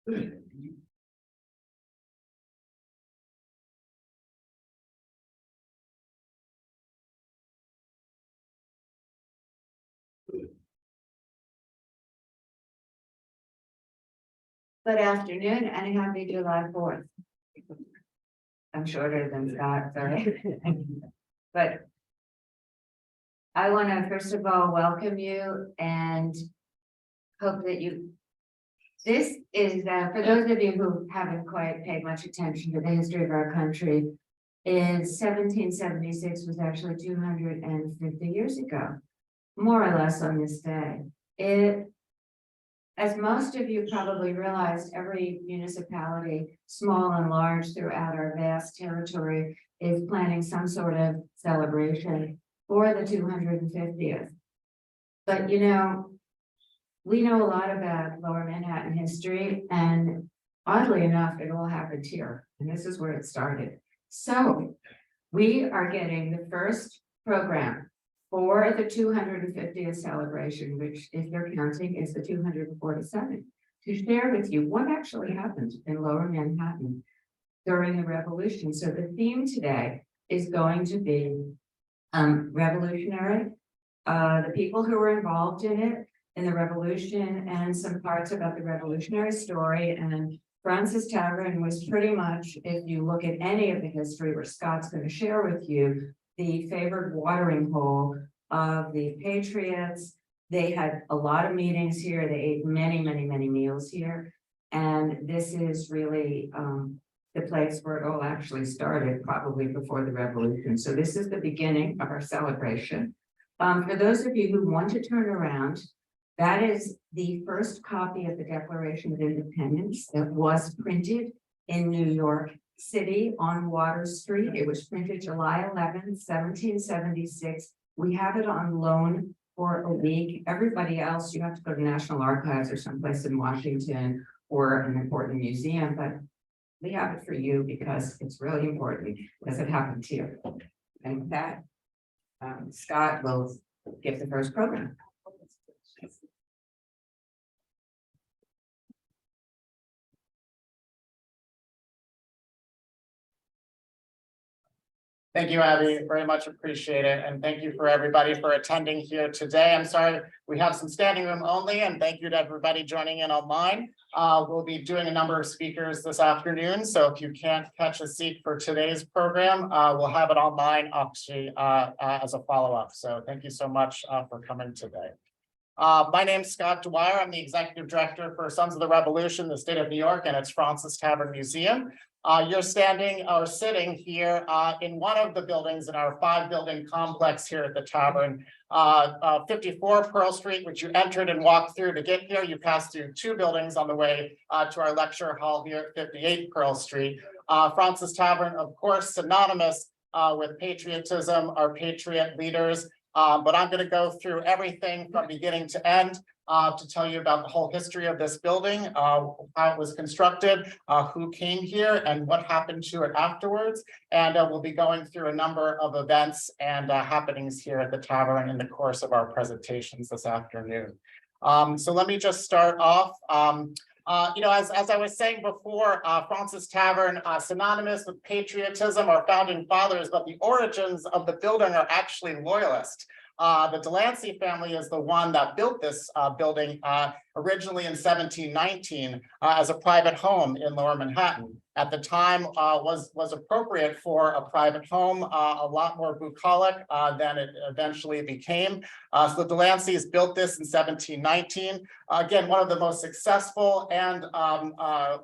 Good afternoon and happy July 4th. I'm shorter than Scott, sorry. But I want to first of all welcome you and hope that this is, for those of you who haven't quite paid much attention to the history of our country, is 1776 was actually 250 years ago, more or less on this day. As most of you probably realized, every municipality, small and large throughout our vast territory, is planning some sort of celebration for the 250th. But you know, we know a lot about Lower Manhattan history, and oddly enough, it all happened here, and this is where it started. So we are getting the first program for the 250th celebration, which, if you're counting, is the 247, to share with you what actually happened in Lower Manhattan during the Revolution. So the theme today is going to be revolutionary, the people who were involved in the Revolution, and some parts about the revolutionary story. And Fraunces Tavern was pretty much, if you look at any of the history where Scott's going to share with you, the favored watering hole of the Patriots. They had a lot of meetings here. They ate many, many, many meals here. And this is really the place where it all actually started, probably before the Revolution. So this is the beginning of our celebration. For those of you who want to turn around, that is the first copy of the Declaration of Independence that was printed in New York City on Water Street. It was printed July 11, 1776. We have it on loan for a week. Everybody else, you have to go to National Archives or someplace in Washington or an important museum, but we have it for you because it's really important because it happened here. And with that, Scott will give the first program. Thank you, Abby. Very much appreciate it. And thank you for everybody for attending here today. I'm sorry, we have some standing room only, and thank you to everybody joining in online. We'll be doing a number of speakers this afternoon. So if you can't catch a seat for today's program, we'll have it online actually as a follow-up. So thank you so much for coming today. My name's Scott Dwyer. I'm the executive director for Sons of the Revolution, the state of New York, and its Fraunces Tavern Museum. You're standing or sitting here in one of the buildings in our 5-building complex here at the tavern, 54 Pearl Street, which you entered and walked through to get here. You passed through 2 buildings on the way to our lecture hall here at 58 Pearl Street. Fraunces Tavern, of course, synonymous with patriotism, our patriot leaders. But I'm going to go through everything from beginning to end to tell you about the whole history of this building, how it was constructed, who came here, and what happened to it afterwards. And we'll be going through a number of events and happenings here at the tavern in the course of our presentations this afternoon. So let me just start off. You know, as I was saying before, Fraunces Tavern, synonymous with patriotism, our founding fathers, but the origins of the building are actually loyalist. The Delancey family is the one that built this building originally in 1719 as a private home in Lower Manhattan. At the time, was appropriate for a private home, a lot more bucolic than it eventually became. So the Delanceys built this in 1719. Again, one of the most successful and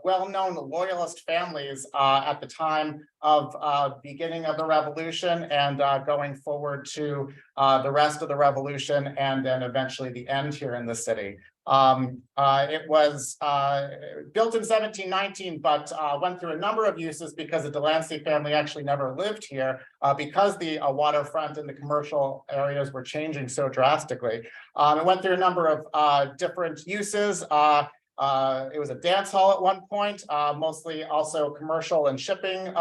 well-known loyalist families at the time of beginning of the Revolution and going forward to the rest of the Revolution and then eventually the end here in the city. It was built in 1719, but went through a number of uses because the Delancey family actually never lived here because the waterfront and the commercial areas were changing so drastically. It went through a number of different uses. It was a dance hall at one point, mostly also commercial and shipping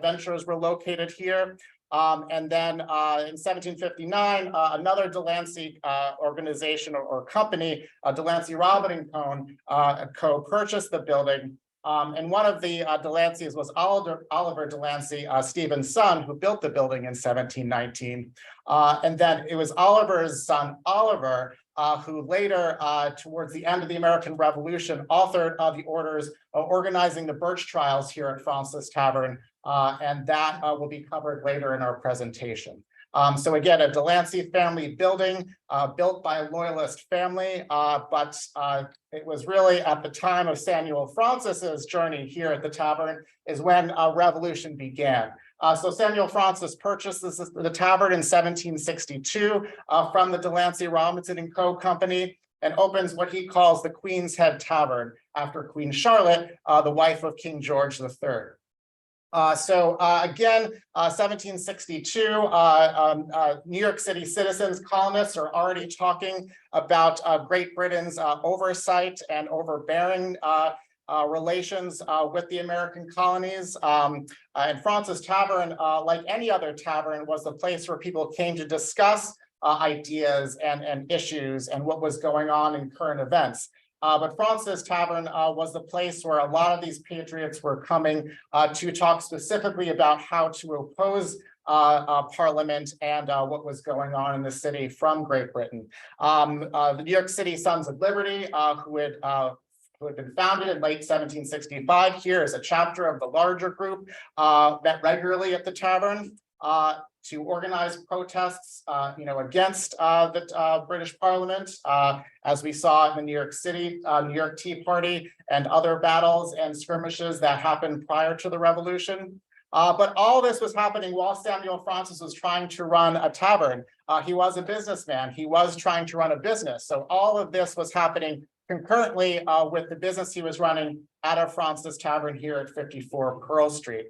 ventures were located here. And then in 1759, another Delancey organization or company, Delancey Robin & Co. purchased the building. And one of the Delanceys was Oliver Delancey, Stephen's son, who built the building in 1719. And then it was Oliver's son, Oliver, who later, towards the end of the American Revolution, authored the orders organizing the Birch Trials here at Fraunces Tavern, and that will be covered later in our presentation. So again, a Delancey family building built by a loyalist family, but it was really at the time of Samuel Fraunces' journey here at the tavern is when revolution began. So Samuel Fraunces purchased the tavern in 1762 from the Delancey Robinson & Co. company and opens what he calls the Queen's Head Tavern after Queen Charlotte, the wife of King George III. Again, 1762, New York City citizens, colonists are already talking about Great Britain's oversight and overbearing relations with the American colonies. And Fraunces Tavern, like any other tavern, was the place where people came to discuss ideas and issues and what was going on in current events. But Fraunces Tavern was the place where a lot of these patriots were coming to talk specifically about how to oppose Parliament and what was going on in the city from Great Britain. The New York City Sons of Liberty, who had been founded in late 1765, here is a chapter of the larger group, met regularly at the tavern to organize protests, against the British Parliament, as we saw in the New York City, New York Tea Party, and other battles and skirmishes that happened prior to the Revolution. But all this was happening while Samuel Fraunces was trying to run a tavern. He was a businessman. He was trying to run a business. So all of this was happening concurrently with the business he was running at a Fraunces Tavern here at 54 Pearl Street.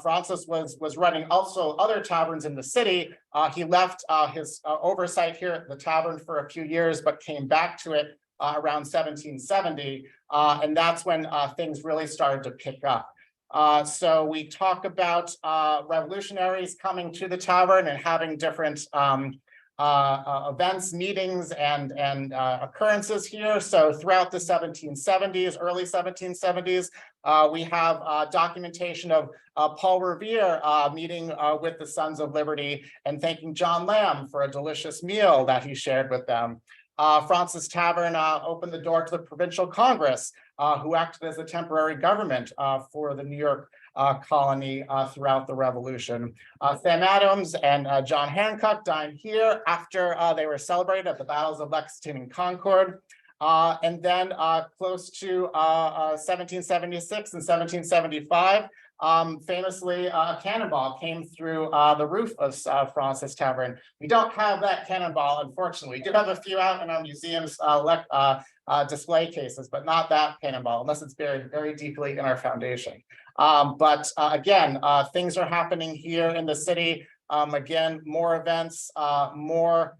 Fraunces was running also other taverns in the city. He left his oversight here at the tavern for a few years, but came back to it around 1770. And that's when things really started to pick up. So we talk about revolutionaries coming to the tavern and having different events, meetings, and occurrences here. So throughout the 1770s, early 1770s, we have documentation of Paul Revere meeting with the Sons of Liberty and thanking John Lamb for a delicious meal that he shared with them. Fraunces Tavern opened the door to the Provincial Congress, who acted as a temporary government for the New York colony throughout the Revolution. Sam Adams and John Hancock dined here after they were celebrated at the battles of Lexington and Concord. And then close to 1776 and 1775, famously, a cannonball came through the roof of Fraunces Tavern. We don't have that cannonball, unfortunately. We do have a few out in our museum's display cases, but not that cannonball, unless it's buried very deeply in our foundation. But again, things are happening here in the city. Again, more events, more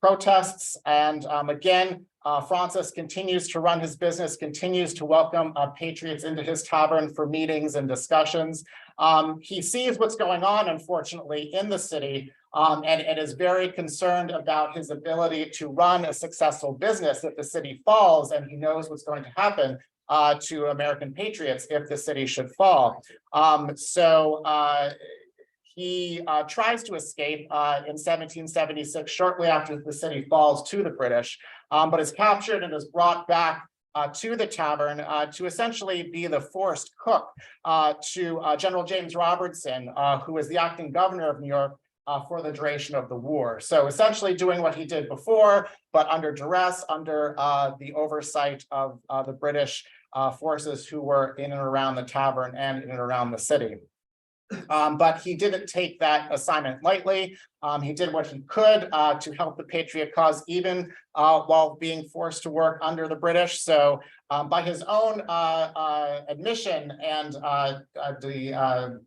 protests, and again, Fraunces continues to run his business, continues to welcome patriots into his tavern for meetings and discussions. He sees what's going on, unfortunately, in the city, and is very concerned about his ability to run a successful business if the city falls, and he knows what's going to happen to American patriots if the city should fall. He tries to escape in 1776, shortly after the city falls to the British, but is captured and is brought back to the tavern to essentially be the forced cook to General James Robertson, who was the acting governor of New York for the duration of the war. So essentially doing what he did before, but under duress, under the oversight of the British forces who were in and around the tavern and in and around the city. But he didn't take that assignment lightly. He did what he could to help the Patriot cause, even while being forced to work under the British. So By his own admission and the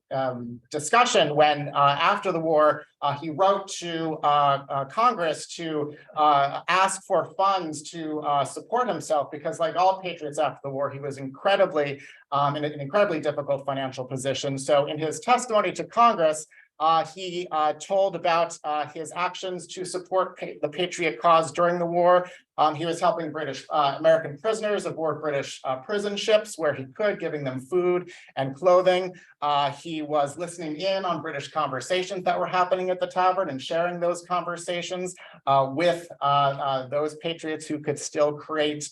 discussion when after the war, he wrote to Congress to ask for funds to support himself, because like all patriots after the war, he was incredibly in an incredibly difficult financial position. So in his testimony to Congress, he told about his actions to support the patriot cause during the war. He was helping American prisoners aboard British prison ships where he could, giving them food and clothing. He was listening in on British conversations that were happening at the tavern and sharing those conversations with those patriots who could still create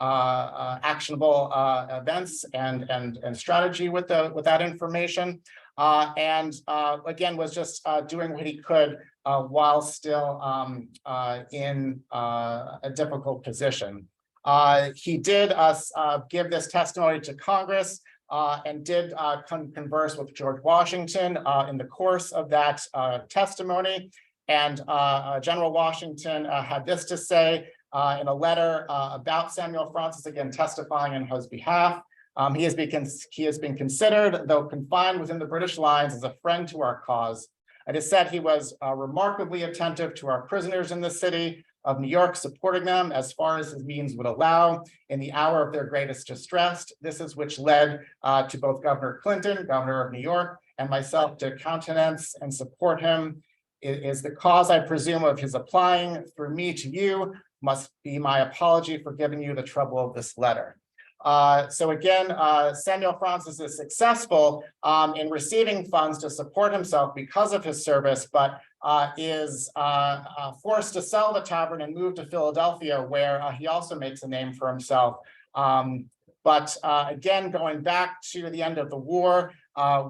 actionable events and strategy with that information. Again, was just doing what he could while still in a difficult position. He did give this testimony to Congress and did converse with George Washington in the course of that testimony. And General Washington had this to say in a letter about Samuel Fraunces, again testifying on his behalf. He has been considered, though confined within the British lines, as a friend to our cause. It is said he was remarkably attentive to our prisoners in the city of New York, supporting them as far as his means would allow in the hour of their greatest distress. This is which led to both Governor Clinton, governor of New York, and myself to countenance and support him. It is the cause, I presume, of his applying through me to you. Must be my apology for giving you the trouble of this letter. So again, Samuel Fraunces is successful in receiving funds to support himself because of his service, but is forced to sell the tavern and move to Philadelphia, where he also makes a name for himself. Again, going back to the end of the war,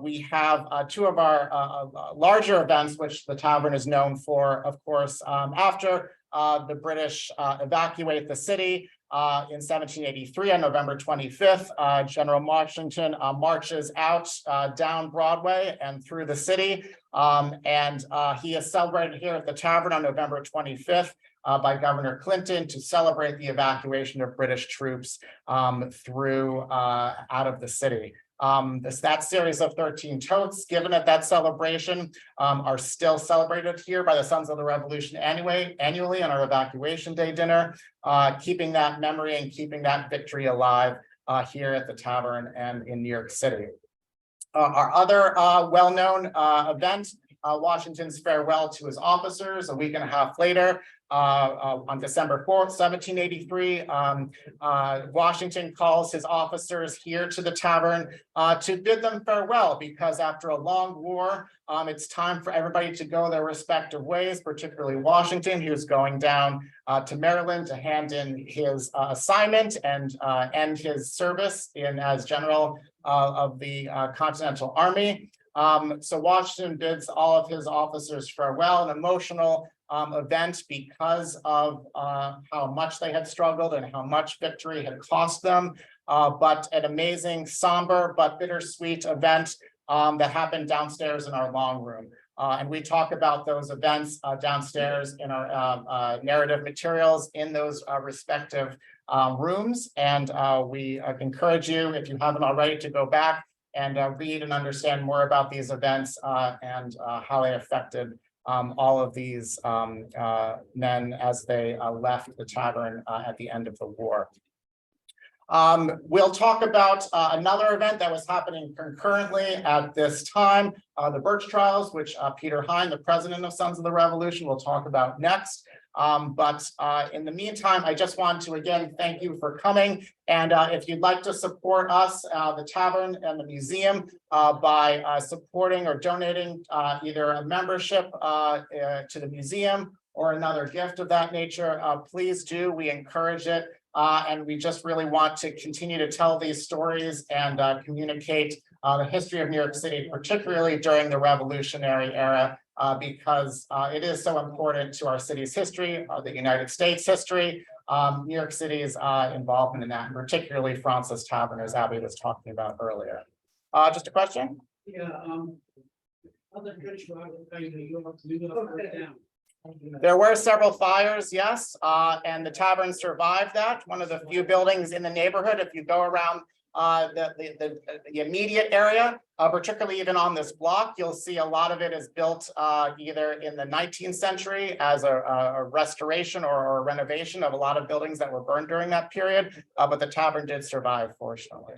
we have two of our larger events, which the tavern is known for, of course, after the British evacuate the city. In 1783, on November 25th, General Washington marches out down Broadway and through the city. He is celebrated here at the tavern on November 25th by Governor Clinton to celebrate the evacuation of British troops through out of the city. That series of 13 totes given at that celebration are still celebrated here by the Sons of the Revolution annually on our Evacuation Day dinner, keeping that memory and keeping that victory alive here at the tavern and in New York City. Our other well-known event, Washington's farewell to his officers a week and a half later. On December 4th, 1783, Washington calls his officers here to the tavern to bid them farewell, because after a long war, it's time for everybody to go their respective ways, particularly Washington, who's going down to Maryland to hand in his assignment and end his service as general of the Continental Army. So Washington bids all of his officers farewell, an emotional event because of how much they had struggled and how much victory had cost them, but an amazing, somber, but bittersweet event that happened downstairs in our long room. And we talk about those events downstairs in our narrative materials in those respective rooms. And we encourage you, if you haven't already, to go back and read and understand more about these events and how they affected all of these men as they left the tavern at the end of the war. We'll talk about another event that was happening concurrently at this time, the Birch Trials, which Peter Hine, the president of Sons of the Revolution, will talk about next. In the meantime, I just want to again thank you for coming. And if you'd like to support us, the tavern and the museum, by supporting or donating either a membership to the museum or another gift of that nature, please do. We encourage it. And we just really want to continue to tell these stories and communicate the history of New York City, particularly during the Revolutionary era, because it is so important to our city's history, the United States history, New York City's involvement in that, and particularly Fraunces Tavern, as Abby was talking about earlier. Just a question? Yeah, other British New York down. There were several fires, yes, and the tavern survived that. One of the few buildings in the neighborhood, if you go around the immediate area, particularly even on this block, you'll see a lot of it is built either in the 19th century as a restoration or a renovation of a lot of buildings that were burned during that period, but the tavern did survive, fortunately.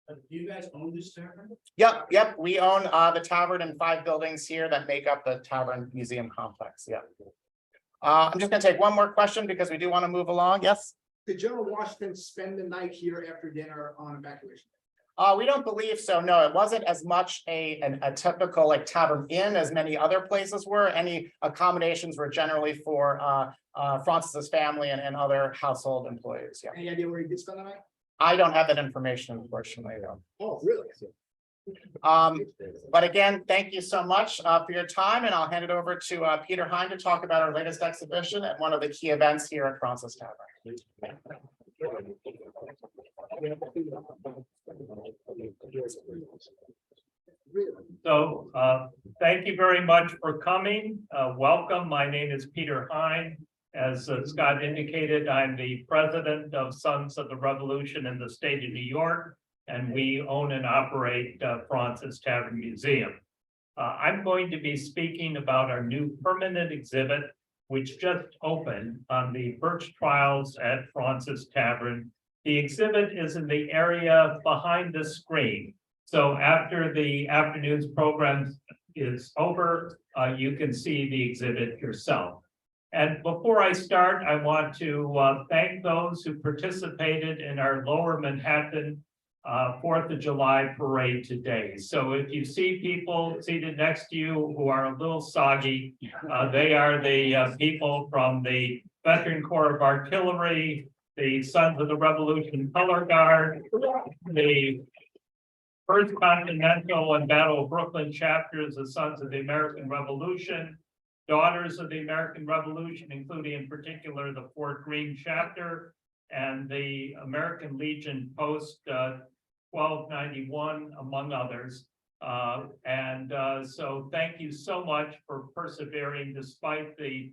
Do you guys own this tavern? Yep, we own the tavern and 5 buildings here that make up the Tavern Museum complex, yeah. I'm just gonna take one more question because we do want to move along, yes? Did General Washington spend the night here after dinner on evacuation? We don't believe so, no, it wasn't as much a typical like tavern inn as many other places were. Any accommodations were generally for Fraunces' family and other household employees, yeah. Any idea where he did spend the night? I don't have that information, unfortunately, though. Oh, really? But again, thank you so much for your time, and I'll hand it over to Peter Hine to talk about our latest exhibition at one of the key events here at Fraunces Tavern. So thank you very much for coming. Welcome. My name is Peter Hine. As Scott indicated, I'm the president of Sons of the Revolution in the state of New York, and we own and operate Fraunces Tavern Museum. I'm going to be speaking about our new permanent exhibit, which just opened on the Birch Trials at Fraunces Tavern. The exhibit is in the area behind the screen. So after the afternoon's program is over, you can see the exhibit yourself. And before I start, I want to thank those who participated in our Lower Manhattan 4th of July parade today. So if you see people seated next to you who are a little soggy, they are the people from the Veteran Corps of Artillery, the Sons of the Revolution Color Guard, the First Continental and Battle of Brooklyn chapters of Sons of the American Revolution, Daughters of the American Revolution, including in particular the Fort Greene chapter, and the American Legion Post 1291, among others. So thank you so much for persevering despite the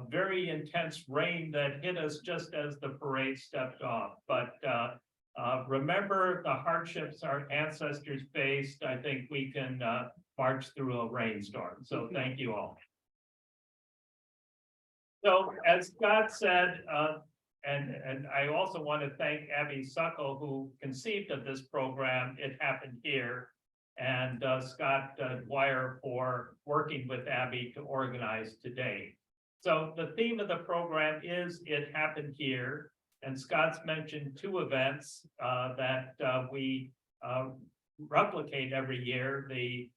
very intense rain that hit us just as the parade stepped off. But remember the hardships our ancestors faced. I think we can march through a rainstorm. So thank you all. So as Scott said, and I also want to thank Abby Suckle, who conceived of this program. It happened here, and Scott Dwyer for working with Abby to organize today. So the theme of the program is It Happened Here, and Scott's mentioned 2 events that we replicate every year: the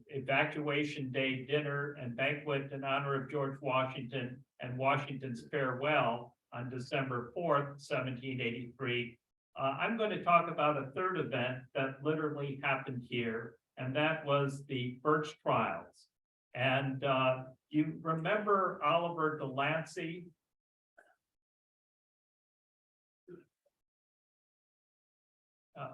Evacuation Day dinner and banquet in honor of George Washington and Washington's farewell on December 4th, 1783. I'm going to talk about a 3rd event that literally happened here, and that was the Birch Trials. And you remember Oliver Delancey?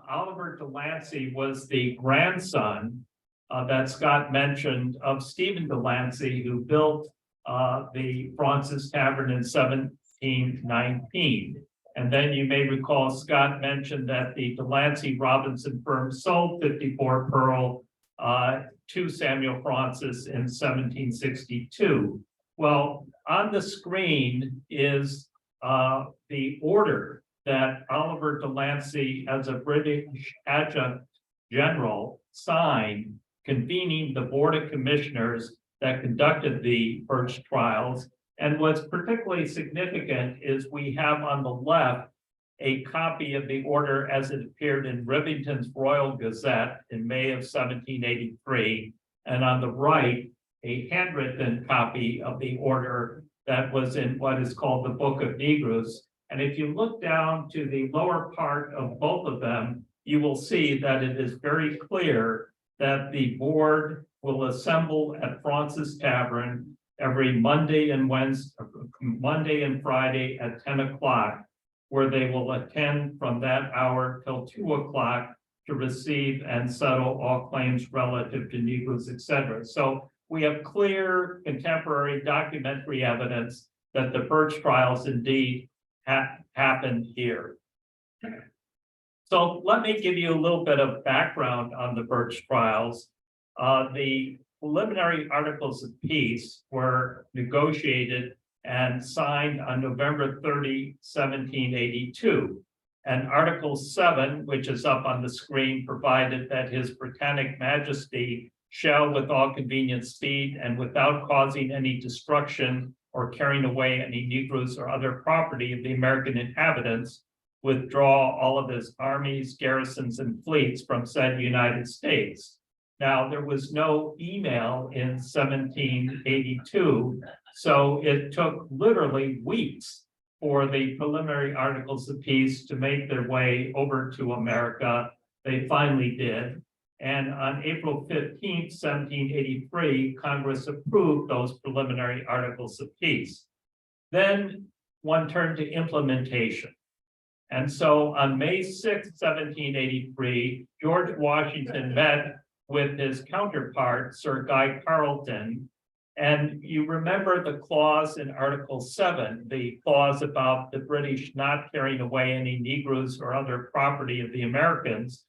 Oliver Delancey was the grandson that Scott mentioned of Stephen Delancey, who built the Fraunces Tavern in 1719. And then you may recall Scott mentioned that the Delancey Robinson firm sold 54 Pearl to Samuel Fraunces in 1762. Well, on the screen is the order that Oliver Delancey, as a British adjunct general, signed, convening the Board of Commissioners that conducted the Birch Trials. And what's particularly significant is we have on the left a copy of the order as it appeared in Rivington's Royal Gazette in May of 1783, and on the right, a handwritten copy of the order that was in what is called the Book of Negroes. And if you look down to the lower part of both of them, you will see that it is very clear that the board will assemble at Fraunces Tavern every Monday and Friday at 10 o'clock, where they will attend from that hour till 2 o'clock to receive and settle all claims relative to Negroes, etc. So we have clear contemporary documentary evidence that the Birch Trials indeed happened here. So let me give you a little bit of background on the Birch Trials. The preliminary articles of peace were negotiated and signed on November 30, 1782. And Article 7, which is up on the screen, provided that His Britannic Majesty shall with all convenient speed and without causing any destruction or carrying away any negroes or other property of the American inhabitants, withdraw all of his armies, garrisons, and fleets from said United States. Now, there was no email in 1782, so it took literally weeks for the preliminary articles of peace to make their way over to America. They finally did. And on April 15th, 1783, Congress approved those preliminary articles of peace. Then one turned to implementation. And so on May 6th, 1783, George Washington met with his counterpart, Sir Guy Carleton. And you remember the clause in Article 7, the clause about the British not carrying away any Negroes or other property of the Americans.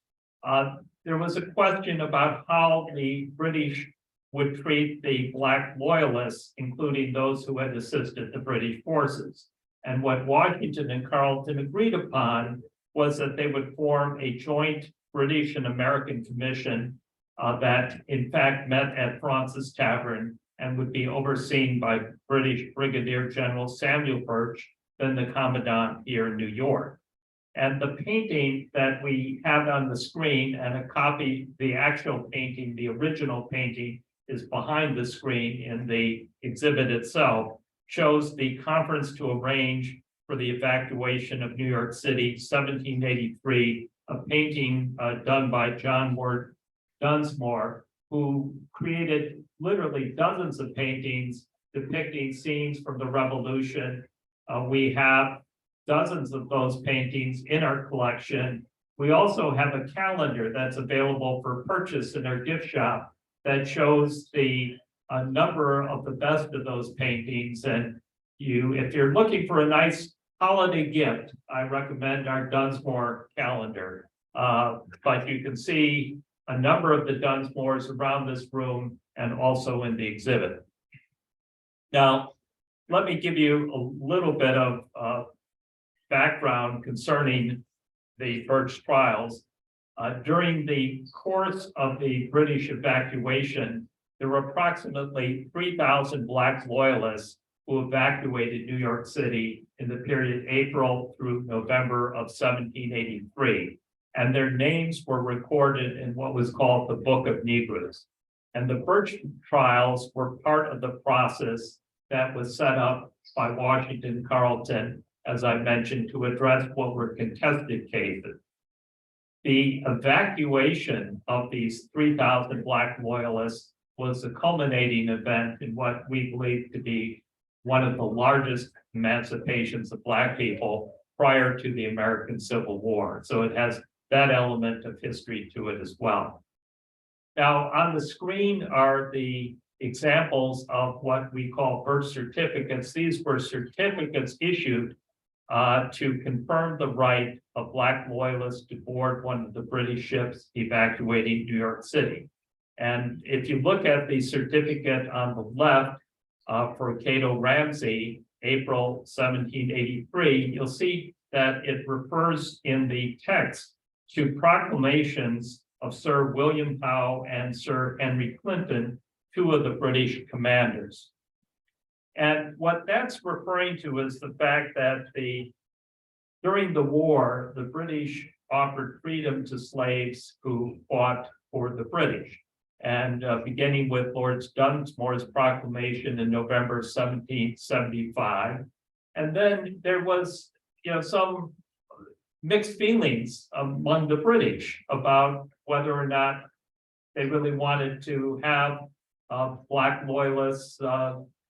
There was a question about how the British would treat the Black loyalists, including those who had assisted the British forces. And what Washington and Carleton agreed upon was that they would form a joint British and American commission that in fact met at Fraunces Tavern and would be overseen by British Brigadier General Samuel Birch, then the Commandant here in New York. And the painting that we have on the screen and a copy, the actual painting, the original painting is behind the screen in the exhibit itself, shows the conference to arrange for the evacuation of New York City, 1783, a painting done by John Ward Dunsmore, who created literally dozens of paintings depicting scenes from the Revolution. We have dozens of those paintings in our collection. We also have a calendar that's available for purchase in our gift shop that shows the number of the best of those paintings. And if you're looking for a nice holiday gift, I recommend our Dunsmore calendar. But you can see a number of the Dunsmores around this room and also in the exhibit. Now, let me give you a little bit of background concerning the Birch Trials. During the course of the British evacuation, there were approximately 3,000 Black loyalists who evacuated New York City in the period April through November of 1783. And their names were recorded in what was called the Book of Negroes. And the Birch Trials were part of the process that was set up by Washington Carleton, as I mentioned, to address what were contested cases. The evacuation of these 3,000 Black loyalists was a culminating event in what we believe to be one of the largest emancipations of Black people prior to the American Civil War. So it has that element of history to it as well. Now, on the screen are the examples of what we call birth certificates. These were certificates issued to confirm the right of Black loyalists to board one of the British ships evacuating New York City. And if you look at the certificate on the left for Cato Ramsey, April 1783, you'll see that it refers in the text to proclamations of Sir William Howe and Sir Henry Clinton, two of the British commanders. And what that's referring to is the fact that during the war, the British offered freedom to slaves who fought for the British. And beginning with Lord Dunsmore's proclamation in November 1775. And then there was, some mixed feelings among the British about whether or not they really wanted to have Black loyalists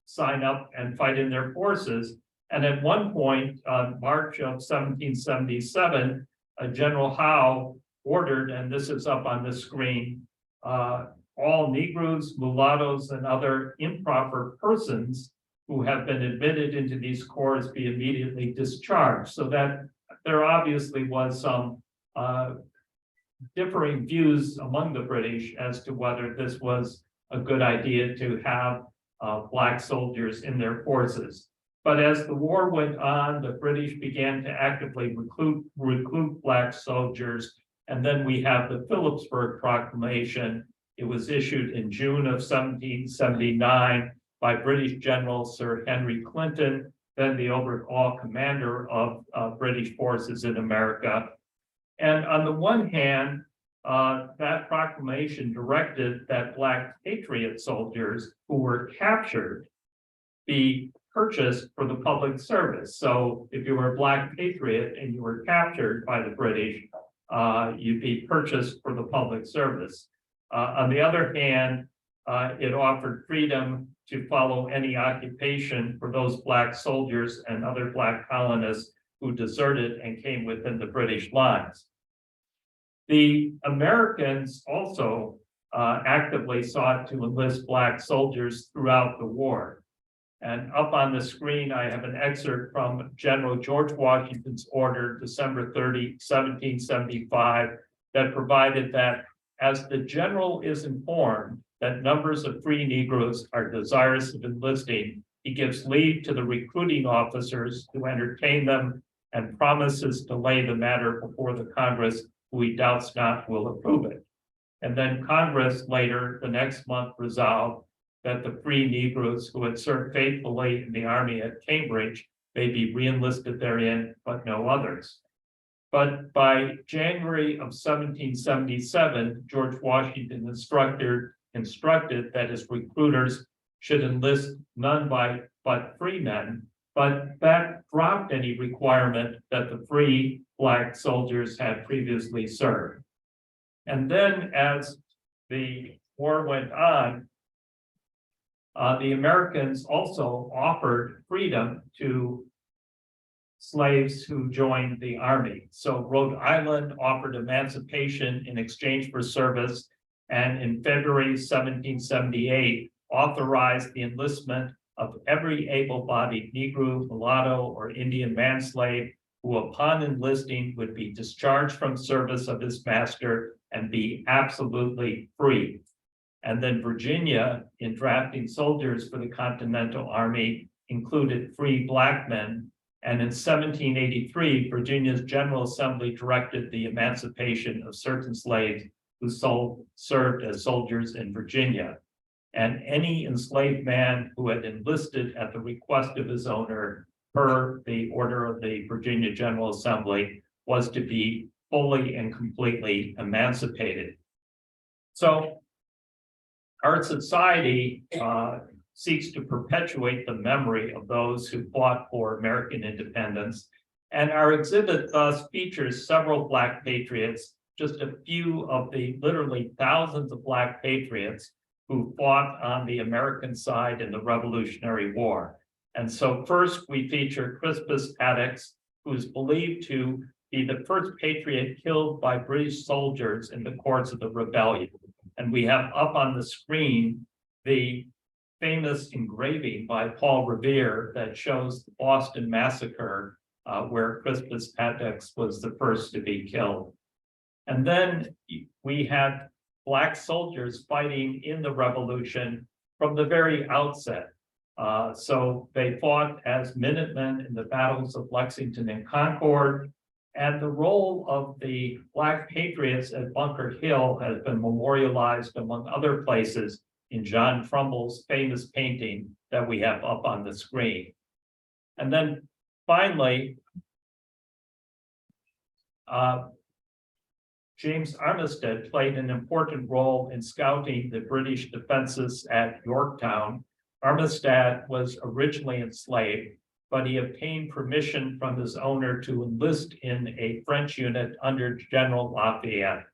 sign up and fight in their forces. And at one point, March of 1777, General Howe ordered, and this is up on the screen, all Negroes, mulattoes, and other improper persons who have been admitted into these corps be immediately discharged. So that there obviously was some differing views among the British as to whether this was a good idea to have Black soldiers in their forces. But as the war went on, the British began to actively recruit Black soldiers. And then we have the Phillipsburg Proclamation. It was issued in June of 1779 by British General Sir Henry Clinton, then the overall commander of British forces in America. And on the one hand, that proclamation directed that Black patriot soldiers who were captured be purchased for the public service. So if you were a Black patriot and you were captured by the British, you'd be purchased for the public service. On the other hand, it offered freedom to follow any occupation for those Black soldiers and other Black colonists who deserted and came within the British lines. The Americans also actively sought to enlist Black soldiers throughout the war. And up on the screen, I have an excerpt from General George Washington's order, December 30, 1775, that provided that as the general is informed that numbers of free Negroes are desirous of enlisting, he gives leave to the recruiting officers to entertain them and promises to lay the matter before the Congress, who he doubts not will approve it. And then Congress later, the next month, resolved that the free Negroes who had served faithfully in the army at Cambridge may be re-enlisted therein, but no others. But by January of 1777, George Washington instructed that his recruiters should enlist none but free men, but that dropped any requirement that the free Black soldiers had previously served. And then as the war went on, the Americans also offered freedom to slaves who joined the army. So Rhode Island offered emancipation in exchange for service, and in February 1778 authorized the enlistment of every able-bodied Negro, mulatto, or Indian manslave who upon enlisting would be discharged from service of his master and be absolutely free. And then Virginia, in drafting soldiers for the Continental Army, included free Black men. And in 1783, Virginia's General Assembly directed the emancipation of certain slaves who served as soldiers in Virginia. And any enslaved man who had enlisted at the request of his owner per the order of the Virginia General Assembly was to be fully and completely emancipated. So our society seeks to perpetuate the memory of those who fought for American independence. And our exhibit thus features several Black patriots, just a few of the literally thousands of Black patriots who fought on the American side in the Revolutionary War. And so first we feature Crispus Attucks, who is believed to be the first patriot killed by British soldiers in the course of the rebellion. And we have up on the screen the famous engraving by Paul Revere that shows the Boston Massacre, where Crispus Attucks was the first to be killed. And then we had Black soldiers fighting in the Revolution from the very outset. So they fought as Minutemen in the battles of Lexington and Concord. And the role of the Black patriots at Bunker Hill has been memorialized, among other places, in John Trumbull's famous painting that we have up on the screen. And then finally, James Armistead played an important role in scouting the British defenses at Yorktown. Armistead was originally enslaved, but he obtained permission from his owner to enlist in a French unit under General Lafayette.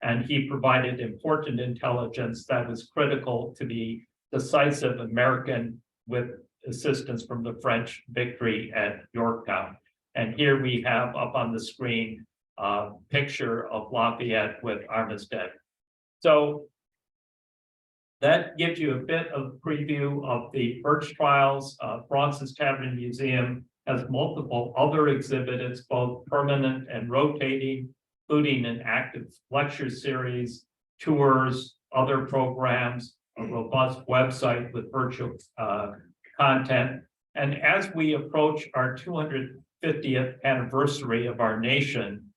And he provided important intelligence that was critical to the decisive American, with assistance from the French victory at Yorktown. And here we have up on the screen a picture of Lafayette with Armistead. So That gives you a bit of preview of the Birch Trials. Fraunces Tavern Museum has multiple other exhibits, both permanent and rotating, including an active lecture series, tours, other programs, a robust website with virtual content. And as we approach our 250th anniversary of our nation,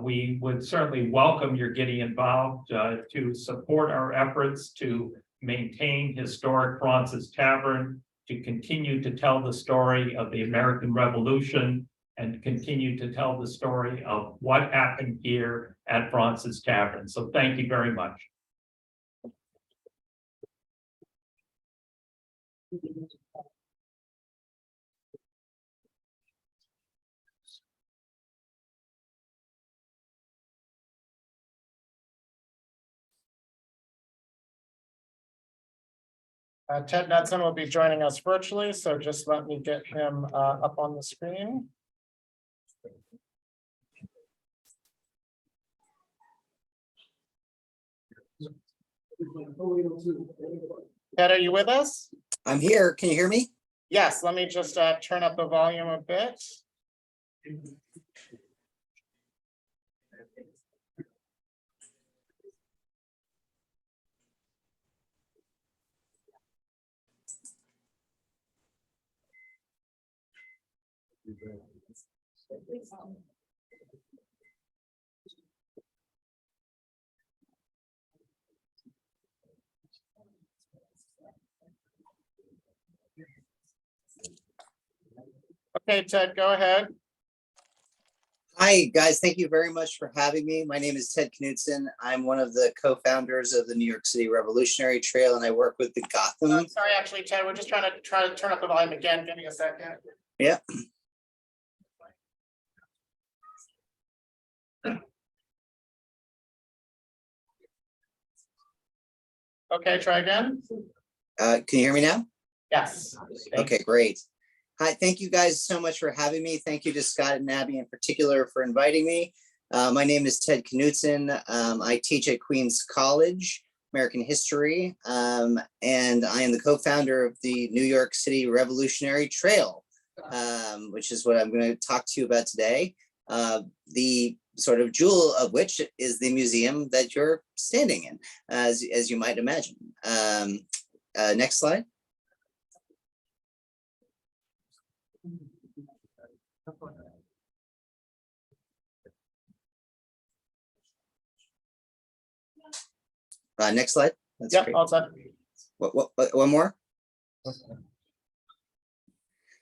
we would certainly welcome your getting involved to support our efforts to maintain historic Fraunces Tavern, to continue to tell the story of the American Revolution, and continue to tell the story of what happened here at Fraunces Tavern. So thank you very much. Ted Knudsen will be joining us virtually, so just let me get him up on the screen. Ted, are you with us? I'm here. Can you hear me? Yes, let me just turn up the volume a bit. Okay, Ted, go ahead. Hi, guys. Thank you very much for having me. My name is Ted Knudsen. I'm one of the co-founders of the New York City Revolutionary Trail, and I work with the Gotham. Sorry, actually, Ted, we're just trying to turn up the volume again. Give me a second. Yeah. Okay, try again. Can you hear me now? Yes. Okay, great. Hi, thank you guys so much for having me. Thank you to Scott and Abby in particular for inviting me. My name is Ted Knudsen. I teach at Queens College, American History, and I am the co-founder of the New York City Revolutionary Trail, which is what I'm going to talk to you about today. The sort of jewel of which is the museum that you're standing in, as you might imagine. Next slide. Next slide. That's Yep, great. all set. One more.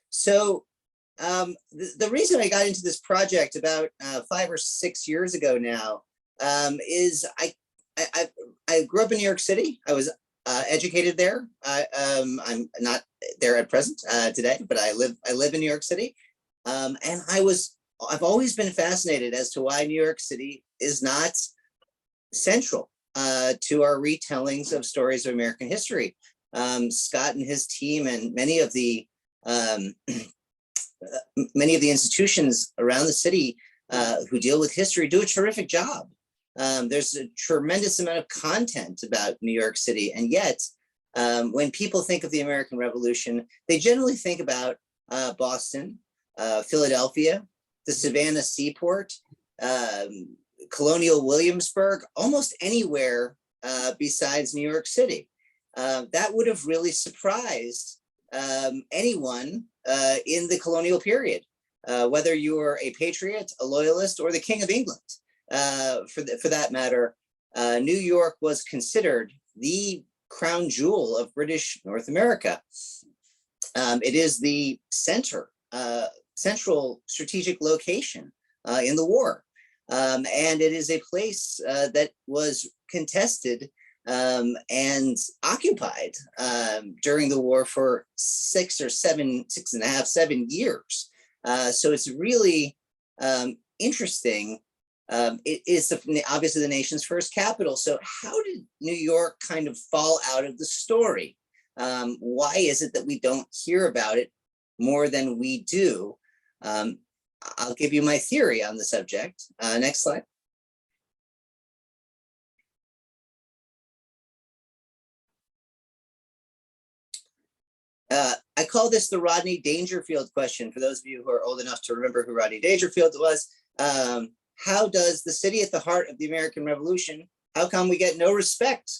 So the reason I got into this project about 5 or 6 years ago now is I grew up in New York City. I was educated there. I'm not there at present today, but I live in New York City, and I've always been fascinated as to why New York City is not central to our retellings of stories of American history. Scott and his team and many of the institutions around the city who deal with history do a terrific job. There's a tremendous amount of content about New York City, and yet when people think of the American Revolution, they generally think about Boston, Philadelphia, the Savannah Seaport, Colonial Williamsburg, almost anywhere besides New York City. That would have really surprised anyone in the colonial period, whether you were a patriot, a loyalist, or the King of England. For that matter, New York was considered the crown jewel of British North America. It is the central strategic location in the war. And it is a place that was contested and occupied during the war for 6.5, 7 years. So it's really interesting. It is obviously the nation's first capital. So how did New York kind of fall out of the story? Why is it that we don't hear about it more than we do? I'll give you my theory on the subject. Next slide. I call this the Rodney Dangerfield question. For those of you who are old enough to remember who Rodney Dangerfield was, how does the city at the heart of the American Revolution, how come we get no respect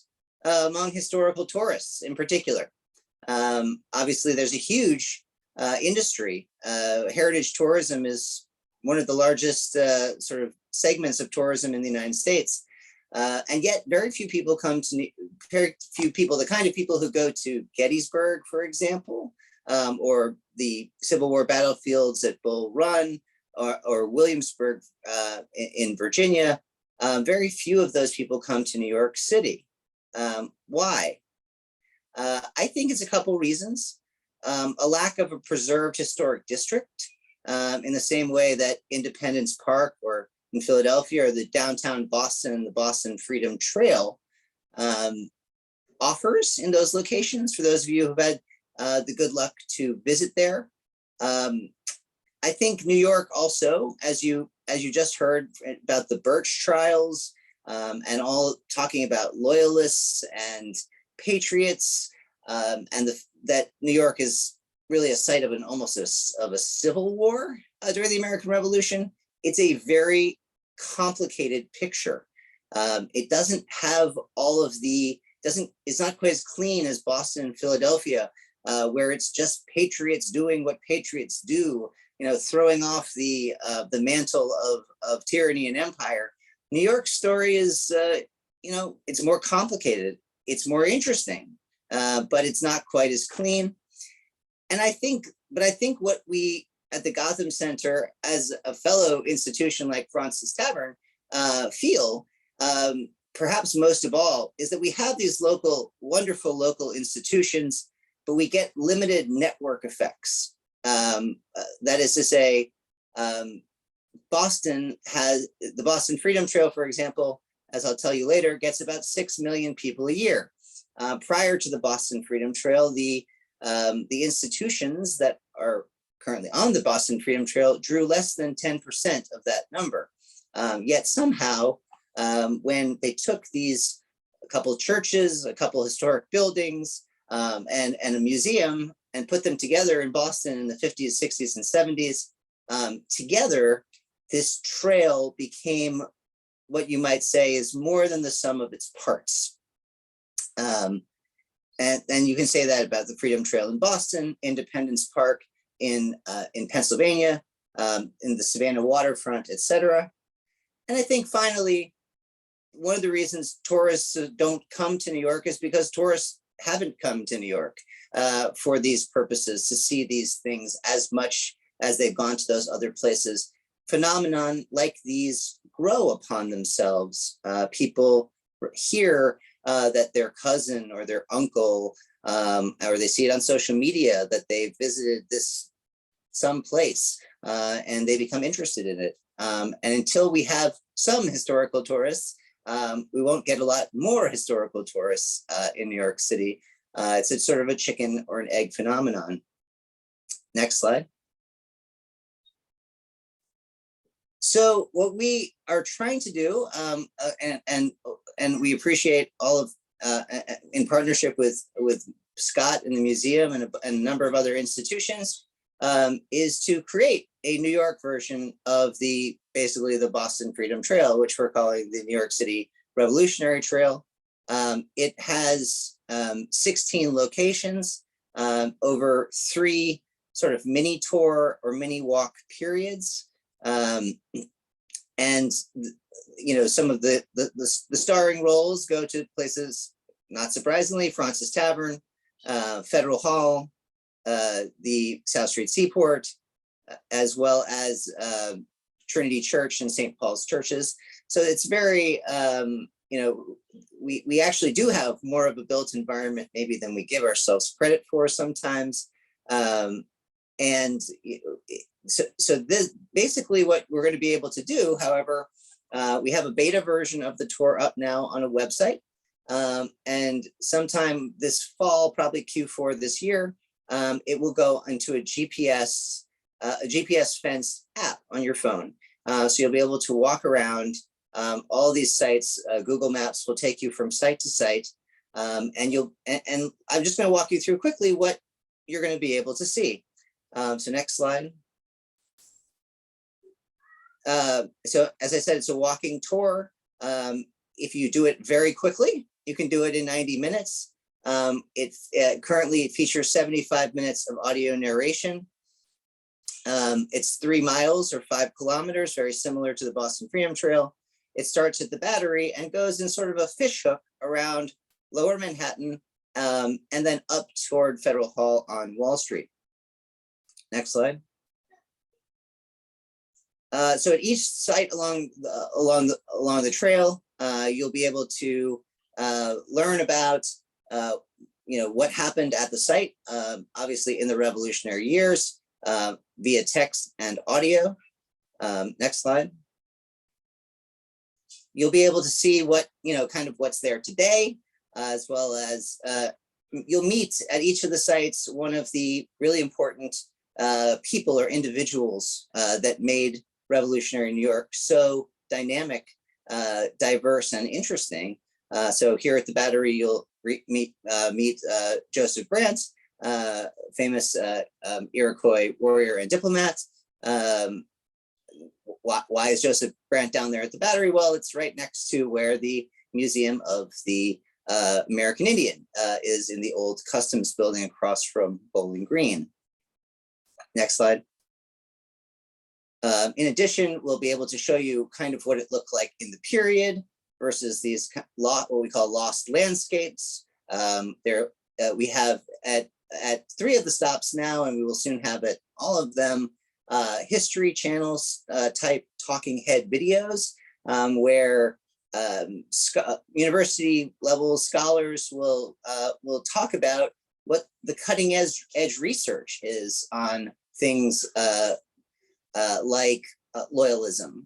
among historical tourists in particular? Obviously, there's a huge industry. Heritage tourism is one of the largest sort of segments of tourism in the United States. And yet very few people come to, very few people, the kind of people who go to Gettysburg, for example, or the Civil War battlefields at Bull Run or Williamsburg in Virginia, very few of those people come to New York City. Why? I think it's a couple reasons. A lack of a preserved historic district, in the same way that Independence Park or in Philadelphia or the downtown Boston and the Boston Freedom Trail offers in those locations. For those of you who've had the good luck to visit there. I think New York also, as you just heard about the Birch Trials and all talking about loyalists and patriots, and that New York is really a site of almost a civil war during the American Revolution. It's a very complicated picture. It doesn't have all of it's not quite as clean as Boston and Philadelphia, where it's just patriots doing what patriots do, throwing off the mantle of tyranny and empire. New York's story is, it's more complicated. It's more interesting, but it's not quite as clean. And I think what we at the Gotham Center, as a fellow institution like Fraunces Tavern, feel, perhaps most of all, is that we have these wonderful local institutions, but we get limited network effects. That is to say, Boston has the Boston Freedom Trail, for example, as I'll tell you later, gets about 6 million people a year. Prior to the Boston Freedom Trail, the institutions that are currently on the Boston Freedom Trail drew less than 10% of that number. Yet somehow, when they took a couple of churches, a couple of historic buildings, and a museum, and put them together in Boston in the 50s, 60s, and 70s, together, this trail became what you might say is more than the sum of its parts. And you can say that about the Freedom Trail in Boston, Independence Park in Pennsylvania, in the Savannah waterfront, etc. And I think finally, one of the reasons tourists don't come to New York is because tourists haven't come to New York for these purposes, to see these things as much as they've gone to those other places. Phenomenon like these grow upon themselves. People hear that their cousin or their uncle, or they see it on social media that they visited some place, and they become interested in it. And until we have some historical tourists, we won't get a lot more historical tourists in New York City. It's a sort of a chicken or an egg phenomenon. Next slide. So what we are trying to do, and we appreciate all of, in partnership with Scott and the museum and a number of other institutions, is to create a New York version of basically the Boston Freedom Trail, which we're calling the New York City Revolutionary Trail. It has 16 locations over 3 sort of mini tour or mini walk periods. And some of the starring roles go to places, not surprisingly, Fraunces Tavern, Federal Hall, the South Street Seaport, as well as Trinity Church and St. Paul's churches. So it's very, we actually do have more of a built environment maybe than we give ourselves credit for sometimes. And so this basically what we're going to be able to do. However, we have a beta version of the tour up now on a website. And sometime this fall, probably Q4 this year, it will go into a GPS fence app on your phone. So you'll be able to walk around all these sites. Google Maps will take you from site to site. And I'm just going to walk you through quickly what you're going to be able to see. So next slide. So as I said, it's a walking tour. If you do it very quickly, you can do it in 90 minutes. Currently it features 75 minutes of audio narration. It's 3 miles or 5 kilometers, very similar to the Boston Freedom Trail. It starts at the Battery and goes in sort of a fishhook around Lower Manhattan, and then up toward Federal Hall on Wall Street. Next slide. So at each site along the trail, you'll be able to learn about what happened at the site, obviously in the Revolutionary years, via text and audio. Next slide. You'll be able to see what, kind of what's there today, as well as you'll meet at each of the sites one of the really important people or individuals that made revolutionary New York so dynamic, diverse, and interesting. So here at the Battery, you'll meet Joseph Brant, famous Iroquois warrior and diplomat. Why is Joseph Brant down there at the Battery? Well, it's right next to where the Museum of the American Indian is, in the old customs building across from Bowling Green. Next slide. In addition, we'll be able to show you kind of what it looked like in the period versus these what we call lost landscapes. We have at 3 of the stops now, and we will soon have at all of them, History Channels type talking head videos, where university level scholars will talk about what the cutting edge research is on things like loyalism,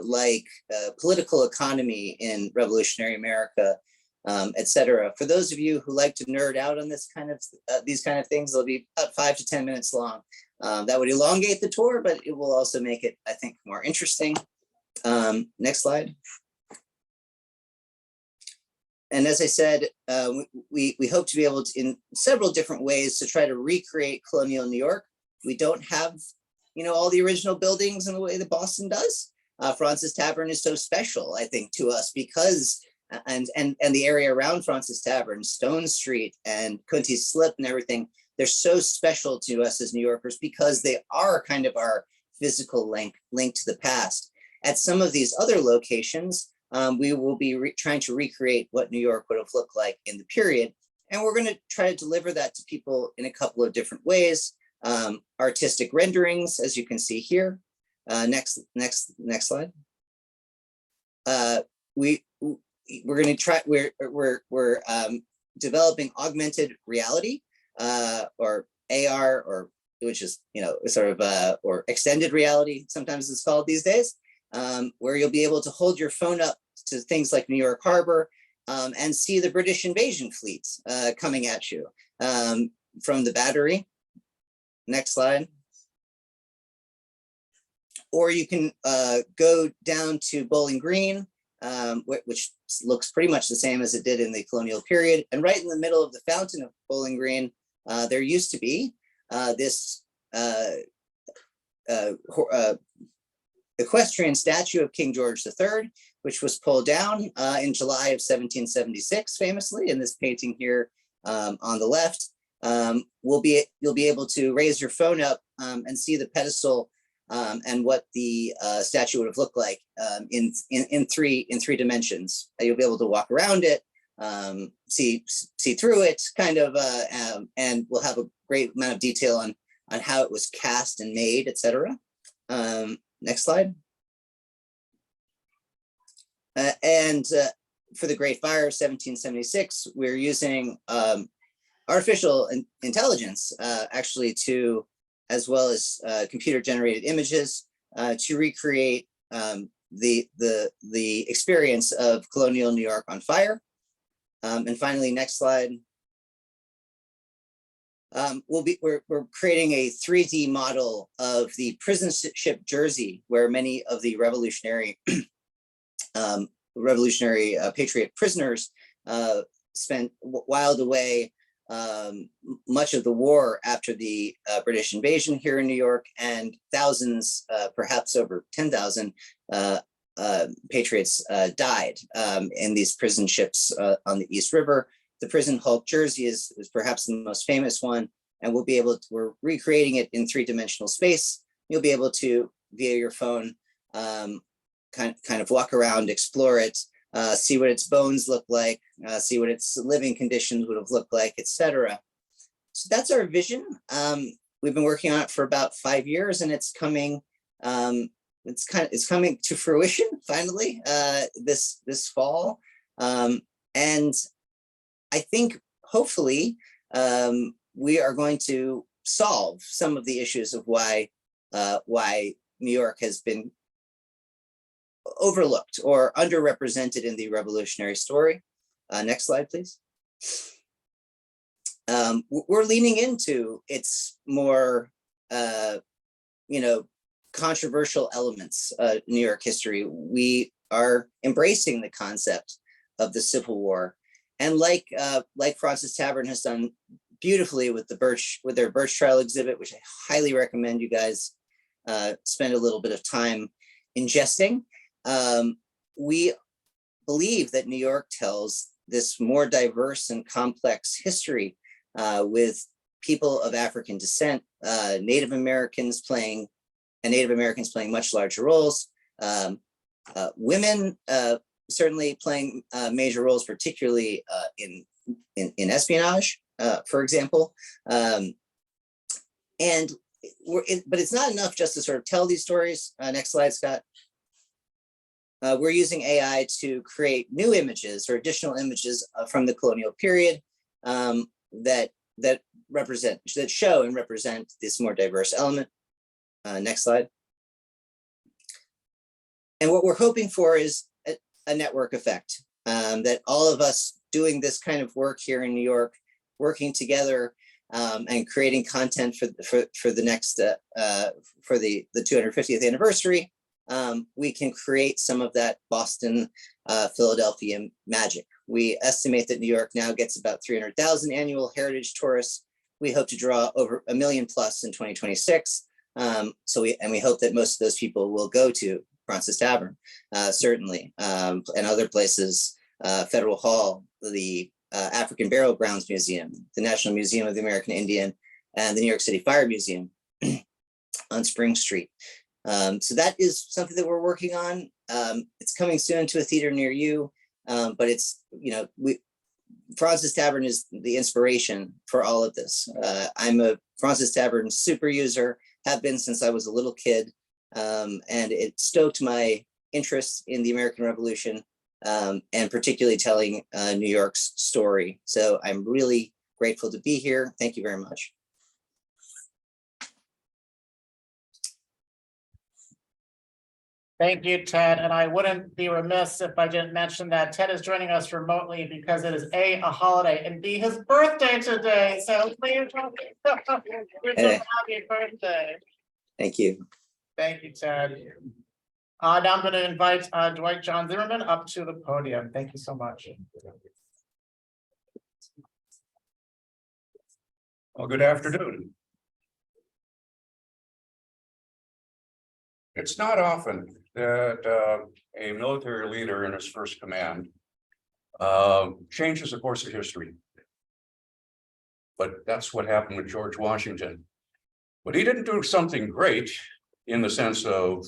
like political economy in revolutionary America, etc. For those of you who like to nerd out on this kind of these kind of things, they'll be about 5 to 10 minutes long. That would elongate the tour, but it will also make it, I think, more interesting. Next slide. And as I said, we hope to be able to, in several different ways, to try to recreate colonial New York. We don't have, all the original buildings in the way that Boston does. Fraunces Tavern is so special, I think, to us because, and the area around Fraunces Tavern, Stone Street and Kunti's Slip and everything, they're so special to us as New Yorkers because they are kind of our physical link to the past. At some of these other locations, we will be trying to recreate what New York would have looked like in the period. And we're going to try to deliver that to people in a couple of different ways. Artistic renderings, as you can see here. Next slide. We're going to try. We're developing augmented reality, or AR, or which is sort of or extended reality. Sometimes it's called these days, where you'll be able to hold your phone up to things like New York Harbor and see the British invasion fleets coming at you from the Battery. Next slide. Or you can go down to Bowling Green, which looks pretty much the same as it did in the colonial period. And right in the middle of the fountain of Bowling Green, there used to be this equestrian statue of King George III, which was pulled down in July of 1776, famously, in this painting here on the left. You'll be able to raise your phone up and see the pedestal and what the statue would have looked like in three dimensions. You'll be able to walk around it, see through it, kind of, and we'll have a great amount of detail on how it was cast and made, etc. Next slide. And for the Great Fire of 1776, we're using artificial intelligence actually to, as well as computer generated images, to recreate the experience of colonial New York on fire. And finally, next slide. We're creating a 3D model of the prison ship Jersey, where many of the revolutionary patriot prisoners spent whiled away much of the war after the British invasion here in New York, and thousands, perhaps over 10,000 patriots died in these prison ships on the East River. The prison hulk Jersey is perhaps the most famous one, and we're recreating it in three-dimensional space. You'll be able to, via your phone, kind of walk around, explore it, see what its bones look like, see what its living conditions would have looked like, etc. So that's our vision. We've been working on it for about 5 years, and it's coming. It's coming to fruition finally this fall, and I think hopefully we are going to solve some of the issues of why New York has been overlooked or underrepresented in the revolutionary story. Next slide, please. We're leaning into its more, controversial elements of New York history. We are embracing the concept of the Civil War, and like Fraunces Tavern has done beautifully with their Birch Trial exhibit, which I highly recommend you guys spend a little bit of time ingesting. We believe that New York tells this more diverse and complex history with people of African descent, Native Americans playing much larger roles, women certainly playing major roles, particularly in espionage, for example. But it's not enough just to sort of tell these stories. Next slide, Scott. We're using AI to create new images or additional images from the colonial period that show and represent this more diverse element. Next slide. And what we're hoping for is a network effect, that all of us doing this kind of work here in New York, working together and creating content for the next for the 250th anniversary, we can create some of that Boston, Philadelphia magic. We estimate that New York now gets about 300,000 annual heritage tourists. We hope to draw over 1 million plus in 2026. We hope that most of those people will go to Fraunces Tavern, certainly, and other places, Federal Hall, the African Burial Grounds Museum, the National Museum of the American Indian, and the New York City Fire Museum on Spring Street. So that is something that we're working on. It's coming soon to a theater near you, but it's, Fraunces Tavern is the inspiration for all of this. I'm a Fraunces Tavern super user, have been since I was a little kid, and it stoked my interest in the American Revolution, and particularly telling New York's story. So I'm really grateful to be here. Thank you very much. Thank you, Ted. And I wouldn't be remiss if I didn't mention that Ted is joining us remotely because it is a holiday and B, his birthday today. So please, happy birthday. Thank you. Thank you, Ted. Now I'm going to invite Dwight John Zimmerman up to the podium. Thank you so much. Well, good afternoon. It's not often that a military leader in his first command changes the course of history. But that's what happened with George Washington. But he didn't do something great in the sense of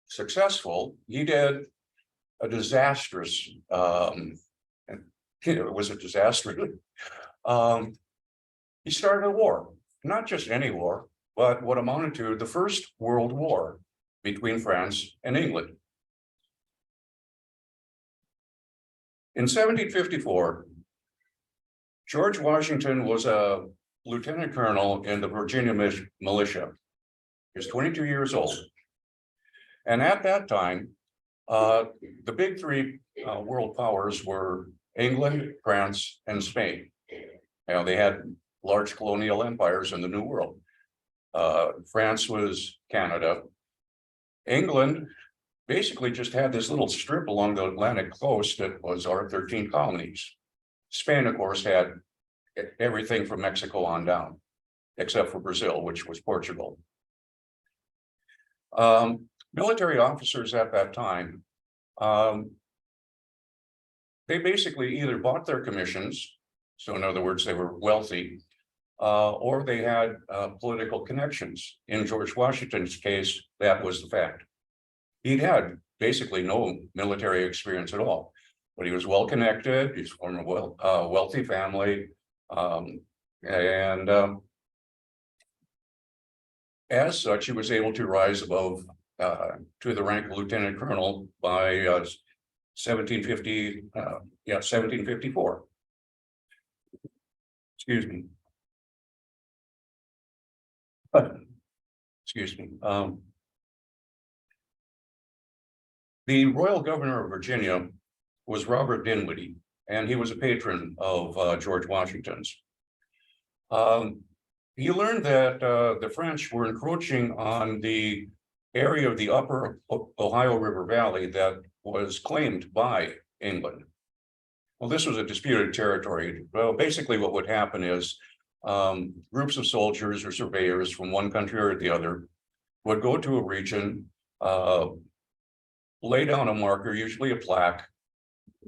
successful. He did a disastrous, it was a disaster. He started a war, not just any war, but what amounted to the First World War between France and England. In 1754, George Washington was a lieutenant colonel in the Virginia militia. He was 22 years old. And at that time, the big three world powers were England, France, and Spain. They had large colonial empires in the New World. France was Canada. England basically just had this little strip along the Atlantic coast that was our 13 colonies. Spain, of course, had everything from Mexico on down, except for Brazil, which was Portugal. Military officers at that time, they basically either bought their commissions, so in other words, they were wealthy, or they had political connections. In George Washington's case, that was the fact. He'd had basically no military experience at all, but he was well connected. He's from a wealthy family, as such, he was able to rise above to the rank of lieutenant colonel by 1754. Excuse me. Excuse me. The royal governor of Virginia was Robert Dinwiddie, and he was a patron of George Washington's. He learned that the French were encroaching on the area of the upper Ohio River Valley that was claimed by England. Well, this was a disputed territory. Well, basically what would happen is groups of soldiers or surveyors from one country or the other would go to a region, lay down a marker, usually a plaque,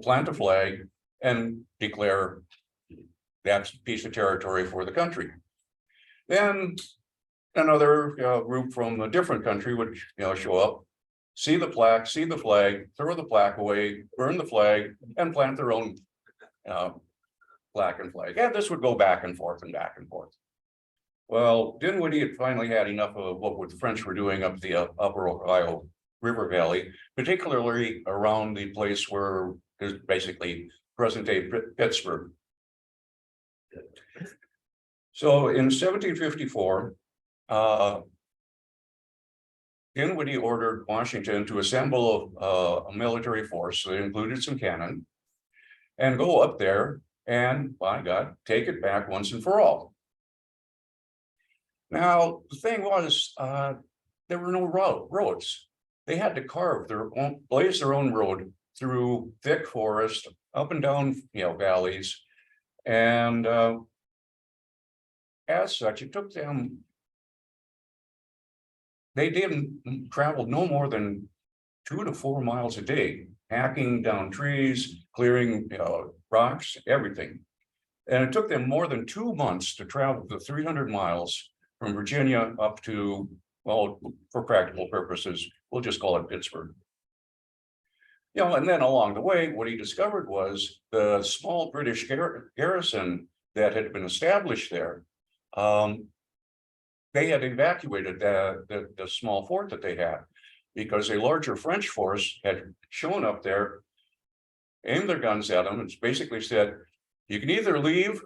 plant a flag, and declare that's a piece of territory for the country. Then another group from a different country would show up, see the plaque, see the flag, throw the plaque away, burn the flag, and plant their own plaque and flag. And this would go back and forth and back and forth. Well, Dinwiddie had finally had enough of what the French were doing up the upper Ohio River Valley, particularly around the place where there's basically present-day Pittsburgh. So in 1754, Dinwiddie ordered Washington to assemble a military force that included some cannon and go up there and, by God, take it back once and for all. Now, the thing was, there were no roads. They had to blaze their own road through thick forest, up and down, valleys. And as such, it took them, they didn't travel no more than 2 to 4 miles a day, hacking down trees, clearing rocks, everything. And it took them more than 2 months to travel the 300 miles from Virginia up to, well, for practical purposes, we'll just call it Pittsburgh. And then along the way, what he discovered was the small British garrison that had been established there. They had evacuated the small fort that they had because a larger French force had shown up there, aimed their guns at them, and basically said, you can either leave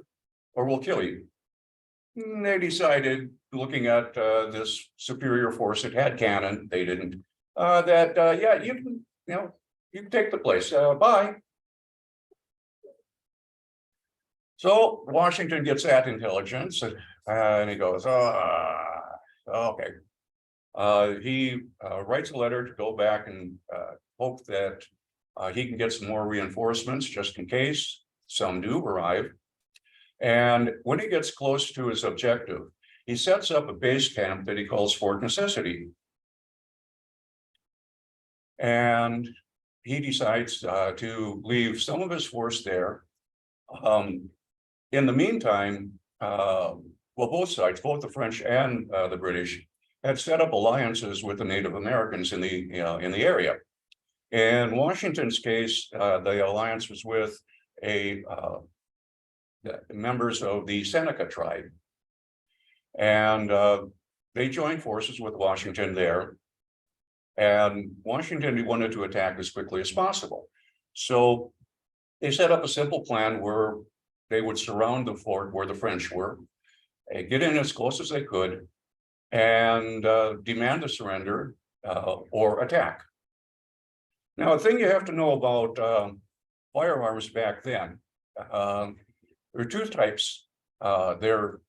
or we'll kill you. And they decided, looking at this superior force that had cannon, they didn't, yeah, you can, you can take the place, bye. So Washington gets that intelligence and he goes, okay. He writes a letter to go back and hope that he can get some more reinforcements just in case some do arrive. And when he gets close to his objective, he sets up a base camp that he calls Fort Necessity. And he decides to leave some of his force there. In the meantime, well, both sides, both the French and the British, had set up alliances with the Native Americans in the area. In Washington's case, the alliance was with members of the Seneca tribe, and they joined forces with Washington there. And Washington wanted to attack as quickly as possible, so they set up a simple plan where they would surround the fort where the French were, get in as close as they could, and demand a surrender or attack. Now, the thing you have to know about firearms back then, there were two types. They were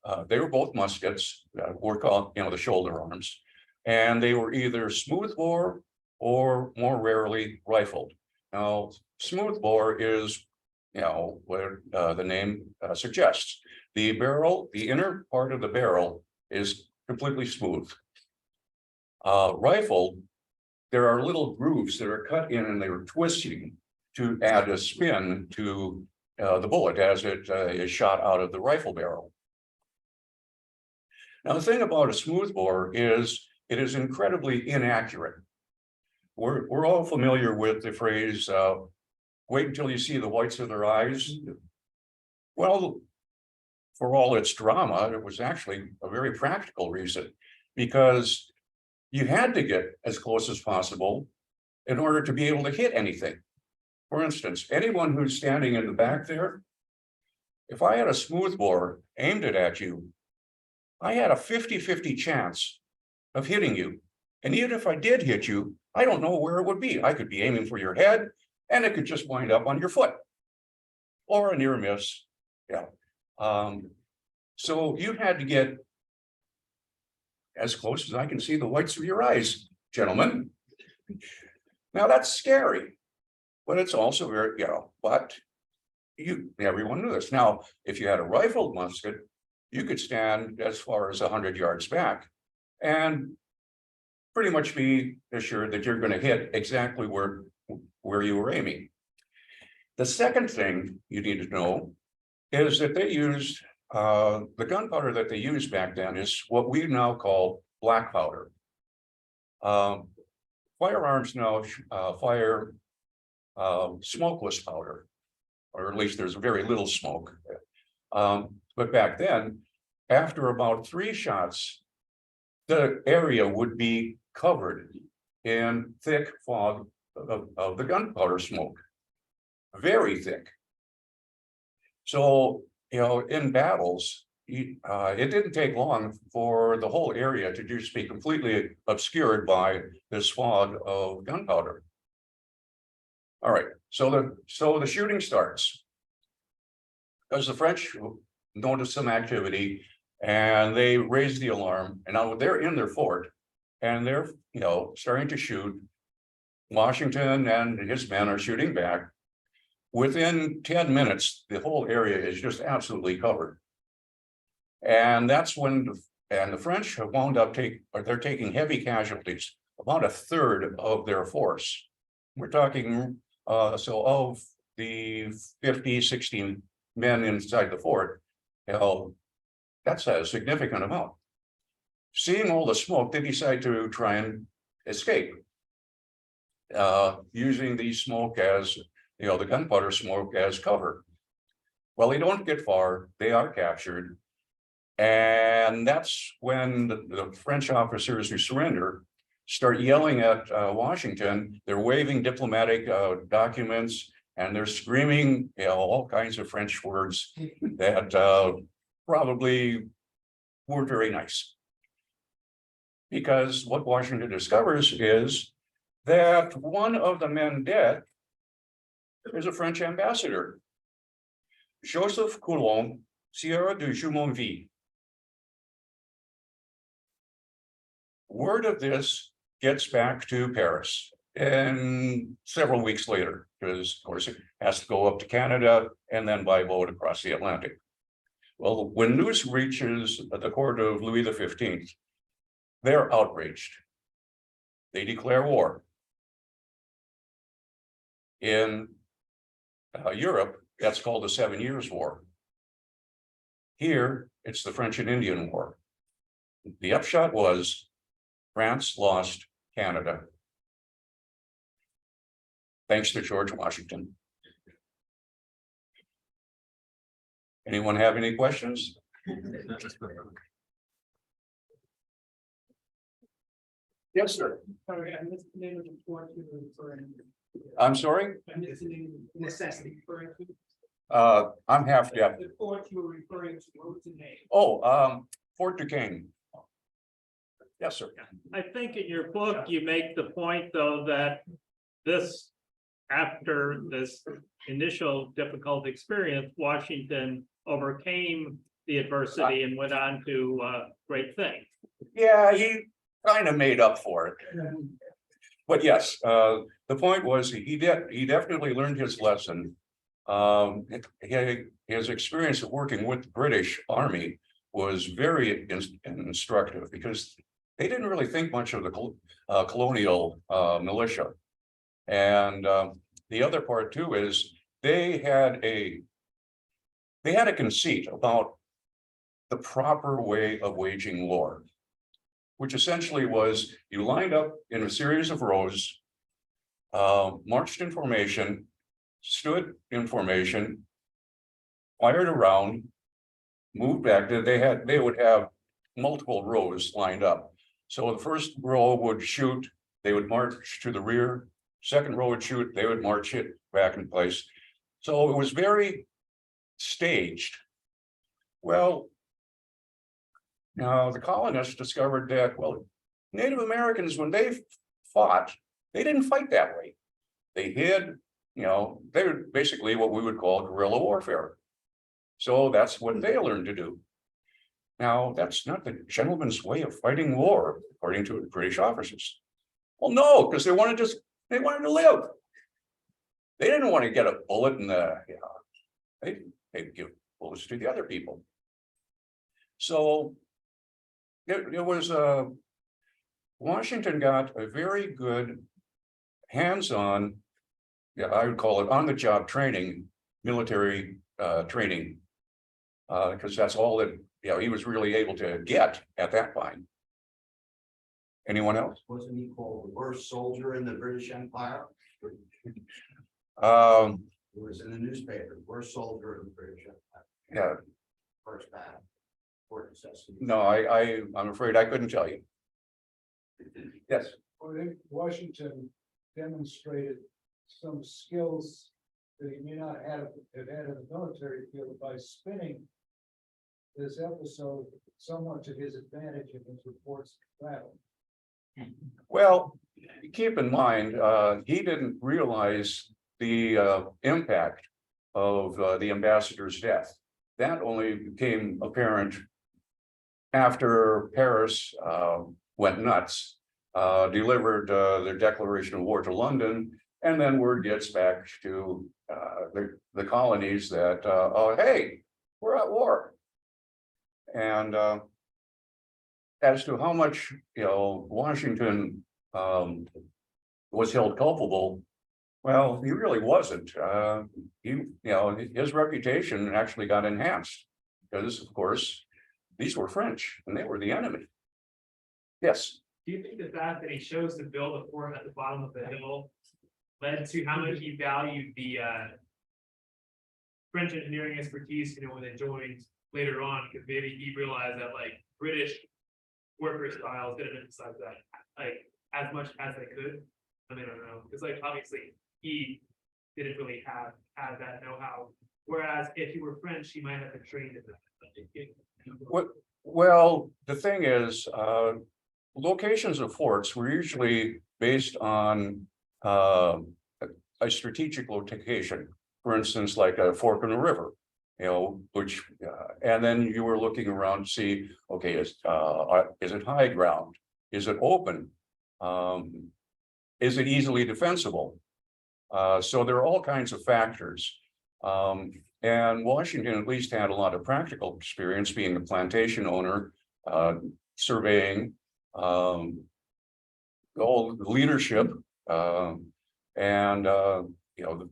both muskets, were called, the shoulder arms, and they were either smoothbore or more rarely rifled. Now, smoothbore is, what the name suggests. The barrel, the inner part of the barrel is completely smooth. Rifle, there are little grooves that are cut in and they are twisting to add a spin to the bullet as it is shot out of the rifle barrel. Now, the thing about a smoothbore is it is incredibly inaccurate. We're all familiar with the phrase, wait until you see the whites of their eyes. Well, for all its drama, it was actually a very practical reason, because you had to get as close as possible in order to be able to hit anything. For instance, anyone who's standing in the back there, if I had a smoothbore aimed it at you, I had a 50-50 chance of hitting you. And even if I did hit you, I don't know where it would be. I could be aiming for your head and it could just wind up on your foot or a near miss. Yeah. So you had to get as close as I can see the whites of your eyes, gentlemen. Now that's scary, but it's also very, but everyone knew this. Now, if you had a rifled musket, you could stand as far as 100 yards back and pretty much be assured that you're going to hit exactly where you were aiming. The second thing you need to know is that they used the gunpowder that they used back then is what we now call black powder. Firearms now fire smokeless powder, or at least there's very little smoke. But back then, after about 3 shots, the area would be covered in thick fog of the gunpowder smoke, very thick. So, in battles, it didn't take long for the whole area to just be completely obscured by this fog of gunpowder. All right, so the shooting starts because the French noticed some activity and they raised the alarm, and now they're in their fort and they're starting to shoot. Washington and his men are shooting back. Within 10 minutes, the whole area is just absolutely covered. And that's when the French have wound up they're taking heavy casualties, about 1/3 of their force. We're talking so of the 50, 60 men inside the fort, that's a significant amount. Seeing all the smoke, they decide to try and escape, using the smoke as the gunpowder smoke as cover. Well, they don't get far, they are captured. And that's when the French officers who surrender start yelling at Washington. They're waving diplomatic documents and they're screaming all kinds of French words that probably weren't very nice. Because what Washington discovers is that one of the men dead is a French ambassador, Joseph Coulon, Sierra de Jumonville. Word of this gets back to Paris and several weeks later, because of course it has to go up to Canada and then by boat across the Atlantic. Well, when news reaches the court of Louis XV, they're outraged. They declare war. In Europe, that's called the 7 Years' War. Here, it's the French and Indian War. The upshot was France lost Canada, thanks to George Washington. Anyone have any questions? Yes, sir. Sorry, I missed the name of the fort you were referring to. I'm sorry. I missed the name of the necessity referring to. I'm half deaf. The fort you were referring to, what was the name? Oh, Fort Duquesne. Yes, sir. I think in your book, you make the point, though, that after this initial difficult experience, Washington overcame the adversity and went on to great things. Yeah, he kind of made up for it. But yes, the point was he definitely learned his lesson. his experience of working with the British Army was very instructive because they didn't really think much of the colonial militia. And the other part too is they had a conceit about the proper way of waging war, which essentially was you lined up in a series of rows, marched in formation, stood in formation, fired around, moved back. They would have multiple rows lined up. So the first row would shoot, they would march to the rear. Second row would shoot, they would march it back in place. So it was very staged. Well, now the colonists discovered that, well, Native Americans, when they fought, they didn't fight that way. They hid, they were basically what we would call guerrilla warfare. So that's what they learned to do. Now, that's not the gentleman's way of fighting war, according to British officers. Well, no, because they wanted to live. They didn't want to get a bullet in the, they'd give bullets to the other people. So it was Washington got a very good hands-on, I would call it on-the-job training, military training, because that's all that he was really able to get at that point. Anyone else? Wasn't he called the worst soldier in the British Empire? It was in the newspaper, worst soldier in the British Empire. Yeah, First battle. no, I'm afraid I couldn't tell you. Yes. I think Washington demonstrated some skills that he may not have had in the military field by spinning this episode somewhat to his advantage in his reports of battle. Well, keep in mind, he didn't realize the impact of the ambassador's death. That only became apparent after Paris went nuts, delivered their declaration of war to London, and then word gets back to the colonies that, oh, hey, we're at war. And as to how much, Washington was held culpable, well, he really wasn't. His reputation actually got enhanced because, of course, these were French and they were the enemy. Yes. Do you think the fact that he chose to build a fort at the bottom of the hill led to how much he valued the French engineering expertise, when they joined later on, because maybe he realized that British worker styles didn't emphasize that as much as they could. I don't know, because obviously he didn't really have that know-how. Whereas if he were French, he might have been trained in that. Well, the thing is, locations of forts were usually based on a strategic location. For instance, like a fork in a river, which, and then you were looking around to see, okay, is it high ground? Is it open? Is it easily defensible? So there are all kinds of factors. And Washington at least had a lot of practical experience being a plantation owner, surveying, all leadership, and the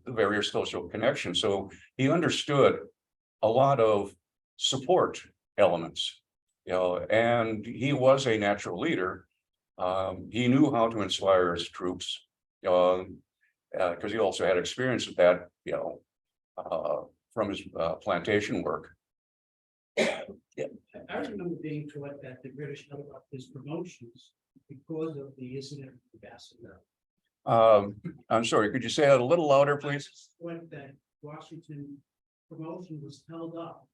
various social connections. So he understood a lot of support elements, and he was a natural leader. He knew how to inspire his troops, because he also had experience with that, from his plantation work. I remember being taught that the British held up his promotions because of the incident with the ambassador. I'm sorry, could you say that a little louder, please? When that Washington promotion was held up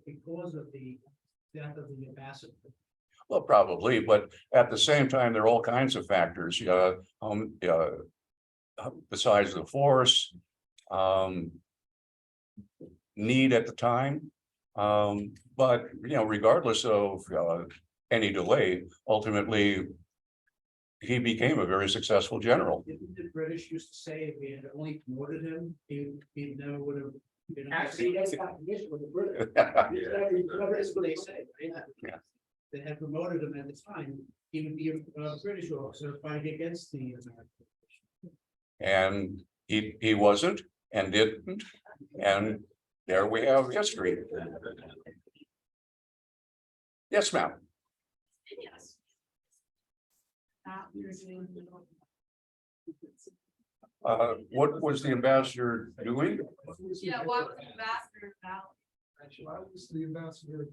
because of the death of the ambassador. Well, probably, but at the same time, there are all kinds of factors. The size of the force, need at the time. But regardless of any delay, ultimately he became a very successful general. Didn't the British used to say if we had only promoted him, he never would have Actually, that's not condition with the British. Whatever is what they say, right? Yeah. They had promoted him at the time, he would be a British officer fighting against the American. And he wasn't and didn't, and there we have history. Yes, ma'am. Yes. What was the ambassador doing? Yeah, what was ambassador about? Actually, I was the ambassador.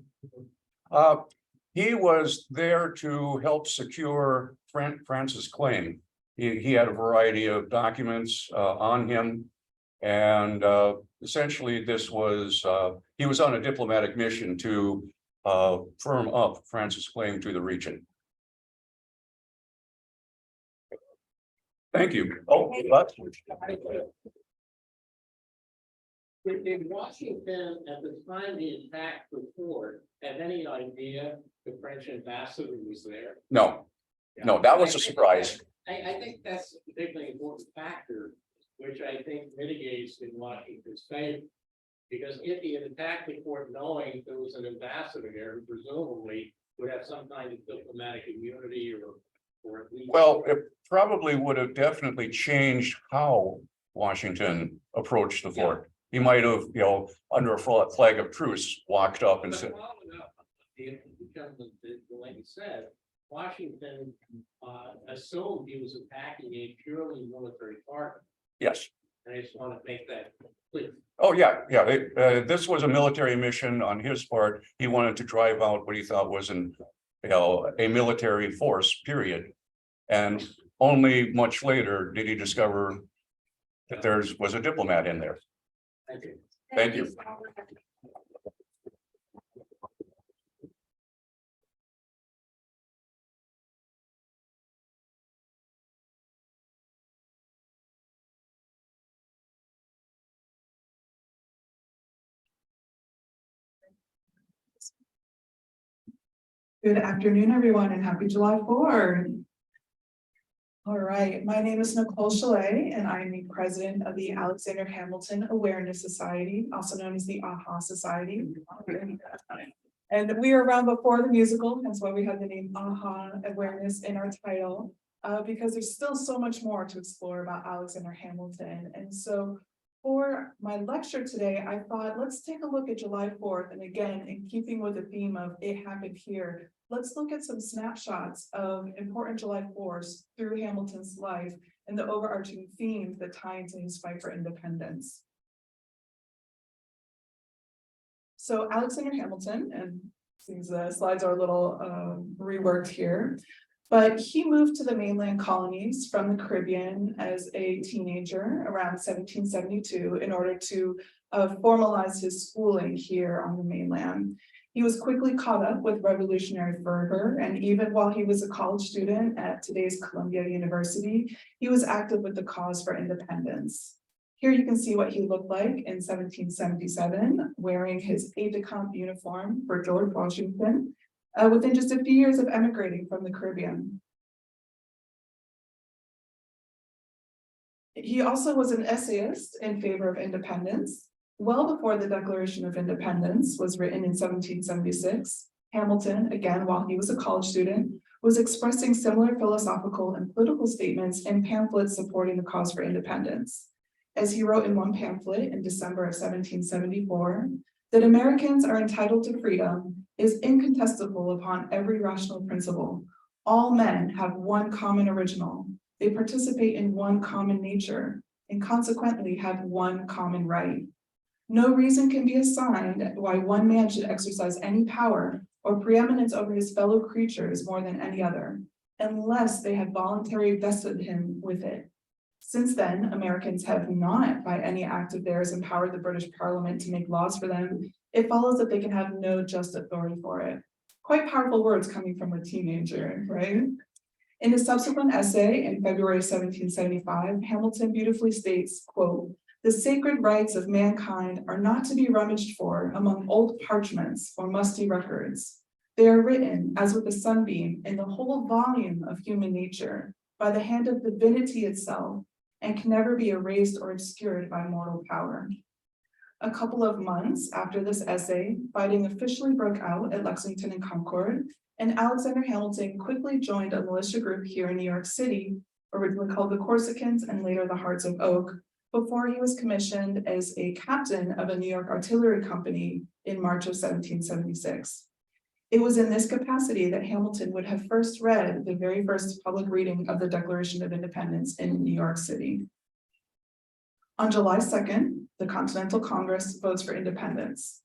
He was there to help secure Francis' claim. He had a variety of documents on him. And essentially, this was he was on a diplomatic mission to firm up Francis' claim to the region. Thank you. Oh, but Did Washington, at the time he attacked the fort, have any idea the French ambassador was there? no, that was a surprise. I think that's a particularly important factor, which I think mitigates in Washington's favor. Because if he had attacked the fort knowing there was an ambassador there, who presumably would have some kind of diplomatic immunity or at least. Well, it probably would have definitely changed how Washington approached the fort. He might have, under a flag of truce, walked up and said, The way he said, Washington assumed he was attacking a purely military target. yes. And I just want to make that clear. Oh, yeah. This was a military mission on his part. He wanted to drive out what he thought was a military force, period. And only much later did he discover that there was a diplomat in there. Thank you. Thank you. Good afternoon, everyone, and happy July 4th. All right, my name is Nicole Chalet, and I am the president of the Alexander Hamilton Awareness Society, also known as the AHA Society. And we were around before the musical, that's why we have the name AHA Awareness in our title, because there's still so much more to explore about Alexander Hamilton. And so for my lecture today, I thought, let's take a look at July 4th. And again, in keeping with the theme of It Happened Here, let's look at some snapshots of important July 4th through Hamilton's life and the overarching themes that tie into his fight for independence. So Alexander Hamilton, and seems the slides are a little reworked here, but he moved to the mainland colonies from the Caribbean as a teenager around 1772 in order to formalize his schooling here on the mainland. He was quickly caught up with revolutionary fervor, and even while he was a college student at today's Columbia University, he was active with the cause for independence. Here you can see what he looked like in 1777, wearing his aide-de-camp uniform for George Washington, within just a few years of emigrating from the Caribbean. He also was an essayist in favor of independence. Well before the Declaration of Independence was written in 1776, Hamilton, again while he was a college student, was expressing similar philosophical and political statements in pamphlets supporting the cause for independence. As he wrote in one pamphlet in December of 1774, that Americans are entitled to freedom is incontestable upon every rational principle. All men have one common original. They participate in one common nature and consequently have one common right. No reason can be assigned why one man should exercise any power or preeminence over his fellow creatures more than any other, unless they have voluntarily vested him with it. Since then, Americans have not, by any act of theirs, empowered the British Parliament to make laws for them. It follows that they can have no just authority for it. Quite powerful words coming from a teenager, right? In a subsequent essay in February 1775, Hamilton beautifully states, quote, "The sacred rights of mankind are not to be rummaged for among old parchments or musty records. They are written, as with a sunbeam, in the whole volume of human nature, by the hand of divinity itself, and can never be erased or obscured by mortal power." A couple of months after this essay, fighting officially broke out at Lexington and Concord, and Alexander Hamilton quickly joined a militia group here in New York City, originally called the Corsicans and later the Hearts of Oak, before he was commissioned as a captain of a New York artillery company in March of 1776. It was in this capacity that Hamilton would have first read the very first public reading of the Declaration of Independence in New York City. On July 2nd, the Continental Congress votes for independence.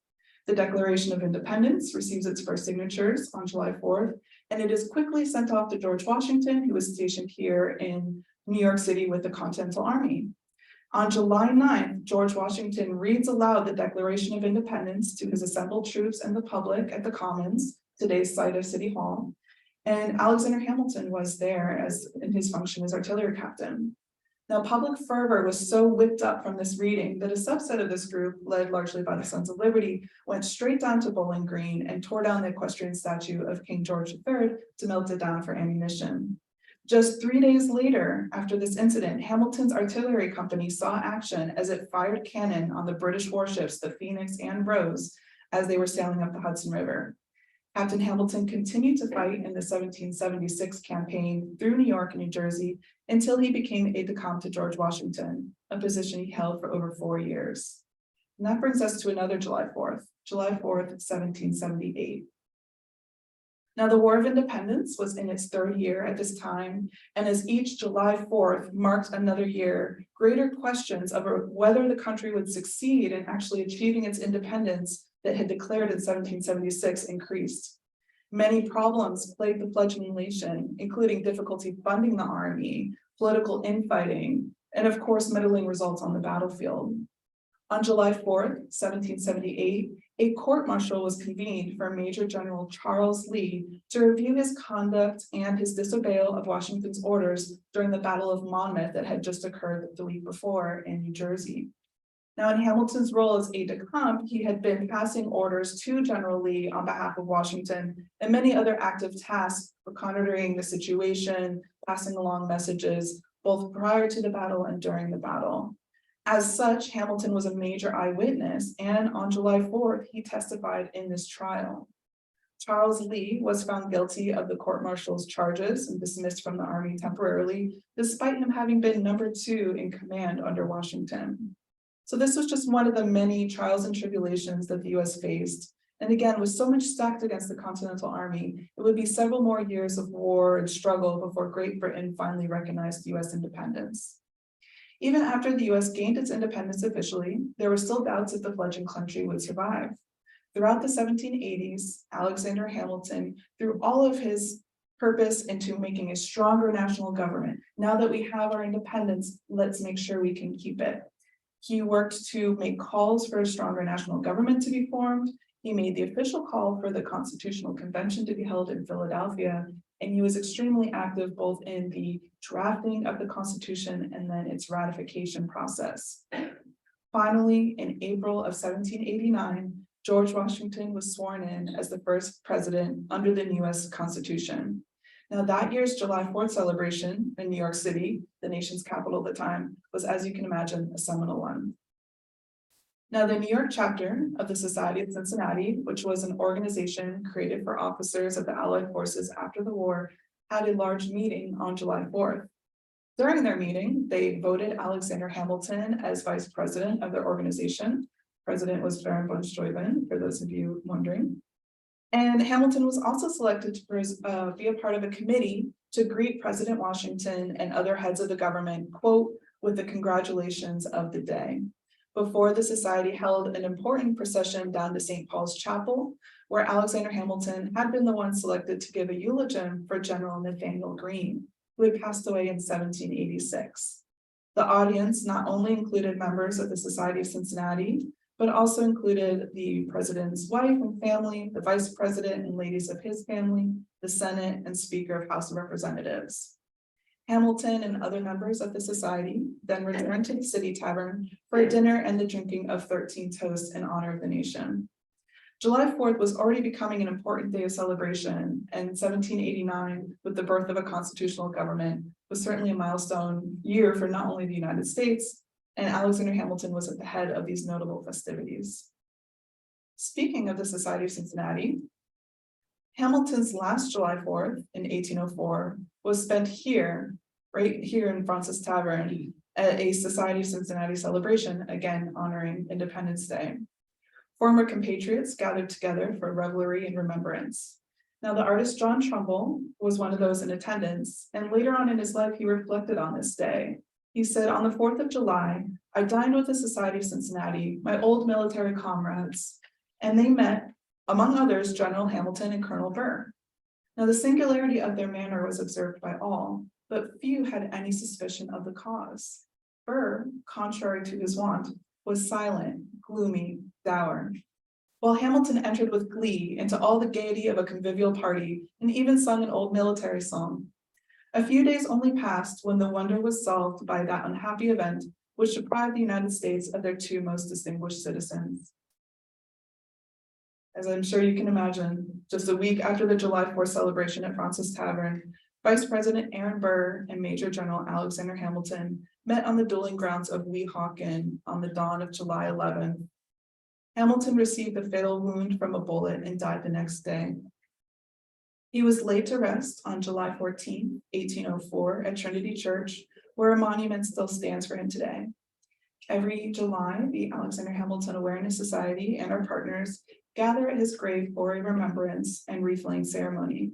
The Declaration of Independence receives its first signatures on July 4th, and it is quickly sent off to George Washington, who was stationed here in New York City with the Continental Army. On July 9th, George Washington reads aloud the Declaration of Independence to his assembled troops and the public at the Commons, today's site of City Hall. And Alexander Hamilton was there as in his function as artillery captain. Now, public fervor was so whipped up from this reading that a subset of this group, led largely by the Sons of Liberty, went straight down to Bowling Green and tore down the equestrian statue of King George III to melt it down for ammunition. Just 3 days later, after this incident, Hamilton's artillery company saw action as it fired cannon on the British warships, the Phoenix and Rose, as they were sailing up the Hudson River. Captain Hamilton continued to fight in the 1776 campaign through New York and New Jersey until he became aide-de-camp to George Washington, a position he held for over 4 years. And that brings us to another July 4th, 1778. Now, the War of Independence was in its third year at this time, and as each July 4th marked another year, greater questions over whether the country would succeed in actually achieving its independence that had declared in 1776 increased. Many problems plagued the fledgling nation, including difficulty funding the army, political infighting, and of course, middling results on the battlefield. On July 4th, 1778, a court-martial was convened for Major General Charles Lee to review his conduct and his disobeyal of Washington's orders during the Battle of Monmouth that had just occurred the week before in New Jersey. Now, in Hamilton's role as aide-de-camp, he had been passing orders to General Lee on behalf of Washington and many other active tasks, reconnoitering the situation, passing along messages, both prior to the battle and during the battle. As such, Hamilton was a major eyewitness, and on July 4th, he testified in this trial. Charles Lee was found guilty of the court-martial's charges and dismissed from the army temporarily, despite him having been number 2 in command under Washington. So this was just one of the many trials and tribulations that the US faced. And again, with so much stacked against the Continental Army, it would be several more years of war and struggle before Great Britain finally recognized US independence. Even after the US gained its independence officially, there were still doubts if the fledgling country would survive. Throughout the 1780s, Alexander Hamilton threw all of his purpose into making a stronger national government. Now that we have our independence, let's make sure we can keep it. He worked to make calls for a stronger national government to be formed. He made the official call for the Constitutional Convention to be held in Philadelphia, and he was extremely active both in the drafting of the Constitution and then its ratification process. Finally, in April of 1789, George Washington was sworn in as the first president under the US Constitution. Now, that year's July 4th celebration in New York City, the nation's capital at the time, was, as you can imagine, a seminal one. Now, the New York chapter of the Society of Cincinnati, which was an organization created for officers of the Allied forces after the war, had a large meeting on July 4th. During their meeting, they voted Alexander Hamilton as vice president of their organization. President was Baron von Steuben, for those of you wondering. And Hamilton was also selected to be a part of a committee to greet President Washington and other heads of the government, quote, with the congratulations of the day. Before the society held an important procession down to St. Paul's Chapel, where Alexander Hamilton had been the one selected to give a eulogium for General Nathaniel Greene, who had passed away in 1786. The audience not only included members of the Society of Cincinnati, but also included the president's wife and family, the vice president and ladies of his family, the Senate, and Speaker of House of Representatives. Hamilton and other members of the society then returned to the City Tavern for a dinner and the drinking of 13 toasts in honor of the nation. July 4th was already becoming an important day of celebration, and 1789, with the birth of a constitutional government, was certainly a milestone year for not only the United States and Alexander Hamilton was at the head of these notable festivities. Speaking of the Society of Cincinnati, Hamilton's last July 4th in 1804 was spent here, right here in Fraunces Tavern, at a Society of Cincinnati celebration, again honoring Independence Day. Former compatriots gathered together for revelry and remembrance. Now, the artist John Trumbull was one of those in attendance, and later on in his life, he reflected on this day. He said, "On the 4th of July, I dined with the Society of Cincinnati, my old military comrades, and they met, among others, General Hamilton and Colonel Burr. Now, the singularity of their manner was observed by all, but few had any suspicion of the cause. Burr, contrary to his wont, was silent, gloomy, dour, while Hamilton entered with glee into all the gaiety of a convivial party and even sung an old military song. A few days only passed when the wonder was solved by that unhappy event which deprived the United States of their two most distinguished citizens." As I'm sure you can imagine, just a week after the July 4th celebration at Fraunces Tavern, Vice President Aaron Burr and Major General Alexander Hamilton met on the dueling grounds of Weehawken on the dawn of July 11th. Hamilton received a fatal wound from a bullet and died the next day. He was laid to rest on July 14, 1804 at Trinity Church, where a monument still stands for him today. Every July, the Alexander Hamilton Awareness Society and our partners gather at his grave for a remembrance and wreath-laying ceremony.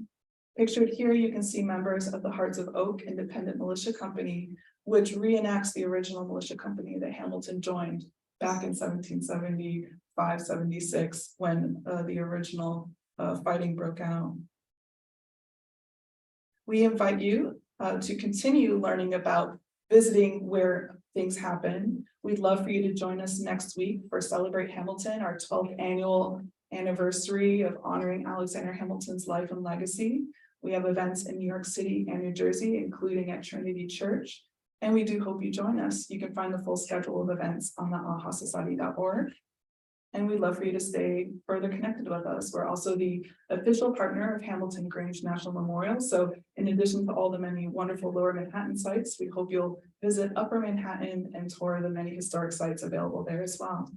Pictured here, you can see members of the Hearts of Oak Independent Militia Company, which reenacts the original militia company that Hamilton joined back in 1775-76 when the original fighting broke out. We invite you to continue learning about visiting where things happen. We'd love for you to join us next week for Celebrate Hamilton, our 12th annual anniversary of honoring Alexander Hamilton's life and legacy. We have events in New York City and New Jersey, including at Trinity Church, and we do hope you join us. You can find the full schedule of events on the ahasociety.org. And we'd love for you to stay further connected with us. We're also the official partner of Hamilton Grange National Memorial. So in addition to all the many wonderful Lower Manhattan sites, we hope you'll visit Upper Manhattan and tour the many historic sites available there as well.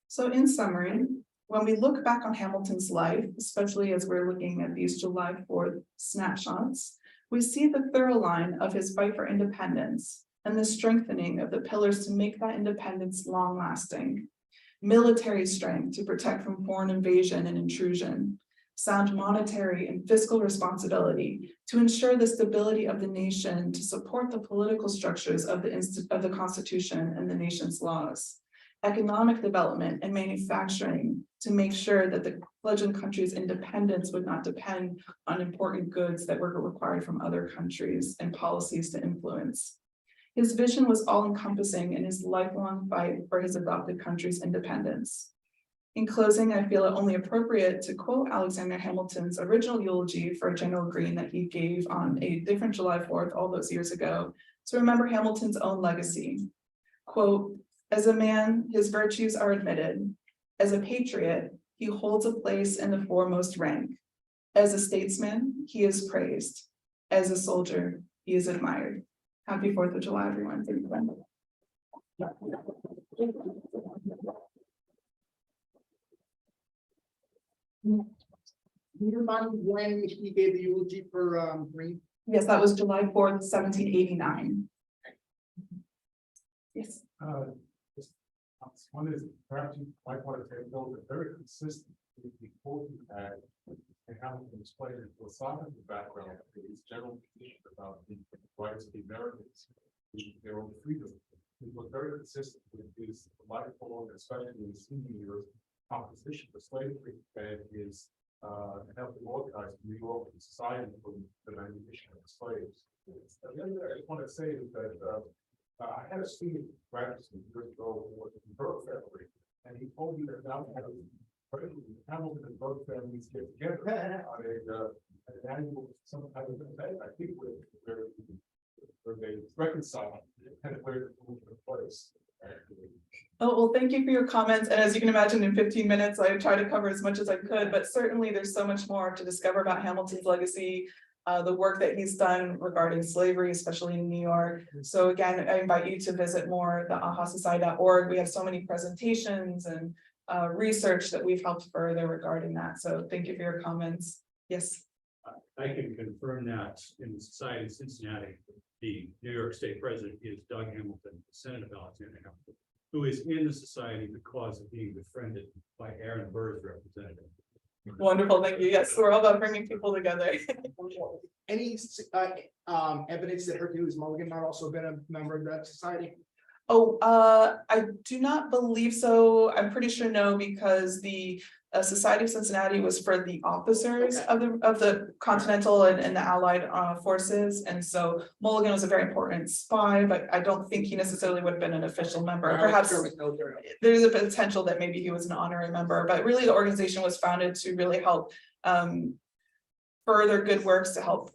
So in summary, when we look back on Hamilton's life, especially as we're looking at these July 4th snapshots, we see the thorough line of his fight for independence and the strengthening of the pillars to make that independence long-lasting. Military strength to protect from foreign invasion and intrusion, sound monetary and fiscal responsibility to ensure the stability of the nation, to support the political structures of the Constitution and the nation's laws, economic development and manufacturing to make sure that the fledgling country's independence would not depend on important goods that were required from other countries and policies to influence. His vision was all-encompassing in his lifelong fight for his adopted country's independence. In closing, I feel it only appropriate to quote Alexander Hamilton's original eulogy for General Greene that he gave on a different July 4th all those years ago to remember Hamilton's own legacy. Quote, "As a man, his virtues are admitted. As a patriot, he holds a place in the foremost rank. As a statesman, he is praised. As a soldier, he is admired." Happy 4th of July, everyone. Thank you. Do you remind when he gave the eulogy for Green? Yes, that was July 4th, 1789. Yes. One is perhaps you might want to take note that very consistent with the quote you had and Hamilton explained his philosophical background, his general position about the rights of the Americans, their own freedom. He was very consistent with his lifelong, especially in his senior years, opposition to slavery and his helping organize New York society for the manumission of slaves. The other thing I just want to say is that I had a student practicing years ago who was in the Birch family, and he told me that now Hamilton and Birch families get together on an annual some type of event. I think where they reconcile and where the movement took place. Oh, well, thank you for your comments. And as you can imagine, in 15 minutes, I tried to cover as much as I could, but certainly there's so much more to discover about Hamilton's legacy. the work that he's done regarding slavery, especially in New York. So again, I invite you to visit more the ahasociety.org. We have so many presentations and research that we've helped further regarding that. So thank you for your comments. Yes. I can confirm that in the Society of Cincinnati, the New York State President is Doug Hamilton, the Senate of Alexander Hamilton, who is in the society because of being befriended by Aaron Burr's representative. Wonderful, thank you. Yes, we're all about bringing people together. Any evidence that Hercules Mulligan might also been a member of that society? Oh, I do not believe so. I'm pretty sure no, because the Society of Cincinnati was for the officers of the Continental and the Allied forces, and so Mulligan was a very important spy, but I don't think he necessarily would have been an official member. Perhaps there's a potential that maybe he was an honorary member, but really the organization was founded to really help further good works to help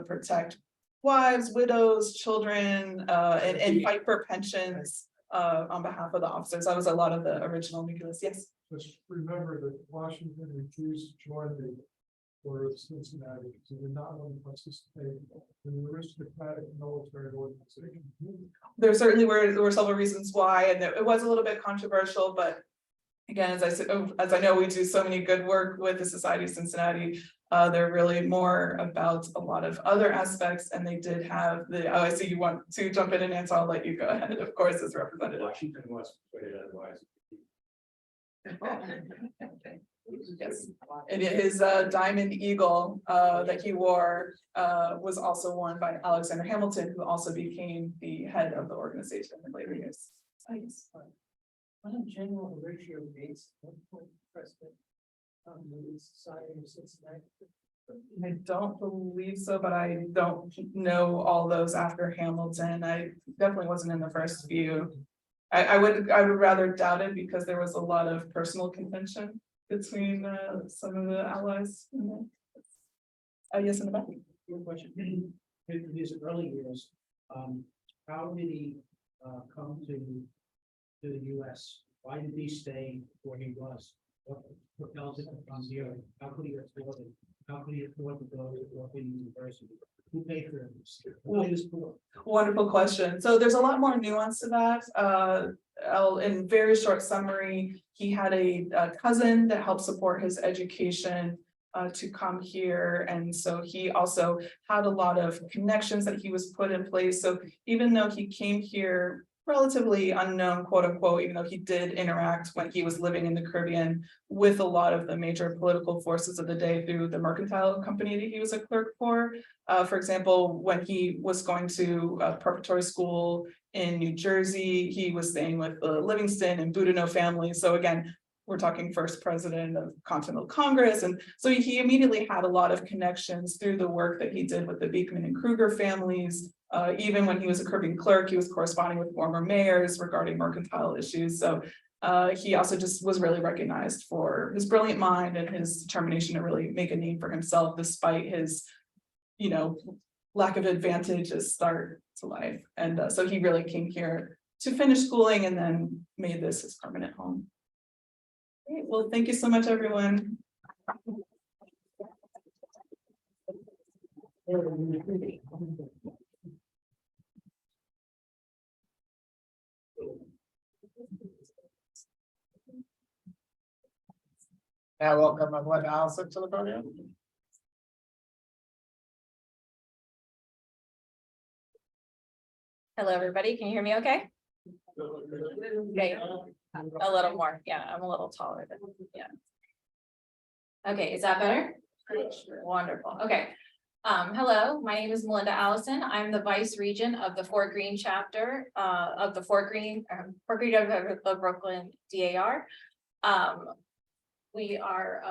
protect wives, widows, children, and fight for pensions on behalf of the officers. That was a lot of the original nucleus. Yes. Just remember that Washington refused to join the Order of Cincinnati, so they're not going to participate in the aristocratic military organization. There certainly were several reasons why, and it was a little bit controversial, but again, as I said, as I know, we do so many good work with the Society of Cincinnati. They're really more about a lot of other aspects, and they did have the, oh, I see you want to jump in and answer, I'll let you go ahead, of course, as representative. Washington was persuaded otherwise. Yes, and his diamond eagle that he wore was also worn by Alexander Hamilton, who also became the head of the organization in later years. What a general ratio of dates, president, the Society of Cincinnati. I don't believe so, but I don't know all those after Hamilton. I definitely wasn't in the first few. I would rather doubt it because there was a lot of personal contention between some of the allies. Yes, in the back. Your question, in his early years, how did he come to the US? Why did he stay where he was? What propelled him from here? How could he afford it? How could he afford to go to Washington University? Who paid for him? Who paid his poor? Wonderful question. So there's a lot more nuance to that. In very short summary, he had a cousin that helped support his education to come here. And so he also had a lot of connections that he was put in place. So even though he came here relatively unknown, quote unquote, even though he did interact when he was living in the Caribbean with a lot of the major political forces of the day through the mercantile company that he was a clerk for. For example, when he was going to preparatory school in New Jersey, he was staying with the Livingston and Boudinot family. So again, we're talking first president of Continental Congress. And so he immediately had a lot of connections through the work that he did with the Beekman and Kruger families. Even when he was a Caribbean clerk, he was corresponding with former mayors regarding mercantile issues. So he also just was really recognized for his brilliant mind and his determination to really make a name for himself, despite his, lack of advantageous start to life. And so he really came here to finish schooling and then made this his permanent home. Great. Well, thank you so much, everyone. Now welcome Melinda Allison to the podium. Hello, everybody. Can you hear me okay? Okay, a little more. Yeah, I'm a little taller than, yeah. Okay, is that better? Wonderful. Okay. Hello, my name is Melinda Allison. I'm the Vice Regent of the Fort Greene chapter of the Fort Greene of Brooklyn DAR. We are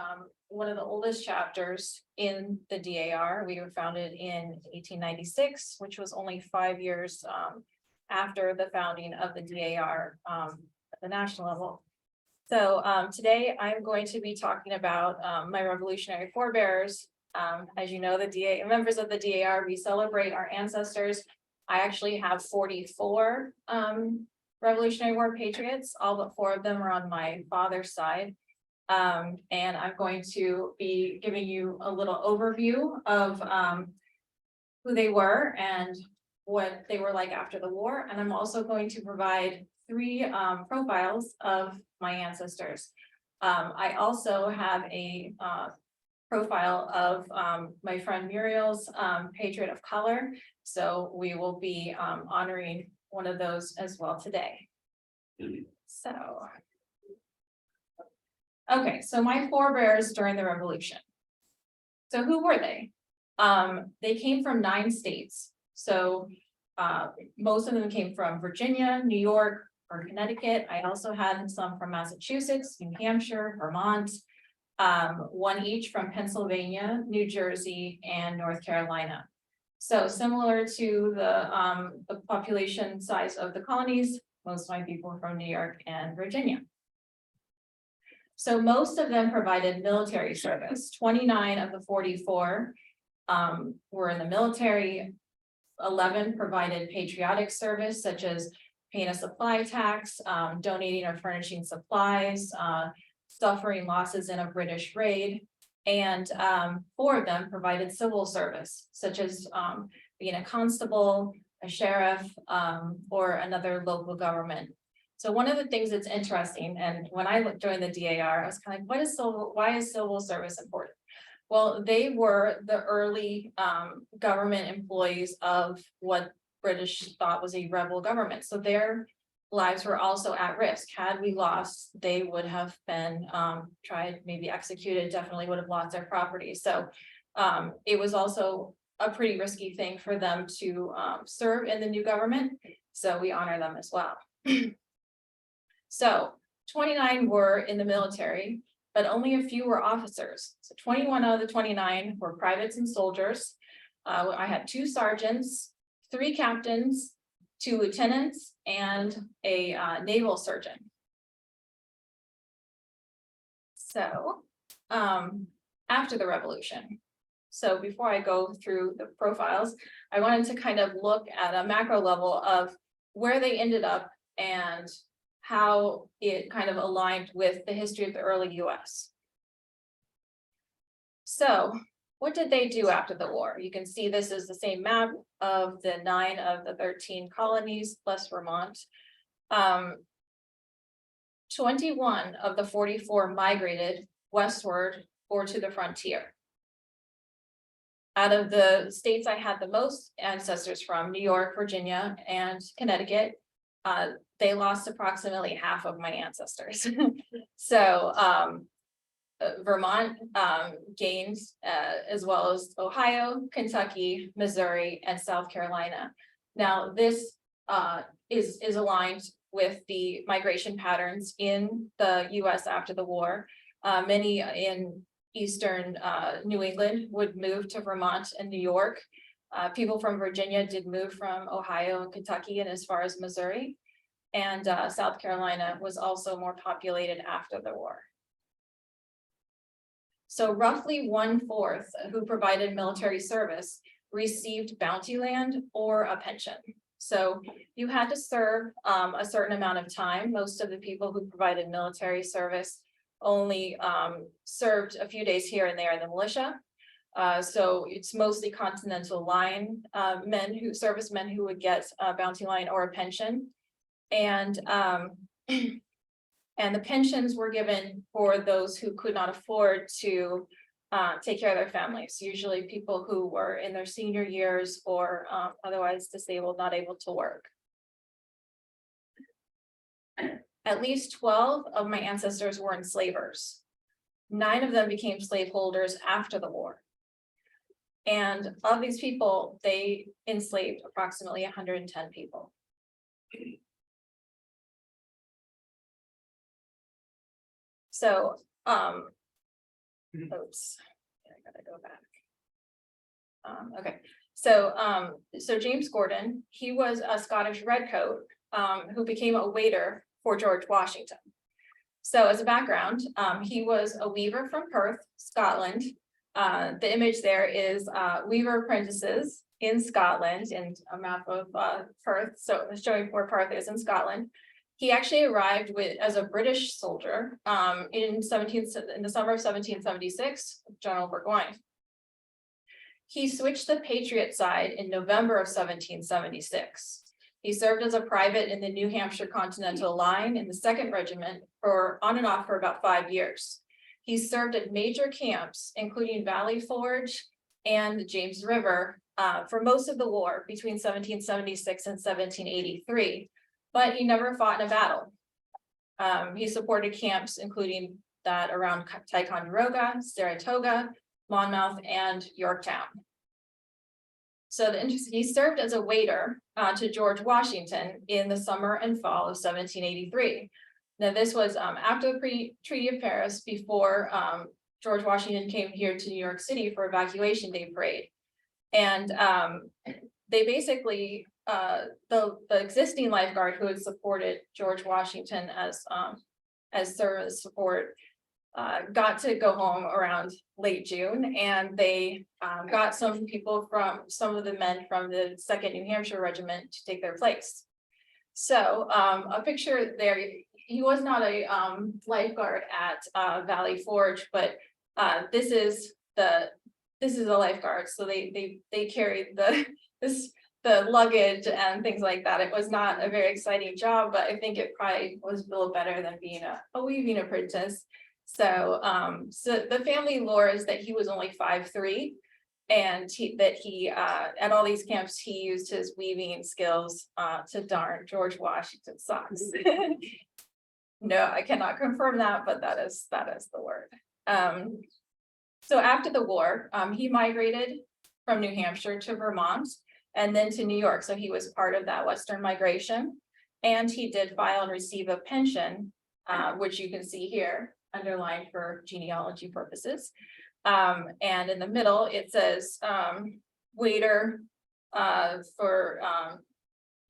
one of the oldest chapters in the DAR. We were founded in 1896, which was only 5 years after the founding of the DAR at the national level. So today I'm going to be talking about my revolutionary forebears. As you know, the members of the DAR, we celebrate our ancestors. I actually have 44 Revolutionary War patriots. All but 4 of them are on my father's side. And I'm going to be giving you a little overview of who they were and what they were like after the war. And I'm also going to provide 3 profiles of my ancestors. I also have a profile of my friend Muriel's Patriot of Color. So we will be honoring one of those as well today. So. Okay, so my forebears during the Revolution. So who were they? They came from 9 states. So most of them came from Virginia, New York, or Connecticut. I also had some from Massachusetts, New Hampshire, Vermont, 1 each from Pennsylvania, New Jersey, and North Carolina. So similar to the population size of the colonies, most of my people are from New York and Virginia. So most of them provided military service. 29 of the 44 were in the military. 11 provided patriotic service, such as paying a supply tax, donating or furnishing supplies, suffering losses in a British raid. And 4 of them provided civil service, such as being a constable, a sheriff, or another local government. So one of the things that's interesting, and when I joined the DAR, I was kind of like, why is civil service important? Well, they were the early government employees of what British thought was a rebel government. So their lives were also at risk. Had we lost, they would have been tried, maybe executed, definitely would have lost their property. So it was also a pretty risky thing for them to serve in the new government. So we honor them as well. So 29 were in the military, but only a few were officers. So 21 out of the 29 were privates and soldiers. I had 2 sergeants, 3 captains, 2 lieutenants, and a naval surgeon. So after the revolution. So before I go through the profiles, I wanted to kind of look at a macro level of where they ended up and how it kind of aligned with the history of the early US. So what did they do after the war? You can see this is the same map of the 9 of the 13 colonies plus Vermont. 21 of the 44 migrated westward or to the frontier. Out of the states I had the most ancestors from, New York, Virginia, and Connecticut, they lost approximately half of my ancestors. So Vermont gained as well as Ohio, Kentucky, Missouri, and South Carolina. Now this is aligned with the migration patterns in the US after the war. Many in eastern New England would move to Vermont and New York. People from Virginia did move from Ohio and Kentucky and as far as Missouri. And South Carolina was also more populated after the war. So roughly 1/4 who provided military service received bounty land or a pension. So you had to serve a certain amount of time. Most of the people who provided military service only served a few days here and there in the militia. So it's mostly Continental Line servicemen who would get a bounty line or a pension. And the pensions were given for those who could not afford to take care of their families, usually people who were in their senior years or otherwise disabled, not able to work. At least 12 of my ancestors were enslavers. 9 of them became slaveholders after the war. And of these people, they enslaved approximately 110 people. So, oops, I gotta go back. Okay, so James Gordon, he was a Scottish redcoat who became a waiter for George Washington. So as a background, he was a weaver from Perth, Scotland. The image there is weaver apprentices in Scotland and a map of Perth, so showing where Perth is in Scotland. He actually arrived as a British soldier in the summer of 1776, General Burgoyne. He switched the Patriot side in November of 1776. He served as a private in the New Hampshire Continental Line in the 2nd Regiment on and off for about 5 years. He served at major camps, including Valley Forge and the James River, for most of the war between 1776 and 1783, but he never fought in a battle. He supported camps including that around Ticonderoga, Saratoga, Monmouth, and Yorktown. So he served as a waiter to George Washington in the summer and fall of 1783. Now, this was after the Treaty of Paris, before George Washington came here to New York City for Evacuation Day parade. And they basically, the existing lifeguard who had supported George Washington as service support got to go home around late June, and they got some of the men from the 2nd New Hampshire Regiment to take their place. So a picture there, he was not a lifeguard at Valley Forge, but this is a lifeguard. So they carried the luggage and things like that. It was not a very exciting job, but I think it probably was a little better than being a weaving apprentice. So the family lore is that he was only 5'3", and at all these camps he used his weaving skills to darn George Washington's socks. No, I cannot confirm that, but that is the word. So after the war, he migrated from New Hampshire to Vermont and then to New York. So he was part of that Western migration, and he did file and receive a pension, which you can see here, underlined for genealogy purposes. And in the middle, it says waiter for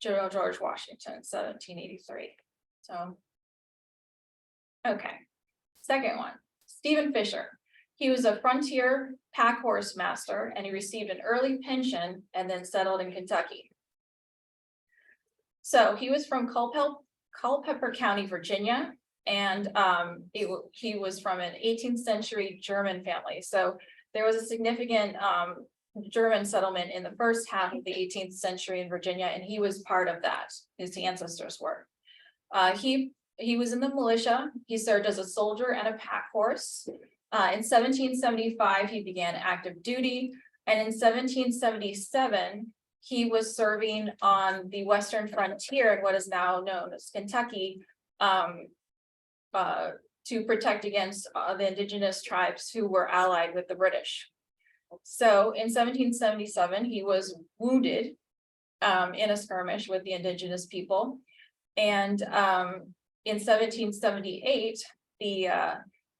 General George Washington, 1783. So, okay. Second one, Stephen Fisher. He was a frontier pack horse master, and he received an early pension and then settled in Kentucky. So he was from Culpeper County, Virginia. And he was from an 18th century German family. So there was a significant German settlement in the first half of the 18th century in Virginia, and he was part of that. His ancestors were. He was in the militia. He served as a soldier and a pack horse. In 1775, he began active duty, and in 1777, he was serving on the western frontier in what is now known as Kentucky. To protect against the indigenous tribes who were allied with the British. So in 1777, he was wounded in a skirmish with the indigenous people. And in 1778, the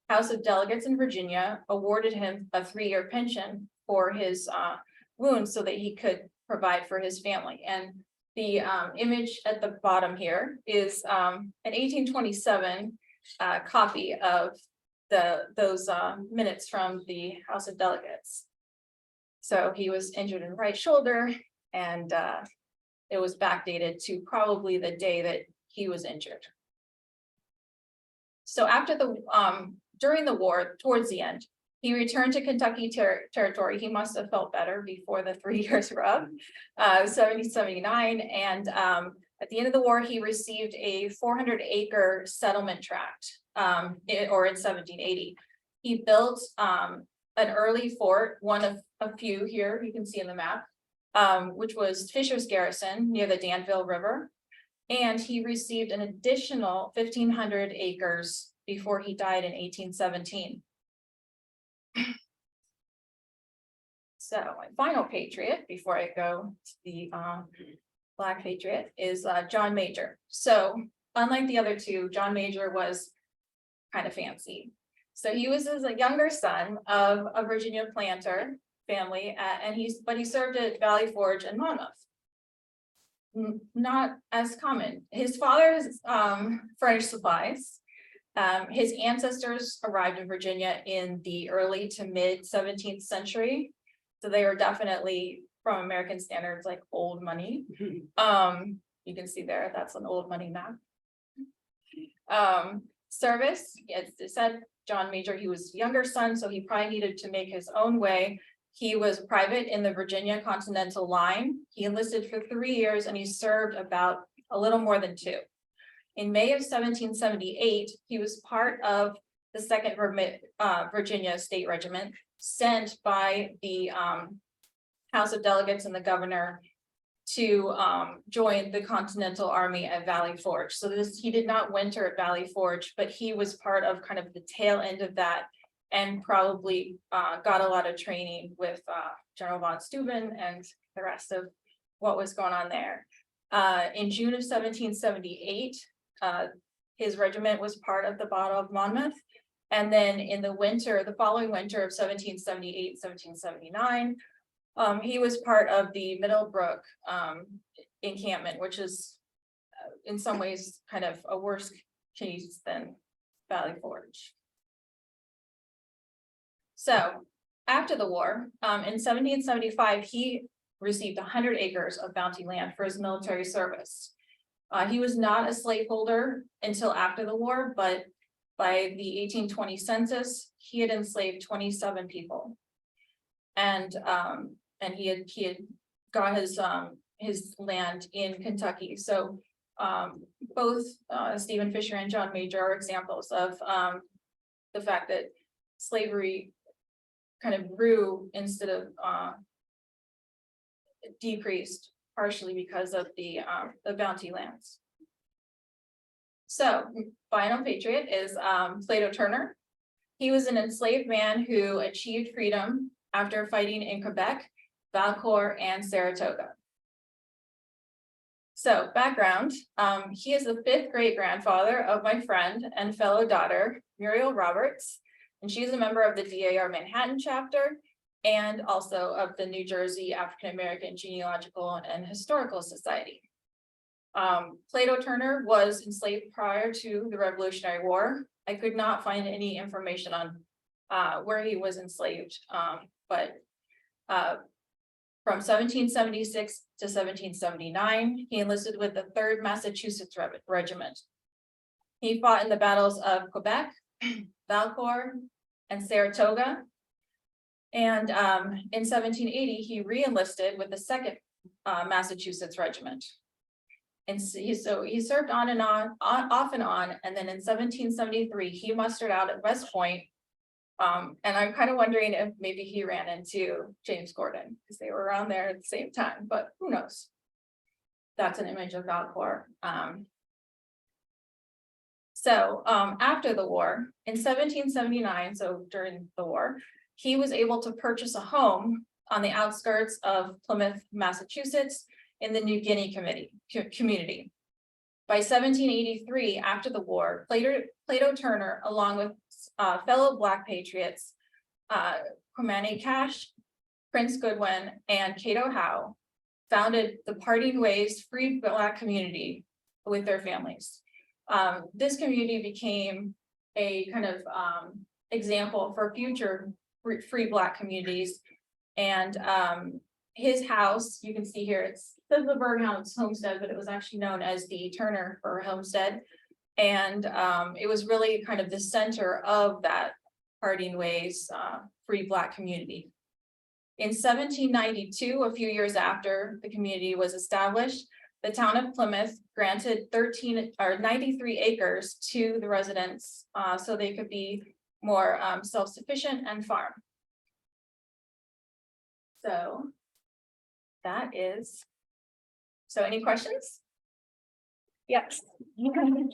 House of Delegates in Virginia awarded him a 3-year pension for his wounds so that he could provide for his family. And the image at the bottom here is an 1827 copy of those minutes from the House of Delegates. So he was injured in the right shoulder, and it was backdated to probably the day that he was injured. So after during the war, towards the end, he returned to Kentucky territory. He must have felt better before the 3 years were up, 1779, and at the end of the war, he received a 400-acre settlement tract, or in 1780. He built an early fort, one of a few here you can see in the map, which was Fisher's Garrison near the Danville River. And he received an additional 1,500 acres before he died in 1817. So my final patriot, before I go to the Black Patriot, is John Major. So unlike the other two, John Major was kind of fancy. So he was a younger son of a Virginia planter family, and he served at Valley Forge and Monmouth. Not as common. His father furnished supplies. His ancestors arrived in Virginia in the early to mid 17th century. So they were definitely, from American standards, like old money. You can see there, that's an old money map. Service, it said John Major, he was younger son, so he probably needed to make his own way. He was private in the Virginia Continental Line. He enlisted for 3 years and he served about a little more than 2. In May of 1778, he was part of the Second Virginia State Regiment sent by the House of Delegates and the governor to join the Continental Army at Valley Forge. So he did not winter at Valley Forge, but he was part of kind of the tail end of that and probably got a lot of training with General von Steuben and the rest of what was going on there. In June of 1778, his regiment was part of the Battle of Monmouth. And then in the following winter of 1778, 1779, he was part of the Middlebrook encampment, which is in some ways kind of a worse case than Valley Forge. So after the war, in 1775, he received 100 acres of bounty land for his military service. He was not a slaveholder until after the war, but by the 1820 census, he had enslaved 27 people. And he had got his land in Kentucky. So both Stephen Fisher and John Major are examples of the fact that slavery kind of grew instead of decreased, partially because of the bounty lands. So final patriot is Plato Turner. He was an enslaved man who achieved freedom after fighting in Quebec, Valcourt, and Saratoga. So background, he is the 5th great grandfather of my friend and fellow daughter, Muriel Roberts, and she's a member of the DAR Manhattan chapter and also of the New Jersey African American Genealogical and Historical Society. Plato Turner was enslaved prior to the Revolutionary War. I could not find any information on where he was enslaved, but from 1776 to 1779, he enlisted with the 3rd Massachusetts Regiment. He fought in the battles of Quebec, Valcourt, and Saratoga. And in 1780, he re-enlisted with the 2nd Massachusetts Regiment. And so he served on and on, off and on, and then in 1773, he mustered out at West Point. And I'm kind of wondering if maybe he ran into James Gordon, because they were around there at the same time, but who knows? That's an image of Valcourt. So after the war, in 1779, so during the war, he was able to purchase a home on the outskirts of Plymouth, Massachusetts, in the New Guinea community. By 1783, after the war, Plato Turner, along with fellow Black patriots, Kwame Cash, Prince Goodwin, and Cato Howe, founded the Parting Ways Free Black community with their families. This community became a kind of example for future free Black communities. And his house, you can see here, it says the Berghouse Homestead, but it was actually known as the Turner Fur Homestead. And it was really kind of the center of that Parting Ways free Black community. In 1792, a few years after the community was established, the town of Plymouth granted 93 acres to the residents so they could be more self-sufficient and farm. So that is, so any questions? Yes. Can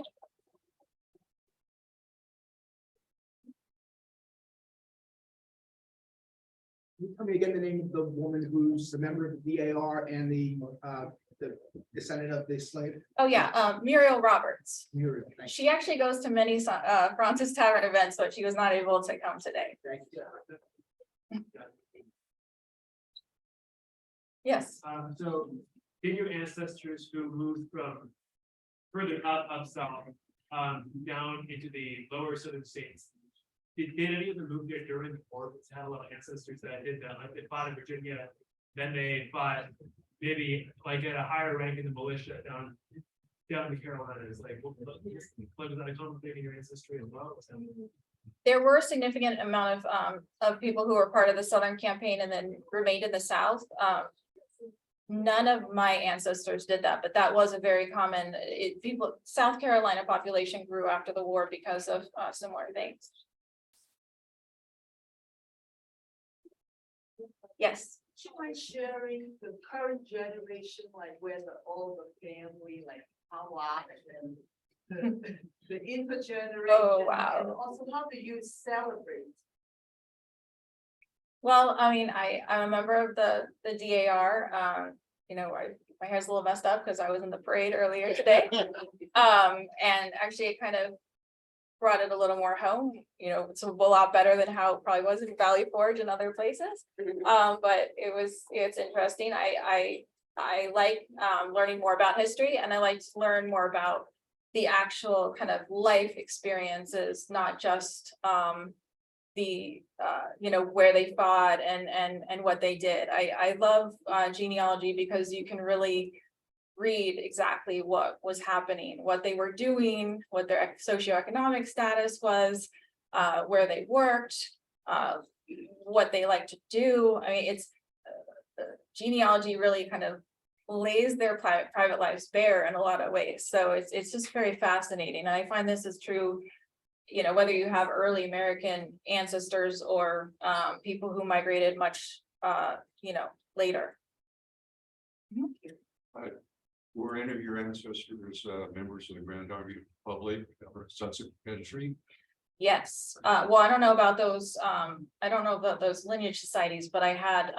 you tell me again the name of the woman who's a member of the DAR and the descendant of the slave? Oh yeah, Muriel Roberts. Muriel, thank She actually goes to many Fraunces Tavern events, but she was not able to come today. you. Yes. So did your ancestors who moved from further up south, down into the lower southern states, did any of them move there during the war? Because I had a lot of ancestors that did that, like they fought in Virginia, then they fought maybe like at a higher rank in the militia down down in the Carolinas, like, what was that a common thing in your ancestry as well? There were a significant amount of people who were part of the Southern campaign and then remained in the South. None of my ancestors did that, but that was a very common, South Carolina population grew after the war because of similar things. Yes. Do you mind sharing the current generation, like where all the family, like how and the intergeneration? Oh, wow. And also, how do you celebrate? Well, I mean, I'm a member of the DAR. You know, my hair's a little messed up because I was in the parade earlier today. And actually it kind of brought it a little more home. You know, it's a lot better than how it probably was in Valley Forge and other places. But it's interesting. I like learning more about history, and I like to learn more about the actual kind of life experiences, not just you know, where they fought and what they did. I love genealogy because you can really read exactly what was happening, what they were doing, what their socioeconomic status was, where they worked, what they like to do. I mean, it's genealogy really kind of lays their private lives bare in a lot of ways. So it's just very fascinating. And I find this is true, you know, whether you have early American ancestors or people who migrated much, you know, later. Were any of your ancestors members of the Grand Army Republic or Sussex Infantry? Yes. Well, I don't know about those. I don't know about those lineage societies, but I had,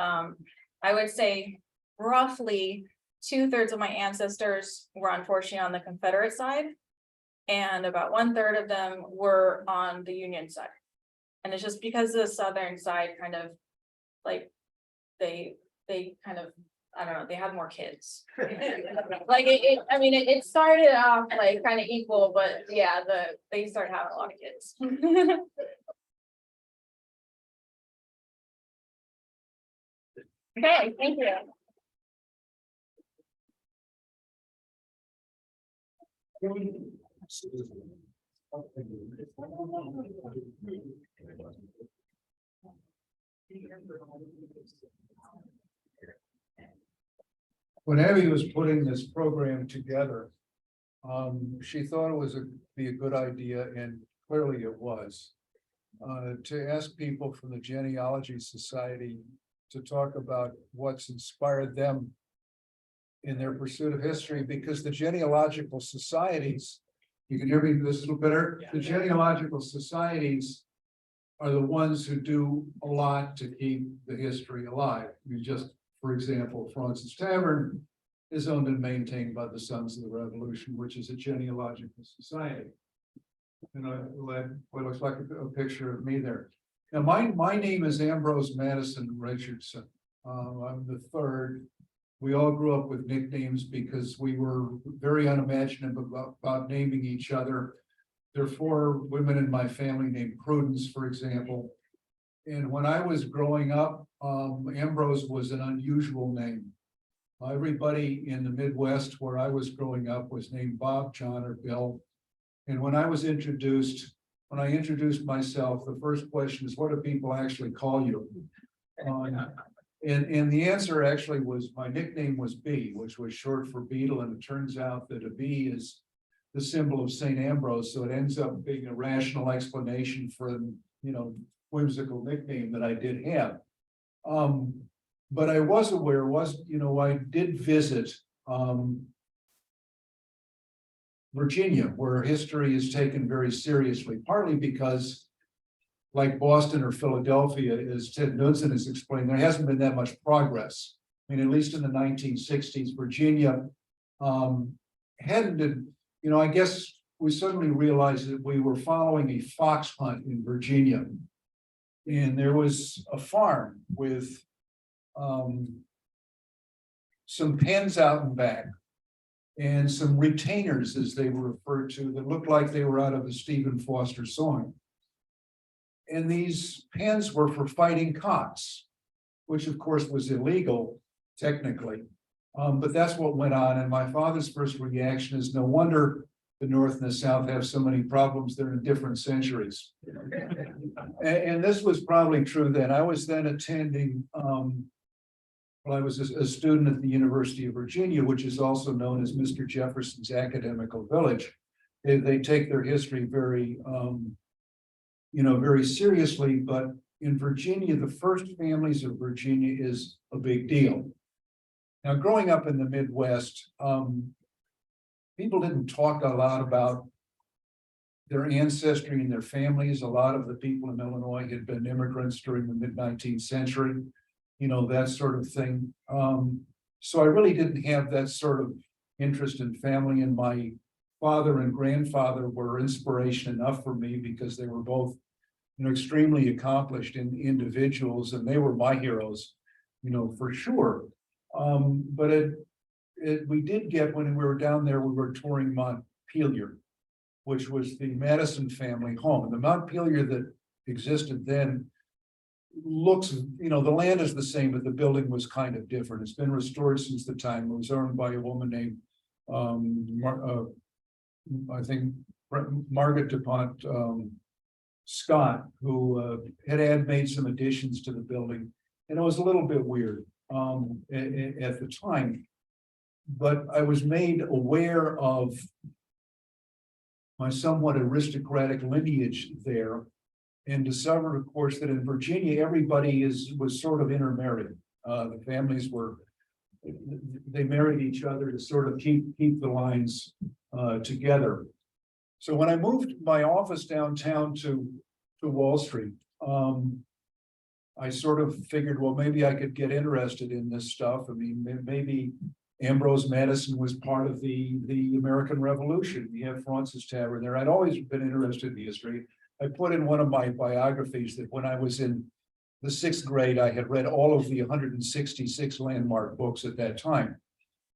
I would say roughly 2/3 of my ancestors were unfortunately on the Confederate side. And about 1/3 of them were on the Union side. And it's just because the Southern side kind of like, they kind of, I don't know, they had more kids. Like I mean, it started off like kind of equal, but yeah, they started having a lot of kids. Okay, thank you. When Abby was putting this program together, she thought it was be a good idea, and clearly it was, to ask people from the Genealogy Society to talk about what's inspired them in their pursuit of history, because the genealogical societies, you can hear me this a little better, the genealogical societies are the ones who do a lot to keep the history alive. You just, for example, Fraunces Tavern is owned and maintained by the Sons of the Revolution, which is a genealogical society. And what looks like a picture of me there. Now, my name is Ambrose Madison Richardson. I'm the third. We all grew up with nicknames because we were very unimaginative about naming each other. There are 4 women in my family named Prudence, for example. And when I was growing up, Ambrose was an unusual name. Everybody in the Midwest where I was growing up was named Bob, John, or Bill. And when I introduced myself, the first question is, what do people actually call you? And the answer actually was, my nickname was B, which was short for beetle. And it turns out that a bee is the symbol of St. Ambrose. So it ends up being a rational explanation for, you know, whimsical nickname that I did have. But I was aware, I did visit Virginia, where history is taken very seriously, partly because, like Boston or Philadelphia, as Ted Knudsen has explained, there hasn't been that much progress. I mean, at least in the 1960s, Virginia hadn't been, I guess we suddenly realized that we were following a fox hunt in Virginia. And there was a farm with some pens out and back and some retainers, as they were referred to, that looked like they were out of the Stephen Foster song. And these pens were for fighting cocks, which of course was illegal technically. But that's what went on, and my father's first reaction is, no wonder the North and the South have so many problems, they're in different centuries. And this was probably true then. I was then attending, well, I was a student at the University of Virginia, which is also known as Mr. Jefferson's academical village. They take their history very, very seriously, but in Virginia, the first families of Virginia is a big deal. Now, growing up in the Midwest, people didn't talk a lot about their ancestry and their families. A lot of the people in Illinois had been immigrants during the mid-19th century, that sort of thing. So I really didn't have that sort of interest in family, and my father and grandfather were inspiration enough for me because they were both, extremely accomplished individuals, and they were my heroes, for sure. But we did get, when we were down there, we were touring Montpelier, which was the Madison family home. And the Montpelier that existed then looks, the land is the same, but the building was kind of different. It's been restored since the time. It was owned by a woman named, I think, Margaret DuPont Scott, who had made some additions to the building. And it was a little bit weird at the time. But I was made aware of my somewhat aristocratic lineage there, and discovered, of course, that in Virginia, everybody was sort of intermarried. The families they married each other to sort of keep the lines together. So when I moved my office downtown to Wall Street, I sort of figured, well, maybe I could get interested in this stuff. I mean, maybe Ambrose Madison was part of the American Revolution. We have Fraunces Tavern there. I'd always been interested in the history. I put in one of my biographies that when I was in the 6th grade, I had read all of the 166 landmark books at that time.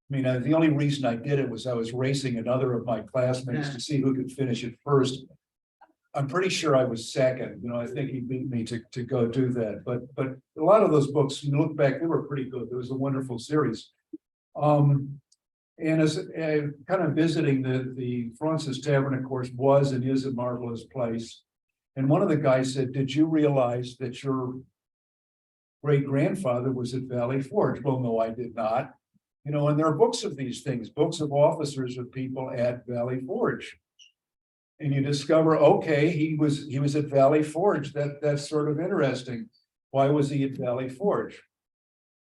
I mean, the only reason I did it was I was racing another of my classmates to see who could finish it first. I'm pretty sure I was second. I think he beat me to go do that. But a lot of those books, you look back, they were pretty good. It was a wonderful series. And as kind of visiting the Fraunces Tavern, of course, was and is a marvelous place. And one of the guys said, "Did you realize that your great-grandfather was at Valley Forge?" Well, no, I did not. And there are books of these things, books of officers of people at Valley Forge. And you discover, okay, he was at Valley Forge. That's sort of interesting. Why was he at Valley Forge?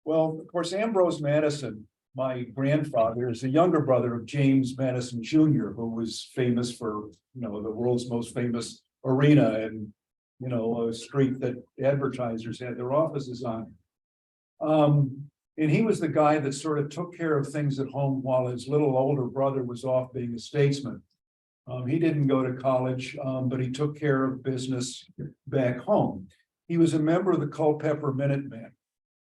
Well, of course, Ambrose Madison, my grandfather, is the younger brother of James Madison Jr., who was famous for, the world's most famous arena and, a street that advertisers had their offices on. And he was the guy that sort of took care of things at home while his little older brother was off being a statesman. He didn't go to college, but he took care of business back home. He was a member of the Culpeper Minutemen,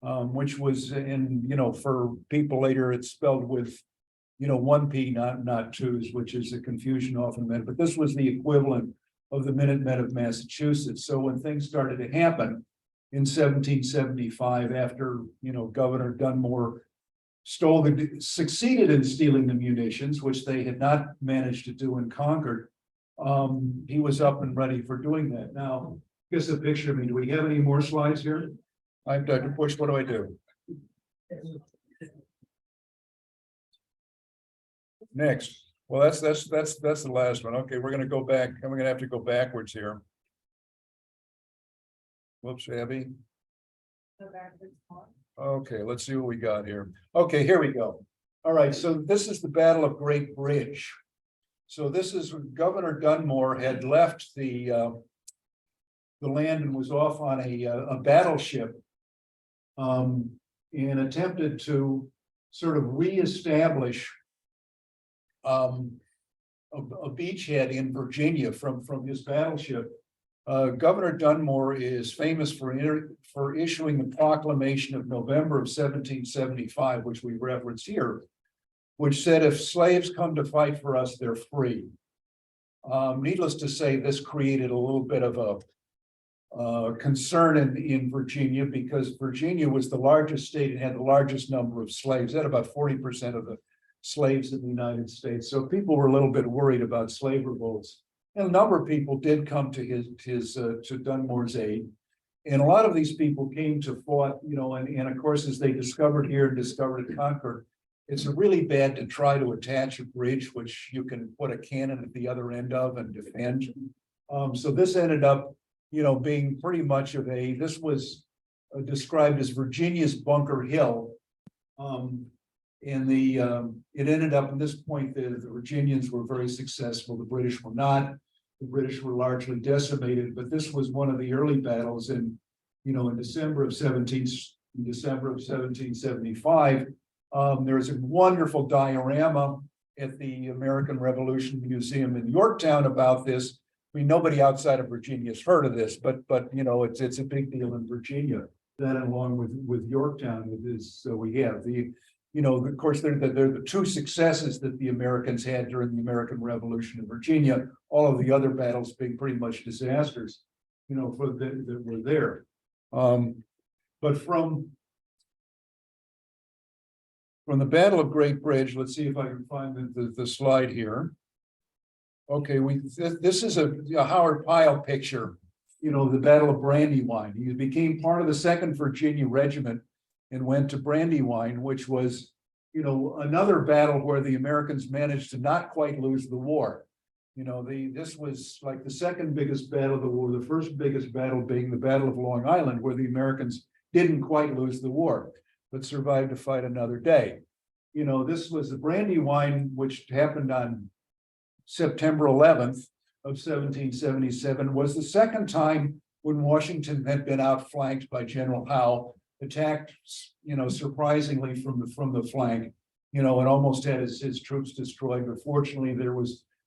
which was for people later, it's spelled with, 1 P, not twos, which is a confusion often meant, but this was the equivalent of the Minutemen of Massachusetts. So when things started to happen in 1775, after, Governor Dunmore succeeded in stealing the munitions, which they had not managed to do in Concord, he was up and ready for doing that. Now, here's a picture of me. Do we have any more slides here? I've got to push. What do I do? Next. Well, that's the last one. Okay, we're gonna go back, and we're gonna have to go backwards here. Whoops, Abby. Okay, let's see what we got here. Okay, here we go. All right, so this is the Battle of Great Bridge. So this is when Governor Dunmore had left the land and was off on a battleship and attempted to sort of reestablish a beachhead in Virginia from his battleship. Governor Dunmore is famous for issuing the proclamation of November of 1775, which we reference here, which said, if slaves come to fight for us, they're free. Needless to say, this created a little bit of concern in Virginia, because Virginia was the largest state and had the largest number of slaves. It had about 40% of the slaves in the United States. So people were a little bit worried about slave revolts. And a number of people did come to to Dunmore's aid. And a lot of these people came to fought, and of course, as they discovered here and discovered at Concord, it's really bad to try to attach a bridge, which you can put a cannon at the other end of and defend. So this ended up, being pretty much of this was described as Virginia's Bunker Hill. It ended up at this point that the Virginians were very successful. The British were not. The British were largely decimated, but this was one of the early battles in December of 1775. There's a wonderful diorama at the American Revolution Museum in Yorktown about this. I mean, nobody outside of Virginia has heard of this, but it's a big deal in Virginia. That, along with Yorktown, so we have of course, they're the two successes that the Americans had during the American Revolution in Virginia. All of the other battles being pretty much disasters, that were there. But from the Battle of Great Bridge, let's see if I can find the slide here. Okay, this is a Howard Pyle picture, the Battle of Brandywine. He became part of the 2nd Virginia Regiment and went to Brandywine, which was, another battle where the Americans managed to not quite lose the war. This was like the second biggest battle of the war, the first biggest battle being the Battle of Long Island, where the Americans didn't quite lose the war, but survived to fight another day. This was the Brandywine, which happened on September 11th of 1777, was the second time when Washington had been outflanked by General Howe, attacked, surprisingly from the flank, and almost had his troops destroyed. But fortunately,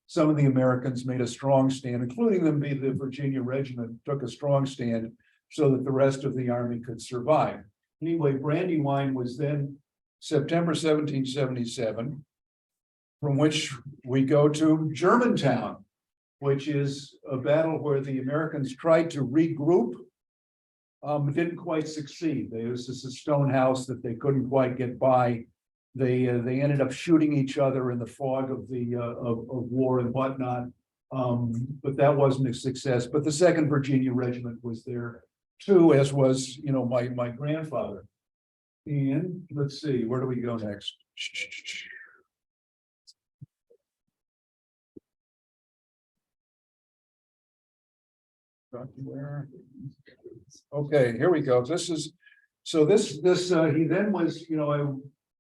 some of the Americans made a strong stand, including the Virginia Regiment took a strong stand so that the rest of the army could survive. Anyway, Brandywine was then September 1777, from which we go to Germantown, which is a battle where the Americans tried to regroup. Didn't quite succeed. There was just a stone house that they couldn't quite get by. They ended up shooting each other in the fog of war and whatnot. But that wasn't a success. But the 2nd Virginia Regiment was there too, as was my grandfather. And let's see, where do we go next? Okay, here we go. He then was, I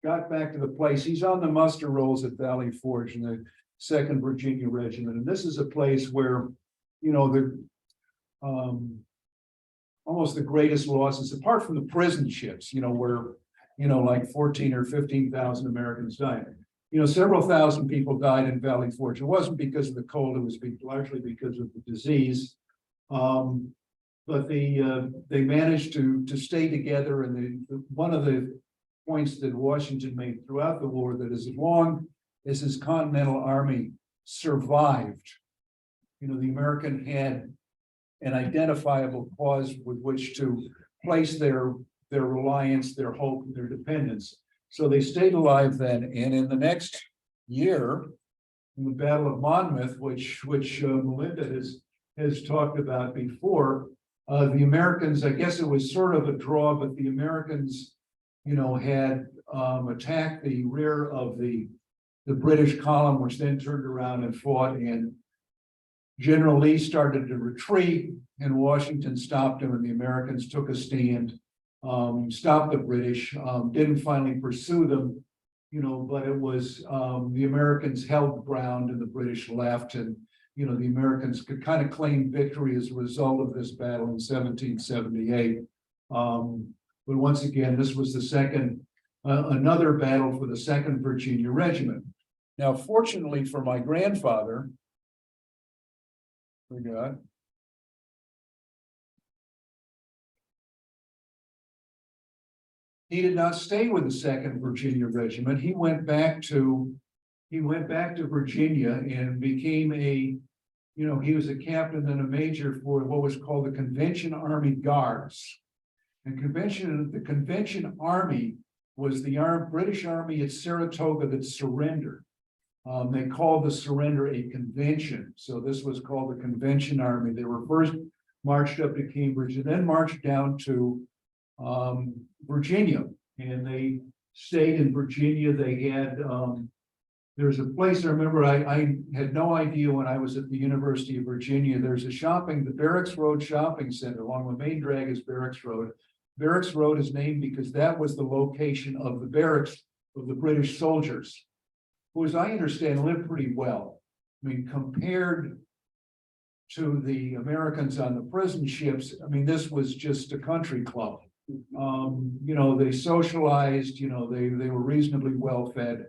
got back to the place. He's on the muster rolls at Valley Forge in the 2nd Virginia Regiment. And this is a place where, almost the greatest losses, apart from the prison ships, where, like 14 or 15,000 Americans died. Several thousand people died in Valley Forge. It wasn't because of the cold, it was largely because of the disease. But they managed to stay together, and one of the points that Washington made throughout the war, that as long as his Continental Army survived, the American had an identifiable cause with which to place their reliance, their hope, their dependence. So they stayed alive then, and in the next year, in the Battle of Monmouth, which Melinda has talked about before, the Americans, I guess it was sort of a draw, but the Americans, had attacked the rear of the British column, which then turned around and fought, and General Lee started to retreat, and Washington stopped him, and the Americans took a stand, stopped the British, didn't finally pursue them, but it was the Americans held ground and the British left, and the Americans could kind of claim victory as a result of this battle in 1778. But once again, this was another battle for the 2nd Virginia Regiment. Now, fortunately for my grandfather, he did not stay with the 2nd Virginia Regiment. He went back to Virginia and became a he was a captain and a major for what was called the Convention Army Guards. And the Convention Army was the British Army at Saratoga that surrendered. They called the surrender a convention. So this was called the Convention Army. They were first marched up to Cambridge and then marched down to Virginia. And they stayed in Virginia. They had, there's a place I remember, I had no idea when I was at the University of Virginia. There's the Barracks Road Shopping Center along the main drag is Barracks Road. Barracks Road is named because that was the location of the barracks of the British soldiers, who, as I understand, lived pretty well. I mean, compared to the Americans on the prison ships, I mean, this was just a country club. They socialized, they were reasonably well fed.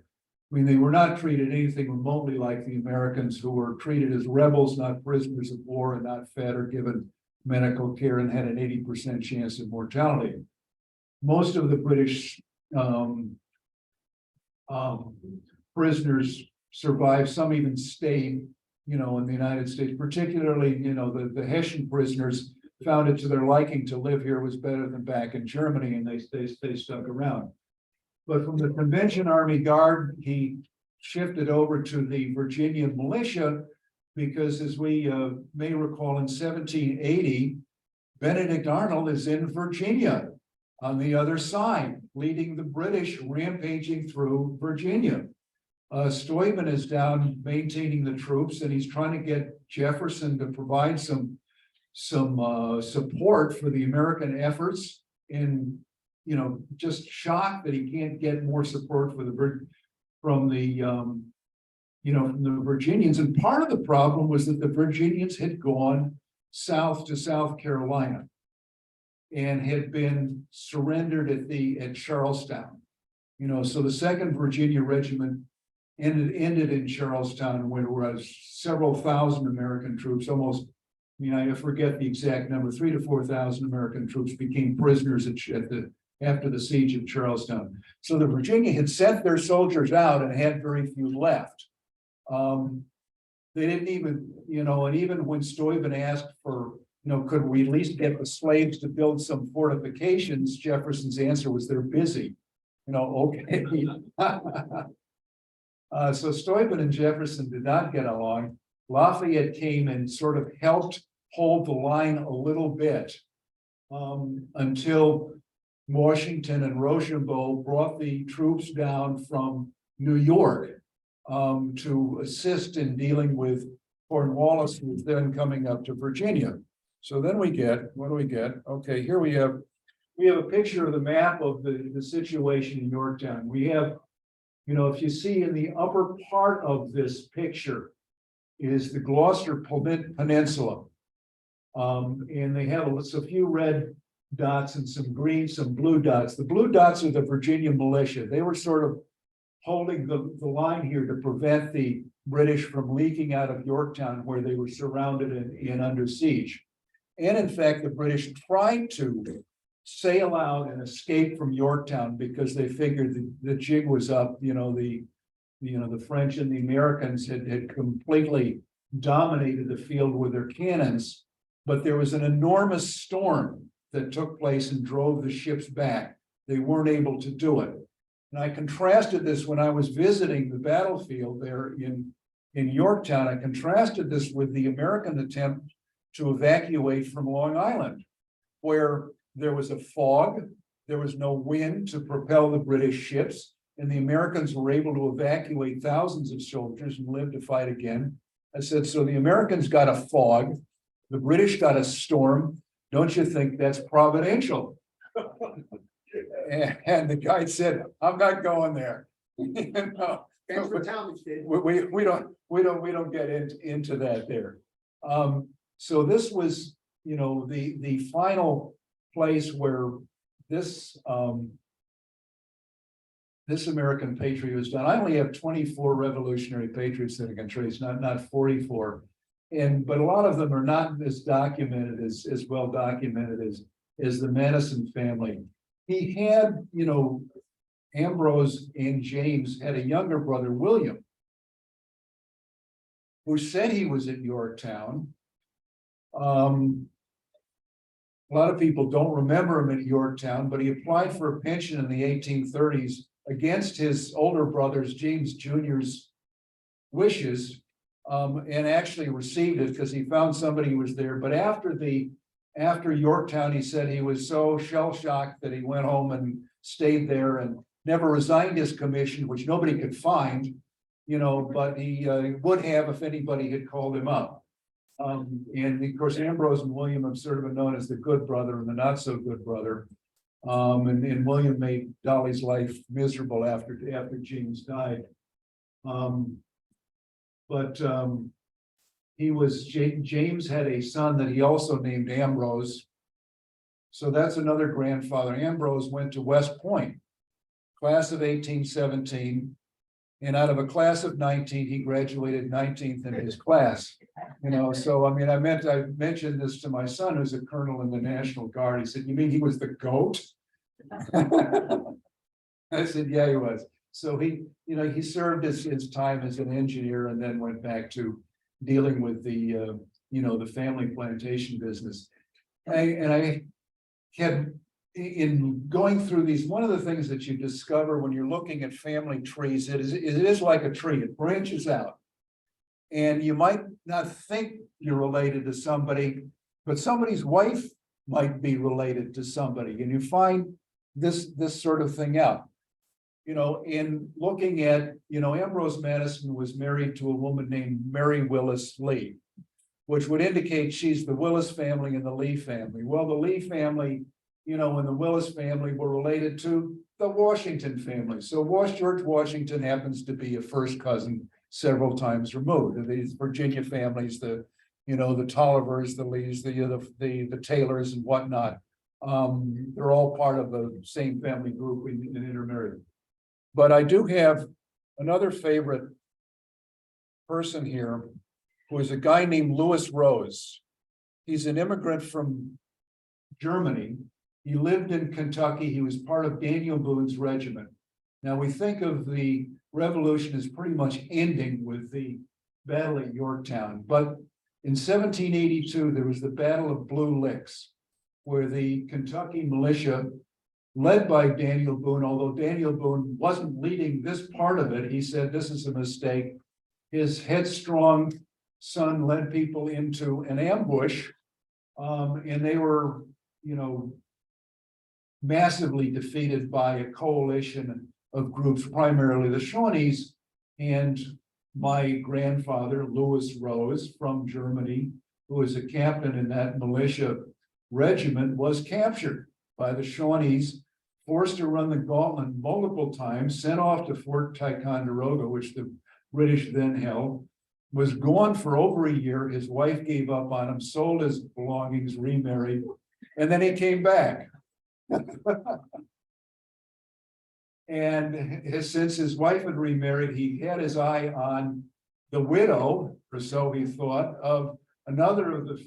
I mean, they were not treated anything remotely like the Americans, who were treated as rebels, not prisoners of war, and not fed or given medical care, and had an 80% chance of mortality. Most of the British prisoners survived. Some even stayed, in the United States, particularly, the Hessian prisoners found it to their liking to live here was better than back in Germany, and they stuck around. But from the Convention Army Guard, he shifted over to the Virginia militia, because as we may recall, in 1780, Benedict Arnold is in Virginia on the other side, leading the British rampaging through Virginia. Steuben is down maintaining the troops, and he's trying to get Jefferson to provide some support for the American efforts, and just shocked that he can't get more support from the Virginians. And part of the problem was that the Virginians had gone south to South Carolina and had been surrendered at Charlestown. So the Second Virginia Regiment ended in Charlestown, where there was several thousand American troops, almost, I forget the exact number, 3,000 to 4,000 American troops became prisoners after the siege of Charlestown. So the Virginia had sent their soldiers out and had very few left. They didn't even, and even when Steuben asked for, could we at least get the slaves to build some fortifications, Jefferson's answer was, they're busy. Okay. So Steuben and Jefferson did not get along. Lafayette came and sort of helped hold the line a little bit until Washington and Rochambeau brought the troops down from New York to assist in dealing with Cornwallis, who was then coming up to Virginia. So then what do we get? Okay, here we have a picture of the map of the situation in Yorktown. We have, if you see in the upper part of this picture is the Gloucester Peninsula. And they have a few red dots and some green, some blue dots. The blue dots are the Virginia militia. They were sort of holding the line here to prevent the British from leaking out of Yorktown, where they were surrounded and under siege. And in fact, the British tried to sail out and escape from Yorktown because they figured the jig was up. The French and the Americans had completely dominated the field with their cannons, but there was an enormous storm that took place and drove the ships back. They weren't able to do it. And I contrasted this when I was visiting the battlefield there in Yorktown. I contrasted this with the American attempt to evacuate from Long Island, where there was a fog, there was no wind to propel the British ships, and the Americans were able to evacuate thousands of soldiers and live to fight again. I said, so the Americans got a fog, the British got a storm. Don't you think that's providential? And the guide said, I'm not going there. Thanks for telling me. We don't get into that there. So this was, the final place where this American patriot was done. I only have 24 revolutionary patriots that I can trace, not 44. But a lot of them are not as documented, as well documented as the Madison family. He had, Ambrose and James had a younger brother, William. who said he was at Yorktown. A lot of people don't remember him at Yorktown, but he applied for a pension in the 1830s against his older brother's, James Jr.'s wishes, and actually received it because he found somebody who was there. But after Yorktown, he said he was so shell-shocked that he went home and stayed there and never resigned his commission, which nobody could find, but he would have if anybody had called him up. And of course, Ambrose and William have sort of been known as the good brother and the not so good brother. And William made Dolly's life miserable after James died. James had a son that he also named Ambrose. So that's another grandfather. Ambrose went to West Point, class of 1817. And out of a class of 19, he graduated 19th in his class. So I mentioned this to my son, who's a colonel in the National Guard. He said, "You mean he was the GOAT?" I said, "Yeah, he was." So he served his time as an engineer and then went back to dealing with the family plantation business. In going through these, one of the things that you discover when you're looking at family trees, it is like a tree. It branches out. And you might not think you're related to somebody, but somebody's wife might be related to somebody. And you find this sort of thing out. In looking at, Ambrose Madison was married to a woman named Mary Willis Lee, which would indicate she's the Willis family and the Lee family. Well, the Lee family, and the Willis family were related to the Washington family. So George Washington happens to be a first cousin several times removed. These Virginia families, the Tollivers, the Lees, the Taylors and whatnot. They're all part of the same family group in intermarried. But I do have another favorite person here, who is a guy named Louis Rose. He's an immigrant from Germany. He lived in Kentucky. He was part of Daniel Boone's regiment. Now we think of the Revolution as pretty much ending with the Battle of Yorktown, but in 1782 there was the Battle of Blue Licks, where the Kentucky militia, led by Daniel Boone, although Daniel Boone wasn't leading this part of it, he said this is a mistake. His headstrong son led people into an ambush, and they were, massively defeated by a coalition of groups, primarily the Shawnees. And my grandfather, Louis Rose from Germany, who was a captain in that militia regiment, was captured by the Shawnees, forced to run the gauntlet multiple times, sent off to Fort Ticonderoga, which the British then held, was gone for over a year. His wife gave up on him, sold his belongings, remarried, and then he came back. And since his wife had remarried, he had his eye on the widow, or so he thought, of another of his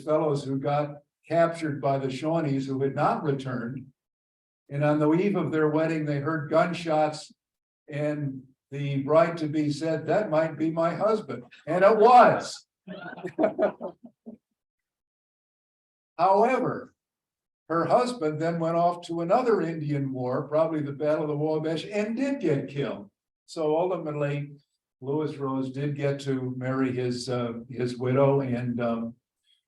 fellows who got captured by the Shawnees, who had not returned. And on the eve of their wedding, they heard gunshots, and the bride-to-be said, "That might be my husband," and it was. However, her husband then went off to another Indian war, probably the Battle of the Wabash, and did get killed. So ultimately, Louis Rose did get to marry his widow and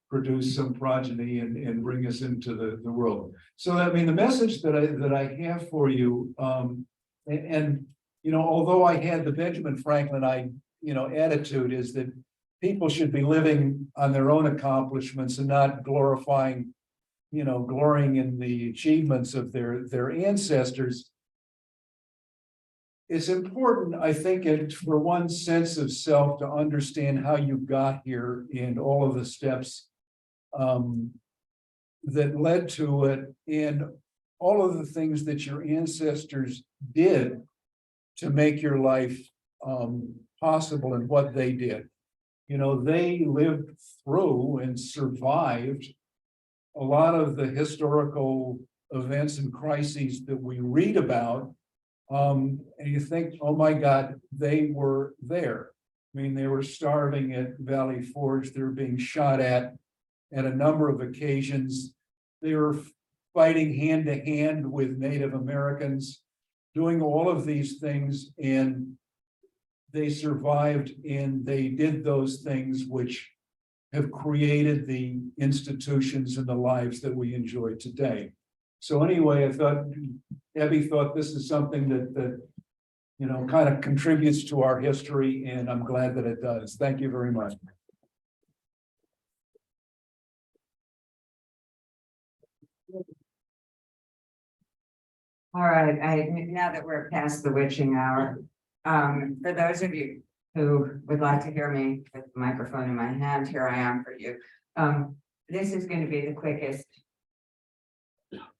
produce some progeny and bring us into the world. So the message that I have for you, although I had the Benjamin Franklin attitude, is that people should be living on their own accomplishments and not glorying in the achievements of their ancestors. It's important, I think, for one's sense of self to understand how you got here and all of the steps that led to it, and all of the things that your ancestors did to make your life possible, and what they did. They lived through and survived a lot of the historical events and crises that we read about, and you think, oh my God, they were there. I mean, they were starving at Valley Forge. They were being shot at a number of occasions. They were fighting hand to hand with Native Americans, doing all of these things, and they survived, and they did those things which have created the institutions and the lives that we enjoy today. So anyway, I thought, Debbie thought this is something that you know, kind of contributes to our history, and I'm glad that it does. Thank you very much. All right, now that we're past the witching hour, for those of you who would like to hear me with the microphone in my hand, here I am for you. This is going to be the quickest.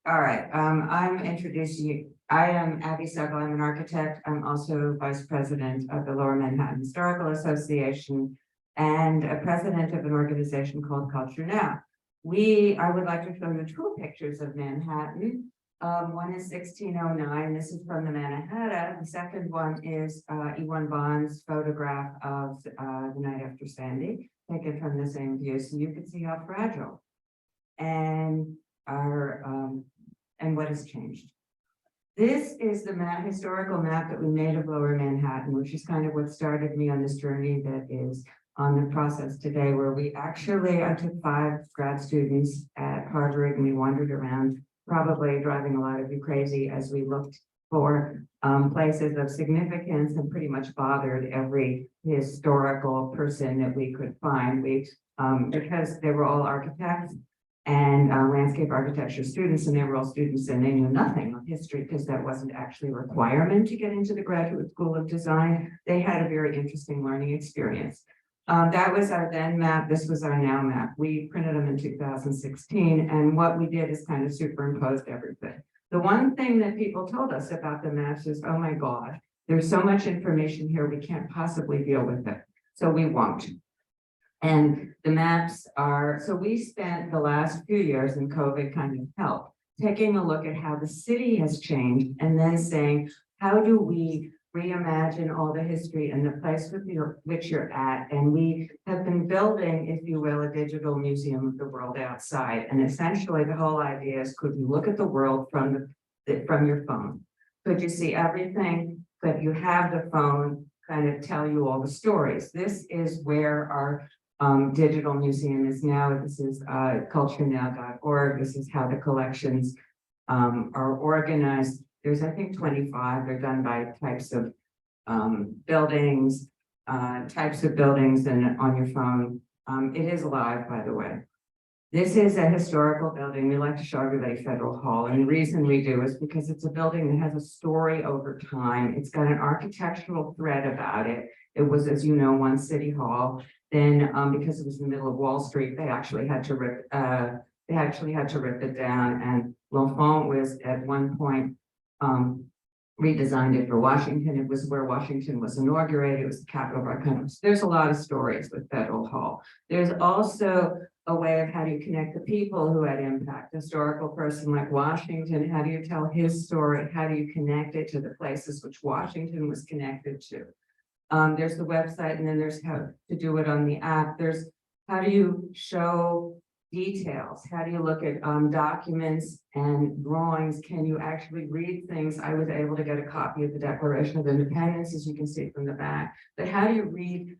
All right, I'm introducing you. I am Abby Suggle. I'm an architect. I'm also vice president of the Lower Manhattan Historical Association and a president of an organization called Culture Now. I would like to show you two pictures of Manhattan. One is 1609. This is from the Manhattan. The second one is E1 Bond's photograph of the night after Sandy, taken from the same view, so you can see how fragile and what has changed. This is the historical map that we made of Lower Manhattan, which is kind of what started me on this journey that is on the process today, where I took 5 grad students at Harvard and we wandered around, probably driving a lot of you crazy as we looked for places of significance and pretty much bothered every historical person that we could find. Because they were all architects and landscape architecture students, and they were all students and they knew nothing of history because that wasn't actually a requirement to get into the Graduate School of Design. They had a very interesting learning experience. That was our then map. This was our now map. We printed them in 2016, and what we did is kind of superimposed everything. The one thing that people told us about the maps is, oh my God, there's so much information here, we can't possibly deal with it. So we won't. And the maps are, so we spent the last few years, and COVID kind of helped, taking a look at how the city has changed and then saying, how do we reimagine all the history and the place with which you're at? And we have been building, if you will, a digital museum of the world outside. And essentially the whole idea is, could you look at the world from your phone? Could you see everything? Could you have the phone kind of tell you all the stories? This is where our digital museum is now. This is culturenow.org. This is how the collections are organized. There's, I think, 25. They're done by types of buildings and on your phone. It is live, by the way. This is a historical building. We like to show everybody Federal Hall. And the reason we do is because it's a building that has a story over time. It's got an architectural thread about it. It was, as you know, one city hall. Then because it was in the middle of Wall Street, they actually had to rip it down. And L'Enfant was at one point redesigned it for Washington. It was where Washington was inaugurated. It was the capital of our country. So there's a lot of stories with Federal Hall. There's also a way of how do you connect the people who had impact. A historical person like Washington, how do you tell his story? How do you connect it to the places which Washington was connected to? There's the website, and then there's how to do it on the app. There's how do you show details? How do you look at documents and drawings? Can you actually read things? I was able to get a copy of the Declaration of Independence, as you can see from the back. But how do you read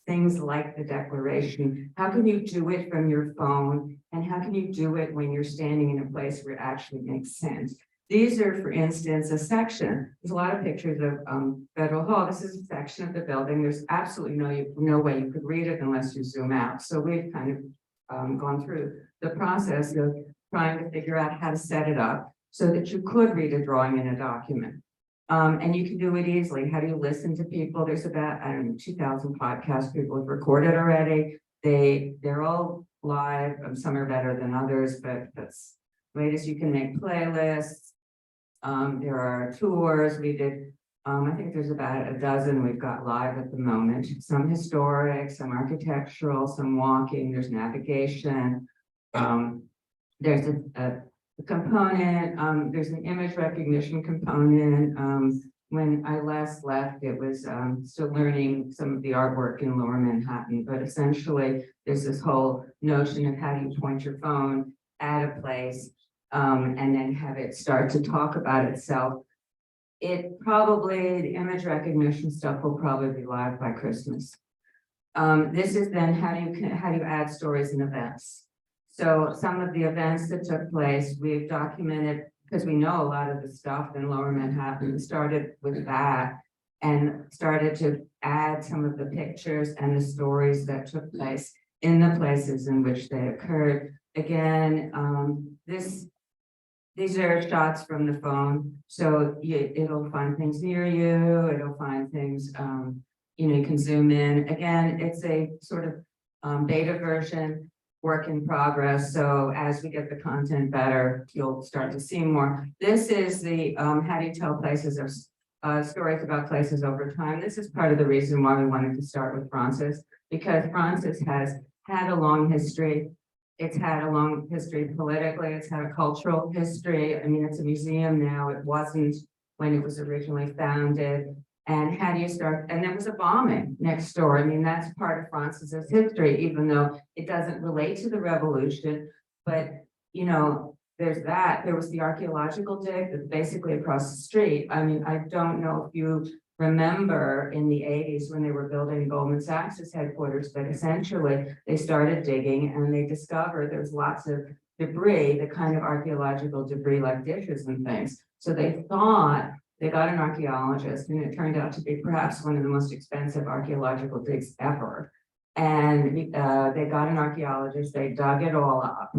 things like the Declaration? How can you do it from your phone? And how can you do it when you're standing in a place where it actually makes sense? These are, for instance, a section. There's a lot of pictures of Federal Hall. This is a section of the building. There's absolutely no way you could read it unless you zoom out. So we've kind of gone through the process of trying to figure out how to set it up so that you could read a drawing in a document. And you can do it easily. How do you listen to people? There's about, 2,000 podcasts people have recorded already. They're all live. Some are better than others, but that's the latest. You can make playlists. There are tours. We did, I think there's about a dozen we've got live at the moment. Some historic, some architectural, some walking. There's navigation. There's a component. There's an image recognition component. when I last left, it was still learning some of the artwork in Lower Manhattan, but essentially there's this whole notion of how do you point your phone at a place and then have it start to talk about itself. The image recognition stuff will probably be live by Christmas. This is then how do you add stories and events. So some of the events that took place, we've documented because we know a lot of the stuff in Lower Manhattan. We started with that and started to add some of the pictures and the stories that took place in the places in which they occurred. Again, these are shots from the phone, so it'll find things near you, it'll find things, you can zoom in. Again, it's a sort of beta version, work in progress. So as we get the content better, you'll start to see more. This is the how do you tell places or stories about places over time. This is part of the reason why we wanted to start with Fraunces, because Fraunces has had a long history. It's had a long history politically, it's had a cultural history. I mean, it's a museum now. It wasn't when it was originally founded. And how do you start? And there was a bombing next door. I mean, that's part of Frances's history, even though it doesn't relate to the revolution. But, there's that. There was the archaeological dig that's basically across the street. I mean, I don't know if you remember in the 80s when they were building Goldman Sachs's headquarters, but essentially they started digging and they discovered there's lots of debris, the kind of archaeological debris like dishes and things. So they thought they got an archaeologist, and it turned out to be perhaps one of the most expensive archaeological digs ever. And they got an archaeologist, they dug it all up.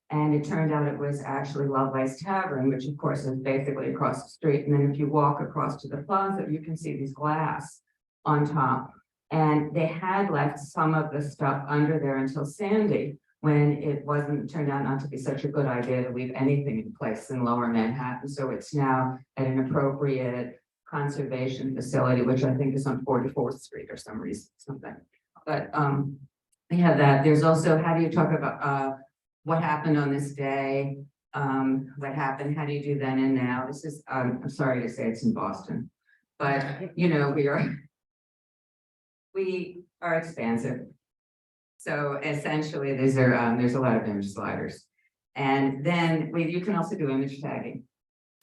And it turned out it was actually Lovelace Tavern, which of course is basically across the street. And then if you walk across to the plaza, you can see these glass on top. And they had left some of the stuff under there until Sandy, when it turned out not to be such a good idea to leave anything in place in Lower Manhattan. So it's now at an appropriate conservation facility, which I think is on 44th Street or something. But we have that. There's also, how do you talk about what happened on this day? What happened? How do you do then and now? This is, I'm sorry to say it's in Boston, but we are expansive. So essentially, there's a lot of image sliders, and then you can also do image tagging.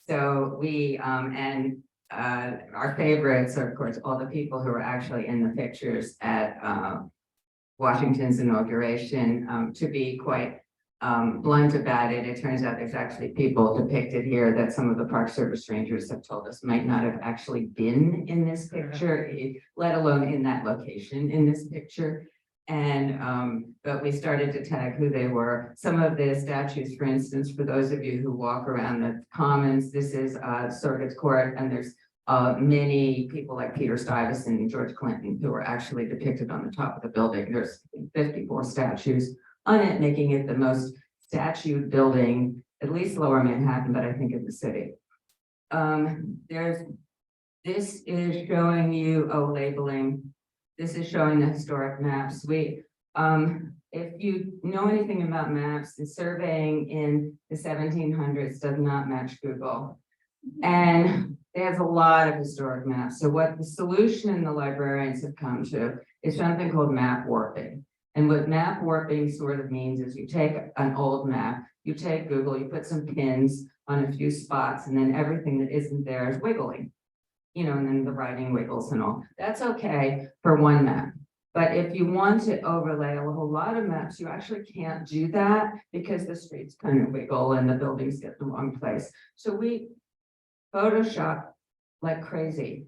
So we our favorites are, of course, all the people who are actually in the pictures at Washington's inauguration. To be quite blunt about it, it turns out there's actually people depicted here that some of the Park Service rangers have told us might not have actually been in this picture, let alone in that location in this picture. And but we started to tag who they were. Some of the statues, for instance, for those of you who walk around the Commons, this is Circuit Court, and there's many people like Peter Stuyvesant and George Clinton who are actually depicted on the top of the building. There's 54 statues on it, making it the most statued building, at least Lower Manhattan, but I think in the city. This is showing you labeling. This is showing the historic maps. If you know anything about maps, the surveying in the 1700s does not match Google. And there's a lot of historic maps. So what the solution the librarians have come to is something called map warping. And what map warping sort of means is you take an old map, you take Google, you put some pins on a few spots, and then everything that isn't there is wiggling. And then the writing wiggles and all. That's okay for one map. But if you want to overlay a whole lot of maps, you actually can't do that because the streets kind of wiggle and the buildings get in the wrong place. So we Photoshop like crazy.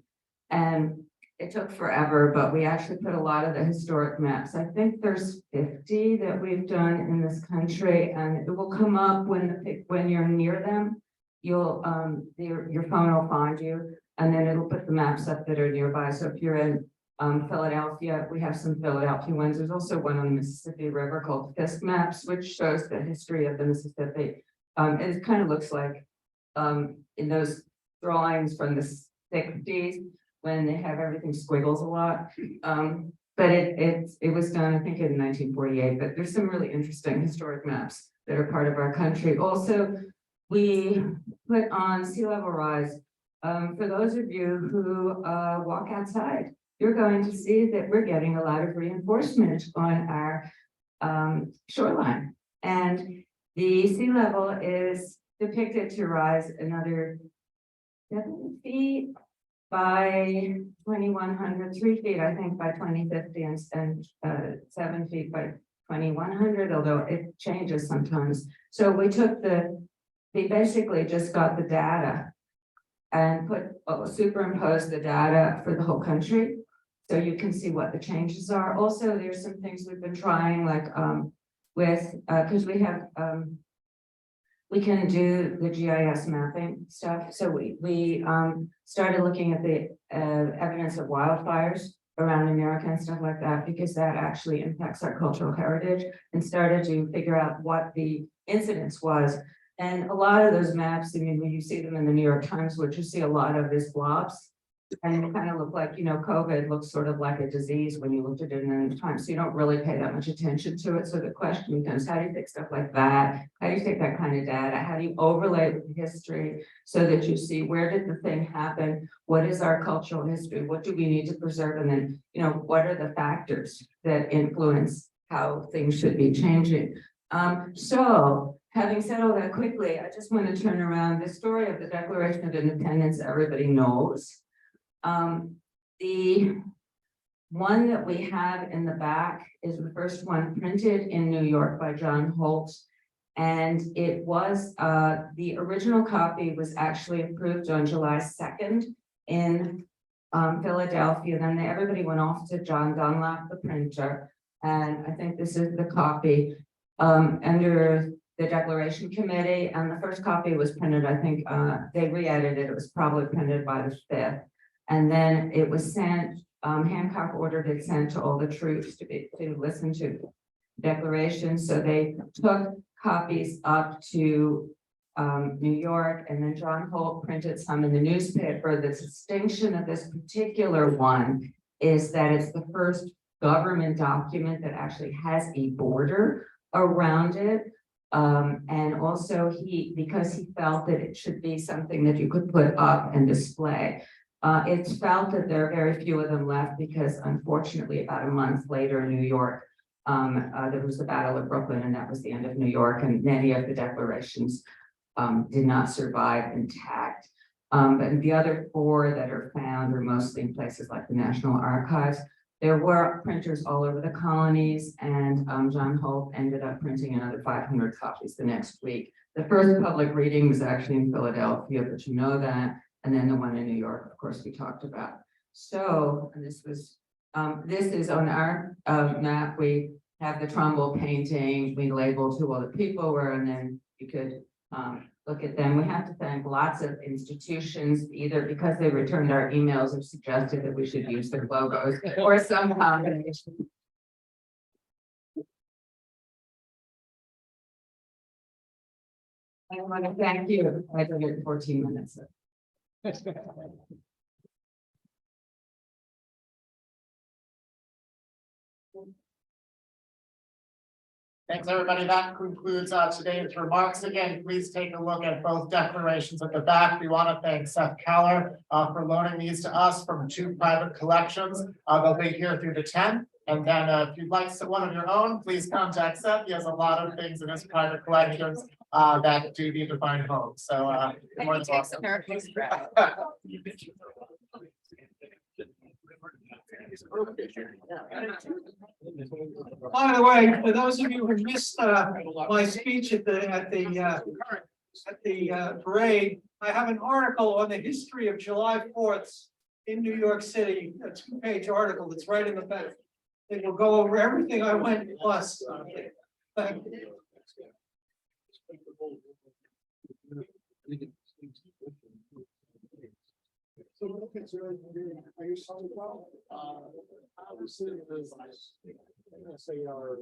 And it took forever, but we actually put a lot of the historic maps. I think there's 50 that we've done in this country, and it will come up when you're near them. You'll your phone will find you. And then it'll put the maps up that are nearby. So if you're in Philadelphia, we have some Philadelphia ones. There's also one on the Mississippi River called Fisk Maps, which shows the history of the Mississippi. It kind of looks like in those drawings from the 60s when they have everything squiggles a lot. But it was done, I think, in 1948. But there's some really interesting historic maps that are part of our country. Also, we put on sea level rise. for those of you who walk outside, you're going to see that we're getting a lot of reinforcement on our shoreline. And the sea level is depicted to rise another 7 feet by 2100, 3 feet, I think, by 2050, and 7 feet by 2100, although it changes sometimes. So we basically just got the data and superimposed the data for the whole country. So you can see what the changes are. Also, there's some things we've been trying, like because we have we can do the GIS mapping stuff. So we started looking at the evidence of wildfires around America and stuff like that, because that actually impacts our cultural heritage, and started to figure out what the incidence was. And a lot of those maps, I mean, when you see them in the New York Times, what you see a lot of is blobs. And it kind of look like, COVID looks sort of like a disease when you looked at it in the New York Times. So you don't really pay that much attention to it. So the question becomes, how do you take stuff like that? How do you take that kind of data? How do you overlay it with history so that you see where did the thing happen? What is our cultural history? What do we need to preserve? And then, what are the factors that influence how things should be changing? So having said all that quickly, I just want to turn around the story of the Declaration of Independence. Everybody knows. The one that we have in the back is the first one printed in New York by John Holt. And it was, the original copy was actually approved on July 2nd in Philadelphia. Then everybody went off to John Dunlap, the printer. And I think this is the copy under the Declaration Committee. And the first copy was printed, I think they re-edited it. It was probably printed by the 5th. And then it was sent, Hancock ordered it sent to all the troops to listen to declarations. So they took copies up to New York, and then John Holt printed some in the newspaper. The distinction of this particular one is that it's the first government document that actually has a border around it. And also because he felt that it should be something that you could put up and display. It's felt that there are very few of them left because, unfortunately, about a month later in New York, there was the Battle of Brooklyn, and that was the end of New York, and many of the declarations did not survive intact. But the other 4 that are found are mostly in places like the National Archives. There were printers all over the colonies, and John Holt ended up printing another 500 copies the next week. The first public reading was actually in Philadelphia, but you know that. And then the one in New York, of course, we talked about. So this is on our map. We have the Trumbull painting. We labeled who all the people were, and then you could look at them. We have to thank lots of institutions, either because they returned our emails or suggested that we should use their logos or some combination. I want to thank you. I did it in 14 minutes. Thanks, everybody. That concludes today's remarks. Again, please take a look at both declarations at the back. We want to thank Seth Keller for loaning these to us from 2 private collections. They'll be here through the 10th. And then if you'd like one of your own, please contact Seth. He has a lot of things in his private collections that do need to find home. So more than welcome. By the way, for those of you who missed my speech at the parade, I have an article on the history of July 4th in New York City, a 2-page article that's right in the back. It will go over everything I went plus. Thank you. So are you sorry about? Obviously, say our